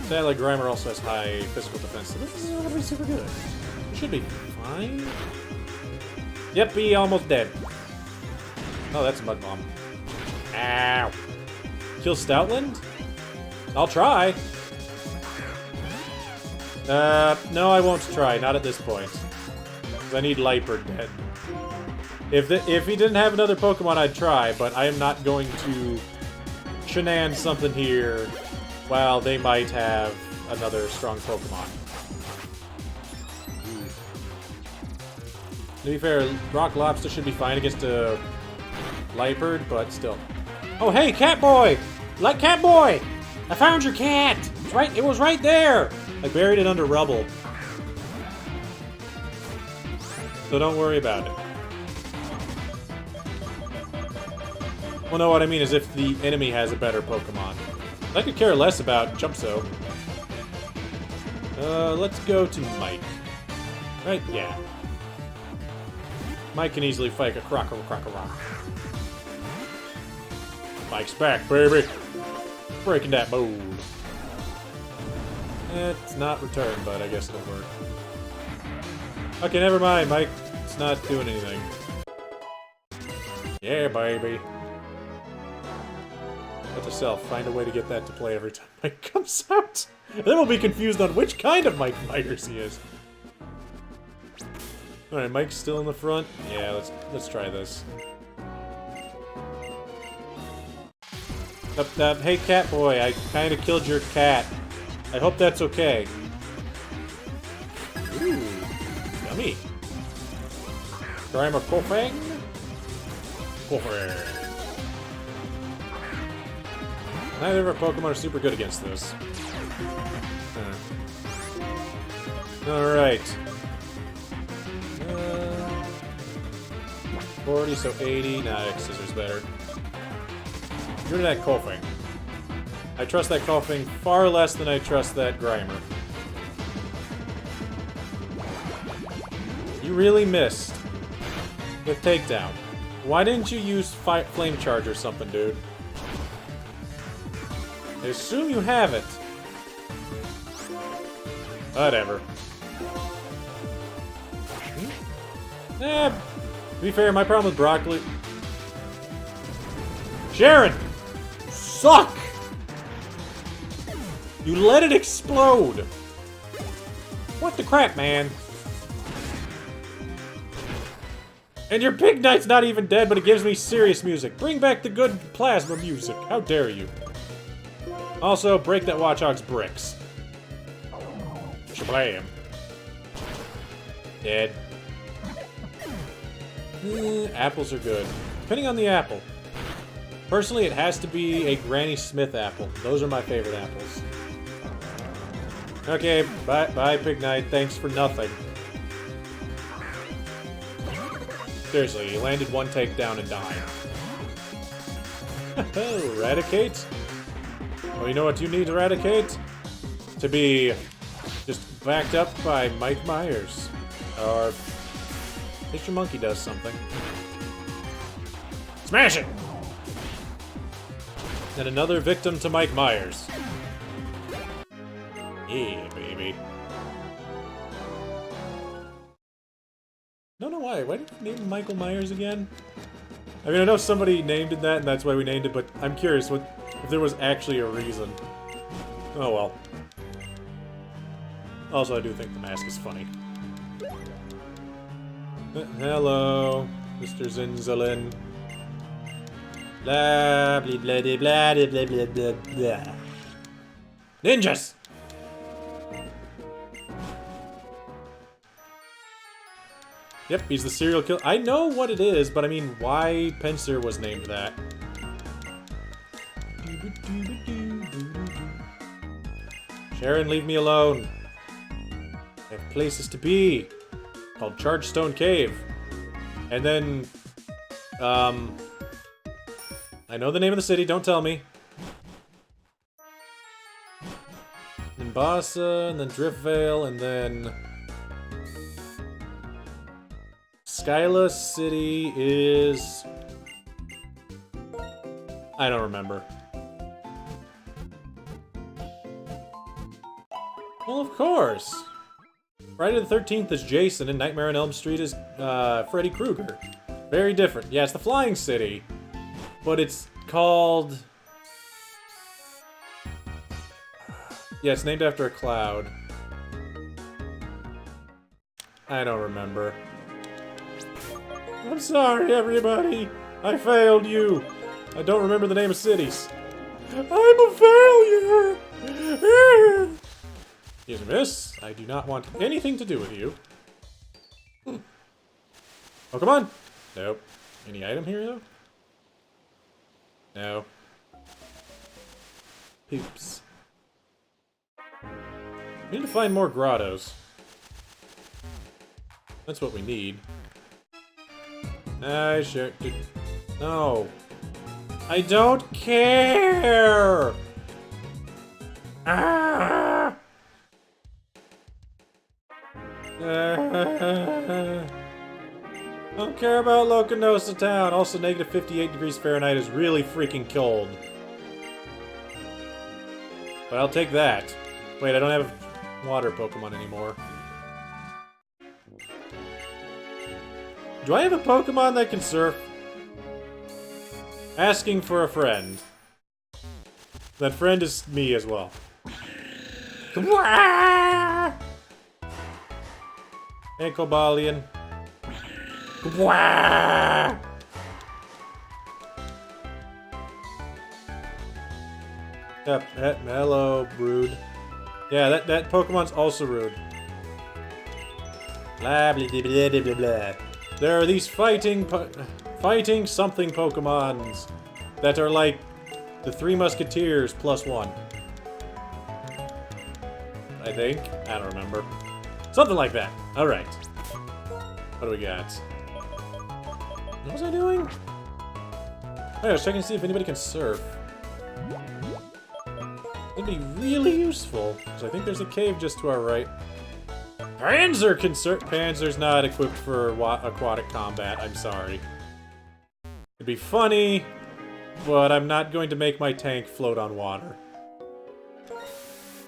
Sadly, Grimer also has high physical defense, so this is going to be super good. It should be fine. Yep, he almost dead. Oh, that's a Mud Bomb. Ow. Kill Stoutland? I'll try. No, I won't try. Not at this point. Because I need Liepard dead. If he didn't have another Pokemon, I'd try, but I am not going to shenan something here while they might have another strong Pokemon. To be fair, Rock Lobster should be fine against a Liepard, but still. Oh, hey, Catboy! Like Catboy! I found your cat! It's right, it was right there! I buried it under rubble. So don't worry about it. Well, no, what I mean is if the enemy has a better Pokemon. I could care less about Chumpso. Let's go to Mike. Right? Yeah. Mike can easily fight a Crocker. Mike's back, baby! Breaking that mold. It's not returned, but I guess it'll work. Okay, never mind, Mike. It's not doing anything. Yeah, baby. Let yourself find a way to get that to play every time Mike comes out. And then we'll be confused on which kind of Mike Myers he is. Alright, Mike's still in the front. Yeah, let's try this. Hey, Catboy, I kinda killed your cat. I hope that's okay. Ooh, yummy. Grimer Koffing. Koffing. Neither of our Pokemon are super good against this. Alright. 40, so 80. Nah, X-Scissors better. Get rid of that Koffing. I trust that Koffing far less than I trust that Grimer. You really missed with Takedown. Why didn't you use Flame Charge or something, dude? I assume you have it. Whatever. To be fair, my problem with Broccoli... Sharon! Suck! You let it explode! What the crap, man? And your Pig Knight's not even dead, but it gives me serious music. Bring back the good plasma music. How dare you? Also, break that Watchog's bricks. Shablam. Dead. Apples are good. Depending on the apple. Personally, it has to be a Granny Smith apple. Those are my favorite apples. Okay, bye Pig Knight. Thanks for nothing. Seriously, he landed one takedown and died. Eradicate? Oh, you know what you need, Eradicate? To be just backed up by Mike Myers. Or Mr. Monkey does something. Smash it! And another victim to Mike Myers. Yeah, baby. Don't know why. Why did you name him Michael Myers again? I mean, I know somebody named it that, and that's why we named it, but I'm curious if there was actually a reason. Oh well. Also, I do think the mask is funny. Hello, Mr. Zinzalin. Blah, blah, blah, blah, blah, blah, blah, blah. Ninjas! Yep, he's the serial killer. I know what it is, but I mean, why Pinsir was named that? Sharon, leave me alone. I have places to be. Called Chargestone Cave. And then, I know the name of the city, don't tell me. And Nimbasa, and then Driftvale, and then... Skyla City is... I don't remember. Well, of course! Friday the 13th is Jason, and Nightmare on Elm Street is Freddy Krueger. Very different. Yeah, it's the Flying City, but it's called... Yeah, it's named after a cloud. I don't remember. I'm sorry, everybody. I failed you. I don't remember the name of cities. I'm a failure. Yes, miss. I do not want anything to do with you. Oh, come on. Nope. Any item here, though? No. Poops. We need to find more grottos. That's what we need. I sure did. No. I don't care! Ah! I don't care about Locanosa Town. Also, negative 58 degrees Fahrenheit is really freaking cold. But I'll take that. Wait, I don't have water Pokemon anymore. Do I have a Pokemon that can surf? Asking for a friend. That friend is me as well. Hey, Cobalion. Yep, hello, rude. Yeah, that Pokemon's also rude. Blah, blah, blah, blah, blah, blah. There are these fighting something Pokemons that are like the Three Musketeers plus one. I think. I don't remember. Something like that. Alright. What do we got? What was I doing? Oh, I was checking to see if anybody can surf. It'd be really useful, because I think there's a cave just to our right. Panzer can surf. Panzer's not equipped for aquatic combat, I'm sorry. It'd be funny, but I'm not going to make my tank float on water.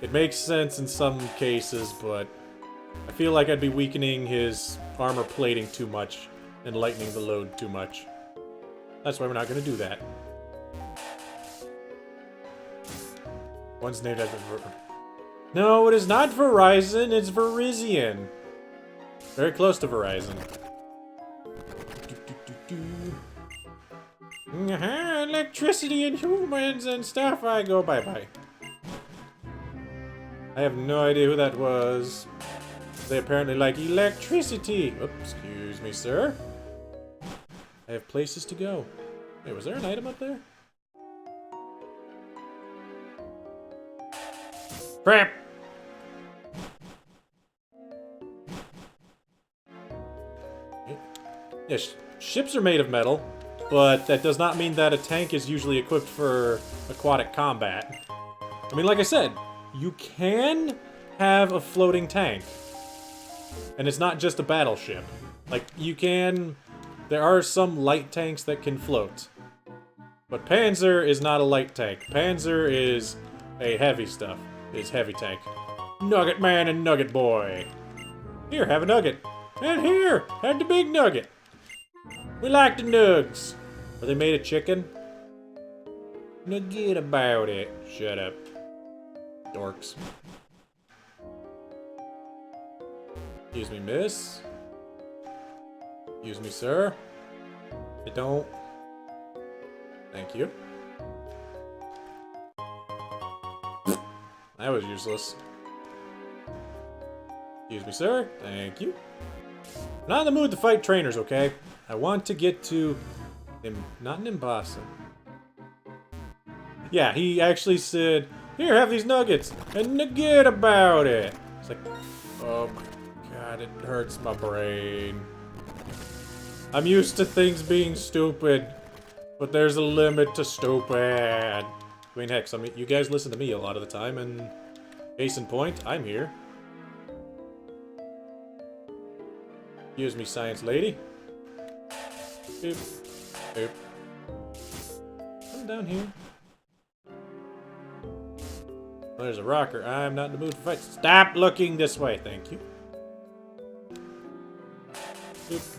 It makes sense in some cases, but I feel like I'd be weakening his armor plating too much and lightening the load too much. That's why we're not going to do that. One's named after... No, it is not Verizon, it's Verizion. Very close to Verizon. Electricity and humans and stuff, I go bye-bye. I have no idea who that was. They apparently like electricity. Oops, excuse me, sir. I have places to go. Wait, was there an item up there? Crap! Yeah, ships are made of metal, but that does not mean that a tank is usually equipped for aquatic combat. I mean, like I said, you can have a floating tank. And it's not just a battleship. Like, you can... There are some light tanks that can float. But Panzer is not a light tank. Panzer is a heavy stuff. Is heavy tank. Nugget man and Nugget boy. Here, have a nugget. And here, have the big nugget. We like the nugs. Are they made of chicken? Nugget about it. Shut up. Dorks. Excuse me, miss. Excuse me, sir. I don't. Thank you. That was useless. Excuse me, sir. Thank you. I'm not in the mood to fight trainers, okay? I want to get to... not Nimbasa. Yeah, he actually said, here, have these nuggets, and nugget about it. It's like, oh my god, it hurts my brain. I'm used to things being stupid, but there's a limit to stupid. I mean, heck, you guys listen to me a lot of the time, and case in point, I'm here. Excuse me, science lady. Boop. Boop. Come down here. Oh, there's a rocker. I'm not in the mood for fight. Stop looking this way, thank you. Boop.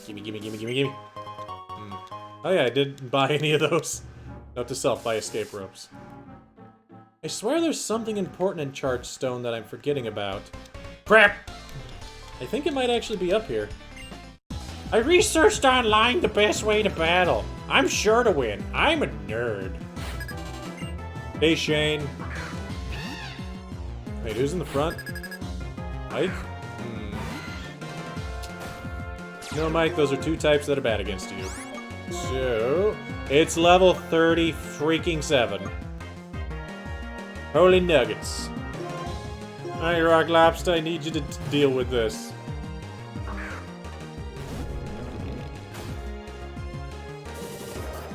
Gimme, gimme, gimme, gimme, gimme. Oh yeah, I didn't buy any of those. Note to self, buy escape ropes. I swear there's something important in Charged Stone that I'm forgetting about. Crap! I think it might actually be up here. I researched online the best way to battle. I'm sure to win. I'm a nerd. Hey, Shane. Wait, who's in the front? Mike? No, Mike, those are two types that are bad against you. So, it's level 30 freaking 7. Holy nuggets. Alright, Rock Lobster, I need you to deal with this.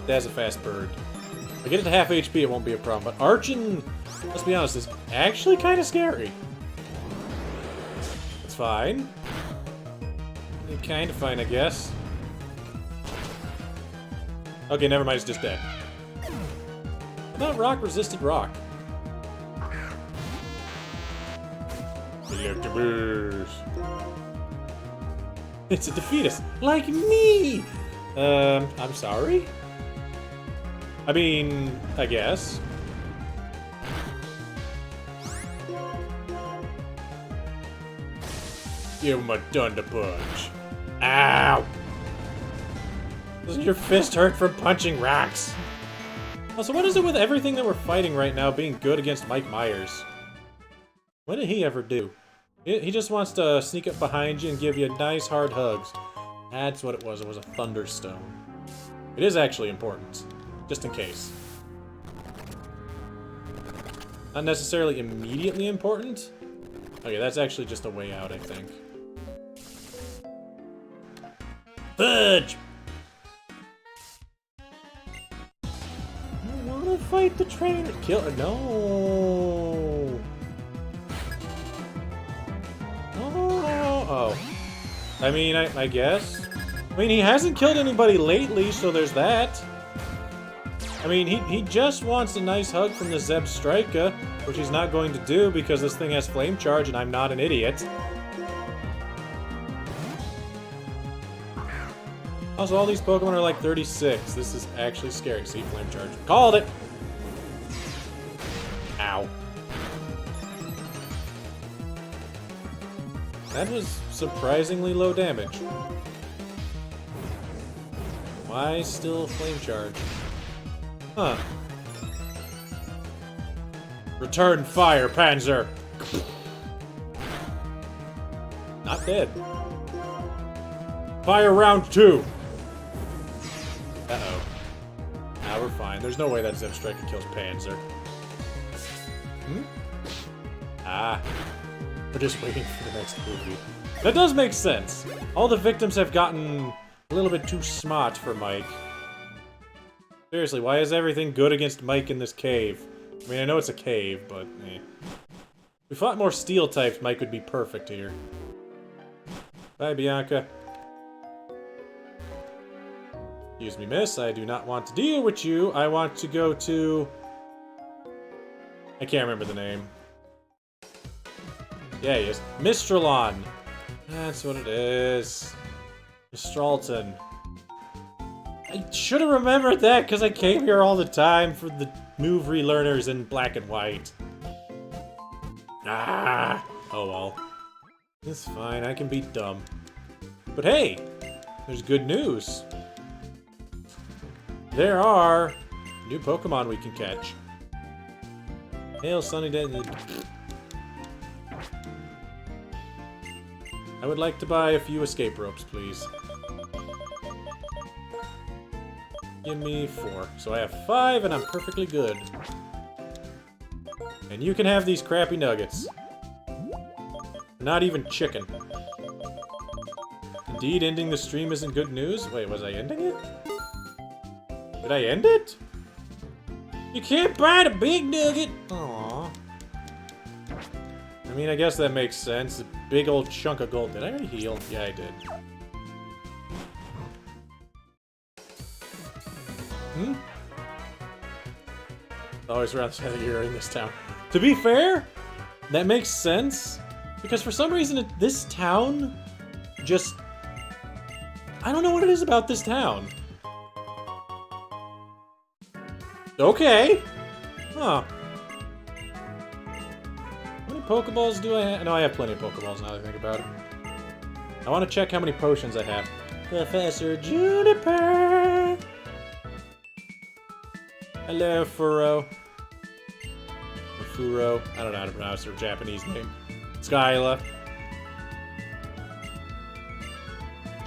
That's a fast bird. If I get it to half HP, it won't be a problem. But Archon, let's be honest, is actually kind of scary. It's fine. Kind of fine, I guess. Okay, never mind, it's just dead. I thought rock resisted rock. Electabuzz. It's a defeatist, like me! I'm sorry? I mean, I guess. Give him a Thunder Punch. Ow! Doesn't your fist hurt from punching rocks? Also, what is it with everything that we're fighting right now being good against Mike Myers? What did he ever do? He just wants to sneak up behind you and give you nice hard hugs. That's what it was. It was a thunderstone. It is actually important. Just in case. Not necessarily immediately important. Okay, that's actually just a way out, I think. Fudge! I wanna fight the train. Kill. No! Oh. I mean, I guess. I mean, he hasn't killed anybody lately, so there's that. I mean, he just wants a nice hug from the Zeb Strika, which he's not going to do because this thing has flame charge and I'm not an idiot. Also, all these Pokemon are like 36. This is actually scary. See, flame charge. Called it! Ow. That was surprisingly low damage. Why still flame charge? Huh. Return fire, Panzer! Not dead. Fire round 2! Uh-oh. Now we're fine. There's no way that Zeb Striker kills Panzer. Hmm? Ah. We're just waiting for the next movie. That does make sense. All the victims have gotten a little bit too smart for Mike. Seriously, why is everything good against Mike in this cave? I mean, I know it's a cave, but eh. If we fought more steel types, Mike would be perfect here. Bye, Bianca. Excuse me, miss. I do not want to deal with you. I want to go to... I can't remember the name. Yeah, he is. Mistralon. That's what it is. Mistralton. I should have remembered that because I came here all the time for the move relearners in black and white. Ah! Oh well. It's fine, I can be dumb. But hey! There's good news. There are new Pokemon we can catch. Hail, sunny day. I would like to buy a few escape ropes, please. Give me 4. So I have 5 and I'm perfectly good. And you can have these crappy nuggets. Not even chicken. Indeed, ending the stream isn't good news. Wait, was I ending it? Did I end it? You can't buy the big nugget! Aww. I mean, I guess that makes sense. A big old chunk of gold. Did I already heal? Yeah, I did. Hmm? Always around the time you're in this town. To be fair, that makes sense. Because for some reason, this town just... I don't know what it is about this town. Okay. Huh. How many Pokeballs do I have? No, I have plenty of Pokeballs now that I think about it. I want to check how many potions I have. Professor Juniper! Hello, Furo. Or Furo. I don't know how to pronounce her Japanese name. Skyla.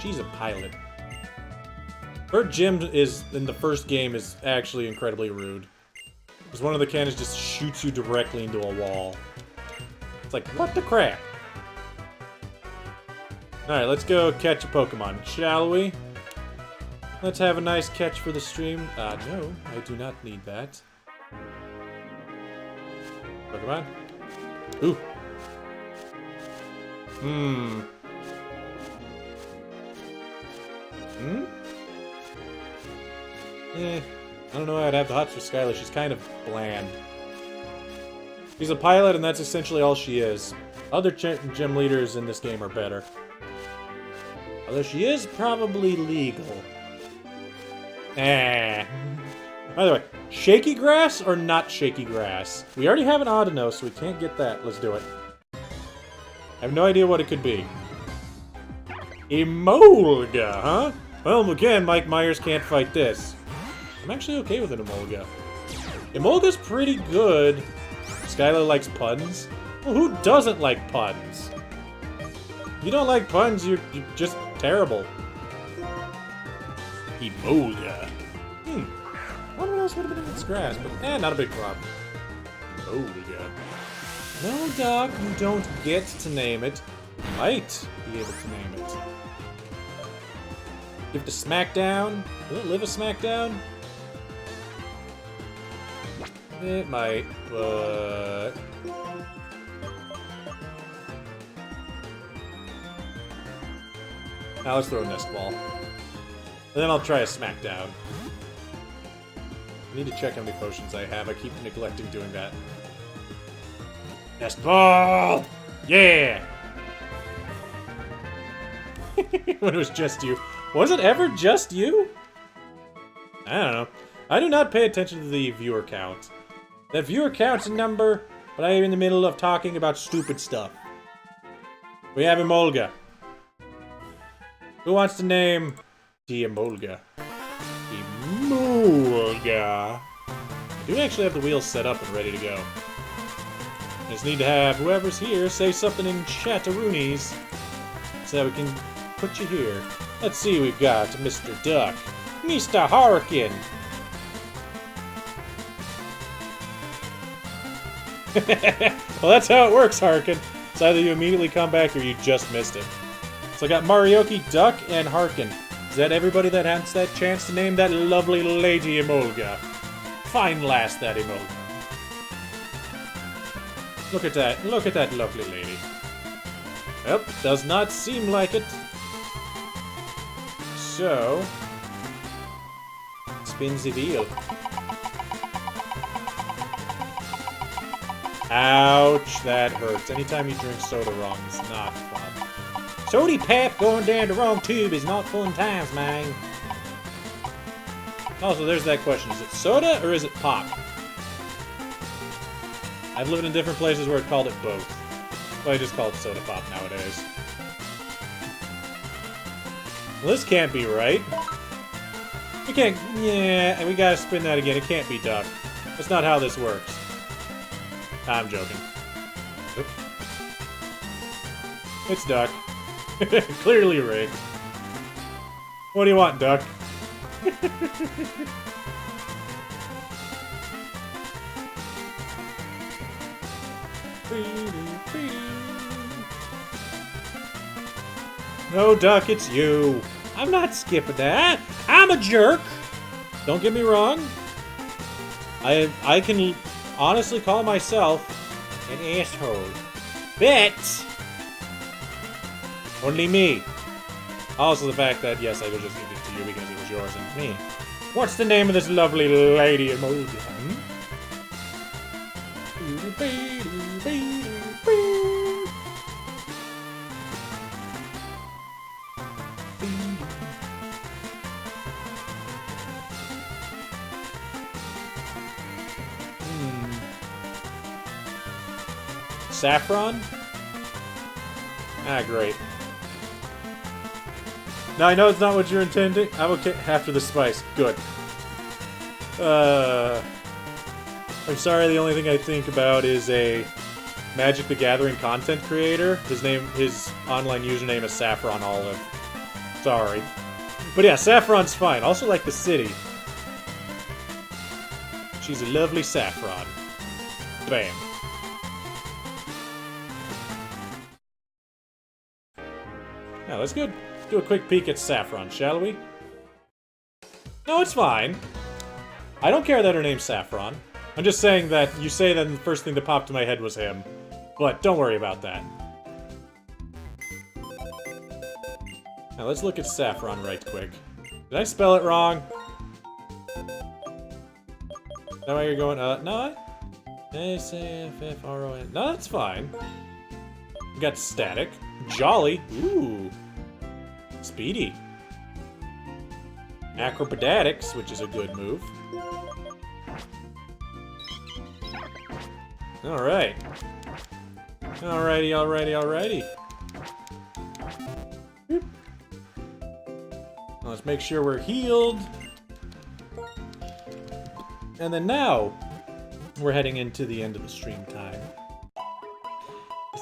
She's a pilot. Her gym is, in the first game, is actually incredibly rude. Because one of the cannons just shoots you directly into a wall. It's like, what the crap? Alright, let's go catch a Pokemon, shall we? Let's have a nice catch for the stream. No, I do not need that. Pokemon? Ooh. Hmm. Hmm? I don't know why I'd have the hots for Skylar. She's kind of bland. She's a pilot, and that's essentially all she is. Other gym leaders in this game are better. Although she is probably legal. By the way, shaky grass or not shaky grass? We already have an Audino, so we can't get that. Let's do it. I have no idea what it could be. Emolga, huh? Well, again, Mike Myers can't fight this. I'm actually okay with an Emolga. Emolga's pretty good. Skylar likes puns. Well, who doesn't like puns? you don't like puns, you're just terrible. Emolga. I wonder what else would have been in this grass, but not a big problem. Emolga. No, Doc, you don't get to name it. You might be able to name it. Give it a smackdown. Will it live a smackdown? It might, but... Now let's throw a nest ball. And then I'll try a smackdown. I need to check how many potions I have. I keep neglecting doing that. Nest ball! Yeah! When it was just you. Was it ever just you? I don't know. I do not pay attention to the viewer count. That viewer count's a number, but I am in the middle of talking about stupid stuff. We have Emolga. Who wants to name the Emolga? Emolga. I do actually have the wheels set up and ready to go. I just need to have whoever's here say something in chat-a-roonies so that we can put you here. Let's see, we've got Mr. Duck, Mr. Hurricane. Well, that's how it works, Harkin. It's either you immediately come back or you just missed it. So I got Marioki, Duck, and Harkin. Is that everybody that has that chance to name that lovely lady Emolga? Fine lass, that Emolga. Look at that lovely lady. Yep, does not seem like it. So... spin the wheel. Ouch, that hurts. Anytime you drink soda wrong, it's not fun. Sody pep going down the wrong tube is not fun times, man. Also, there's that question. Is it soda or is it pop? I've lived in different places where it called it both. But I just call it soda pop nowadays. Well, this can't be right. We can't... yeah, we gotta spin that again. It can't be Duck. That's not how this works. I'm joking. Oop. It's Duck. Clearly rigged. What do you want, Duck? No, Duck, it's you. I'm not skipping that. I'm a jerk. Don't get me wrong. I can honestly call myself an asshole. But only me. Also the fact that, yes, I will just give it to you because it was yours and me. What's the name of this lovely lady emoji? Saffron? Ah, great. Now, I know it's not what you're intending. I'm okay after the spice. Good. I'm sorry, the only thing I think about is a Magic the Gathering content creator. His online username is Saffron Olive. Sorry. But yeah, Saffron's fine. Also like the city. She's a lovely Saffron. Bam. Now, let's go do a quick peek at Saffron, shall we? No, it's fine. I don't care that her name's Saffron. I'm just saying that you say that and the first thing that popped in my head was him. But don't worry about that. Now, let's look at Saffron right quick. Did I spell it wrong? Is that why you're going, no? S-A-F-F-R-O-N. No, that's fine. We got Static. Jolly. Ooh. Speedy. Acrobatics, which is a good move. Alright. Alrighty. Boop. Let's make sure we're healed. And then now, we're heading into the end of the stream time.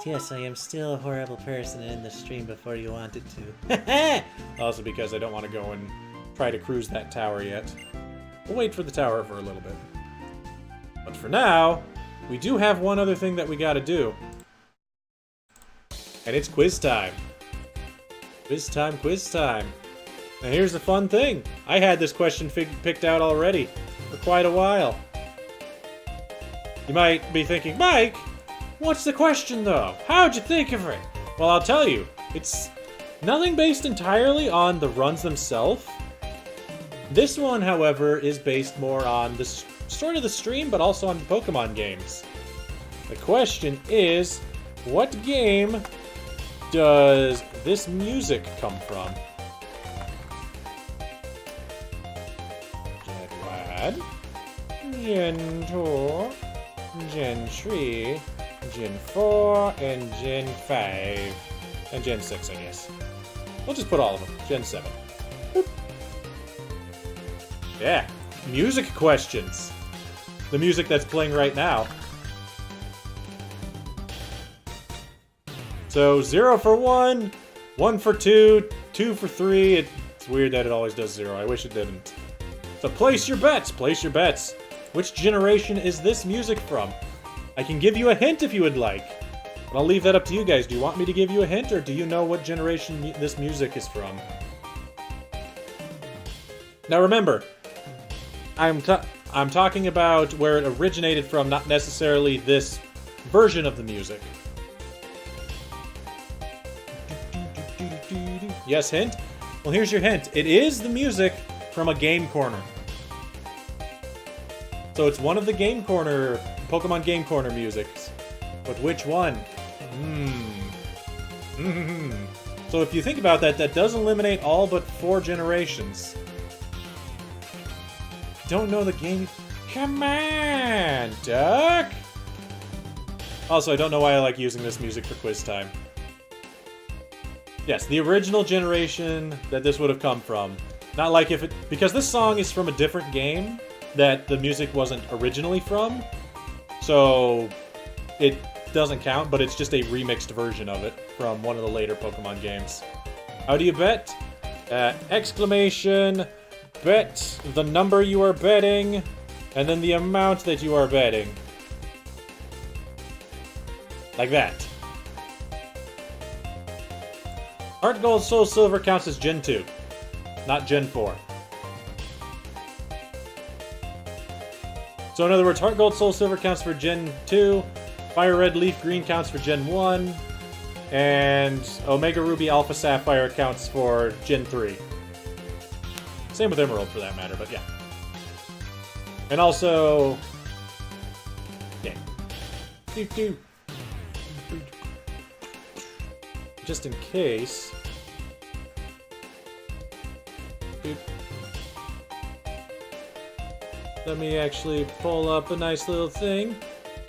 Yes, I am still a horrible person in the stream before you wanted to. Also because I don't want to go and try to cruise that tower yet. We'll wait for the tower for a little bit. But for now, we do have one other thing that we gotta do. And it's quiz time. Quiz time, quiz time. And here's the fun thing. I had this question picked out already for quite a while. You might be thinking, Mike, what's the question though? How'd you think of it? Well, I'll tell you. It's nothing based entirely on the runs themselves. This one, however, is based more on the sort of the stream, but also on Pokemon games. The question is, what game does this music come from? Gen 1, Gen 2, Gen 3, Gen 4, and Gen 5. And Gen 6, I guess. We'll just put all of them. Gen 7. Boop. Yeah, music questions. The music that's playing right now. So 0 for 1, 1 for 2, 2 for 3. It's weird that it always does 0. I wish it didn't. So place your bets, place your bets. Which generation is this music from? I can give you a hint if you would like. But I'll leave that up to you guys. Do you want me to give you a hint, or do you know what generation this music is from? Now remember, I'm talking about where it originated from, not necessarily this version of the music. Yes, hint? Well, here's your hint. It is the music from a Game Corner. So it's one of the Game Corner, Pokemon Game Corner musics. But which one? So if you think about that, that does eliminate all but 4 generations. Don't know the game? Come on, Duck! Also, I don't know why I like using this music for quiz time. Yes, the original generation that this would have come from. Not like if it... Because this song is from a different game that the music wasn't originally from. So it doesn't count, but it's just a remixed version of it from one of the later Pokemon games. How do you bet? Exclamation... Bet the number you are betting, and then the amount that you are betting. Like that. Heart Gold Soul Silver counts as Gen 2, not Gen 4. So in other words, Heart Gold Soul Silver counts for Gen 2, Fire Red Leaf Green counts for Gen 1, and Omega Ruby Alpha Sapphire counts for Gen 3. Same with Emerald, for that matter, but yeah. And also... Yeah. Just in case... Let me actually pull up a nice little thing.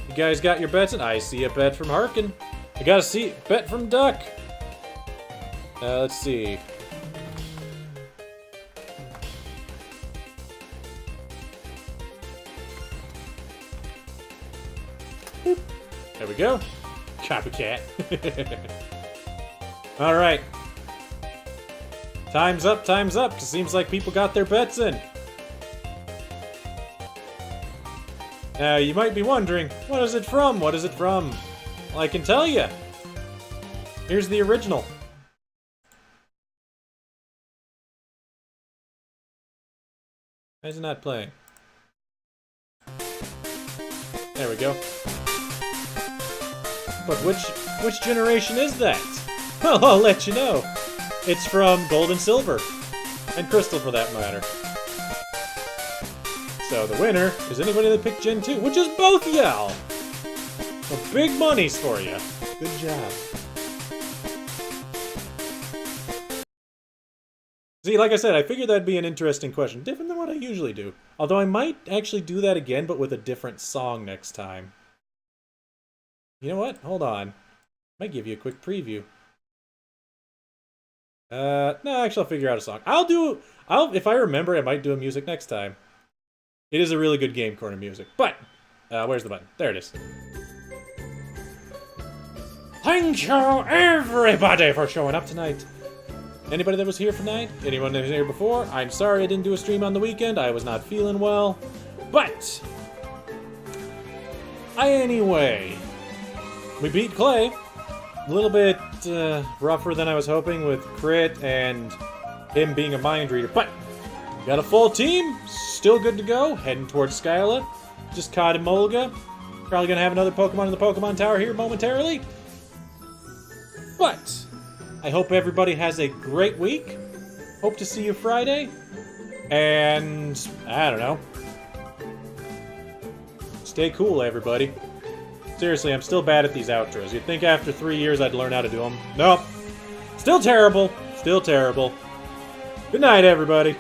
You guys got your bets? And I see a bet from Harkin. I got a bet from Duck. Let's see. There we go. Copycat. Alright. Time's up, time's up. It seems like people got their bets in. Now, you might be wondering, what is it from? What is it from? Well, I can tell you. Here's the original. Why is it not playing? There we go. But which generation is that? Well, I'll let you know. It's from Gold and Silver. And Crystal, for that matter. So the winner is anybody that picked Gen 2, which is both y'all! Well, big monies for you. Good job. See, like I said, I figured that'd be an interesting question. Different than what I usually do. Although I might actually do that again, but with a different song next time. You know what? Hold on. Might give you a quick preview. No, actually I'll figure out a song. If I remember, I might do a music next time. It is a really good Game Corner music. But, where's the button? There it is. Thank you, everybody, for showing up tonight. Anybody that was here tonight? Anyone that was here before? I'm sorry I didn't do a stream on the weekend. I was not feeling well. But, anyway, we beat Clay. A little bit rougher than I was hoping with Crit and him being a mind reader. But, we got a full team. Still good to go. Heading towards Skyla. Just caught Emolga. Probably going to have another Pokemon in the Pokemon Tower here momentarily. But, I hope everybody has a great week. Hope to see you Friday. And, I don't know. Stay cool, everybody. Seriously, I'm still bad at these outros. You'd think after 3 years I'd learn how to do them. Nope. Still terrible. Still terrible. Good night, everybody.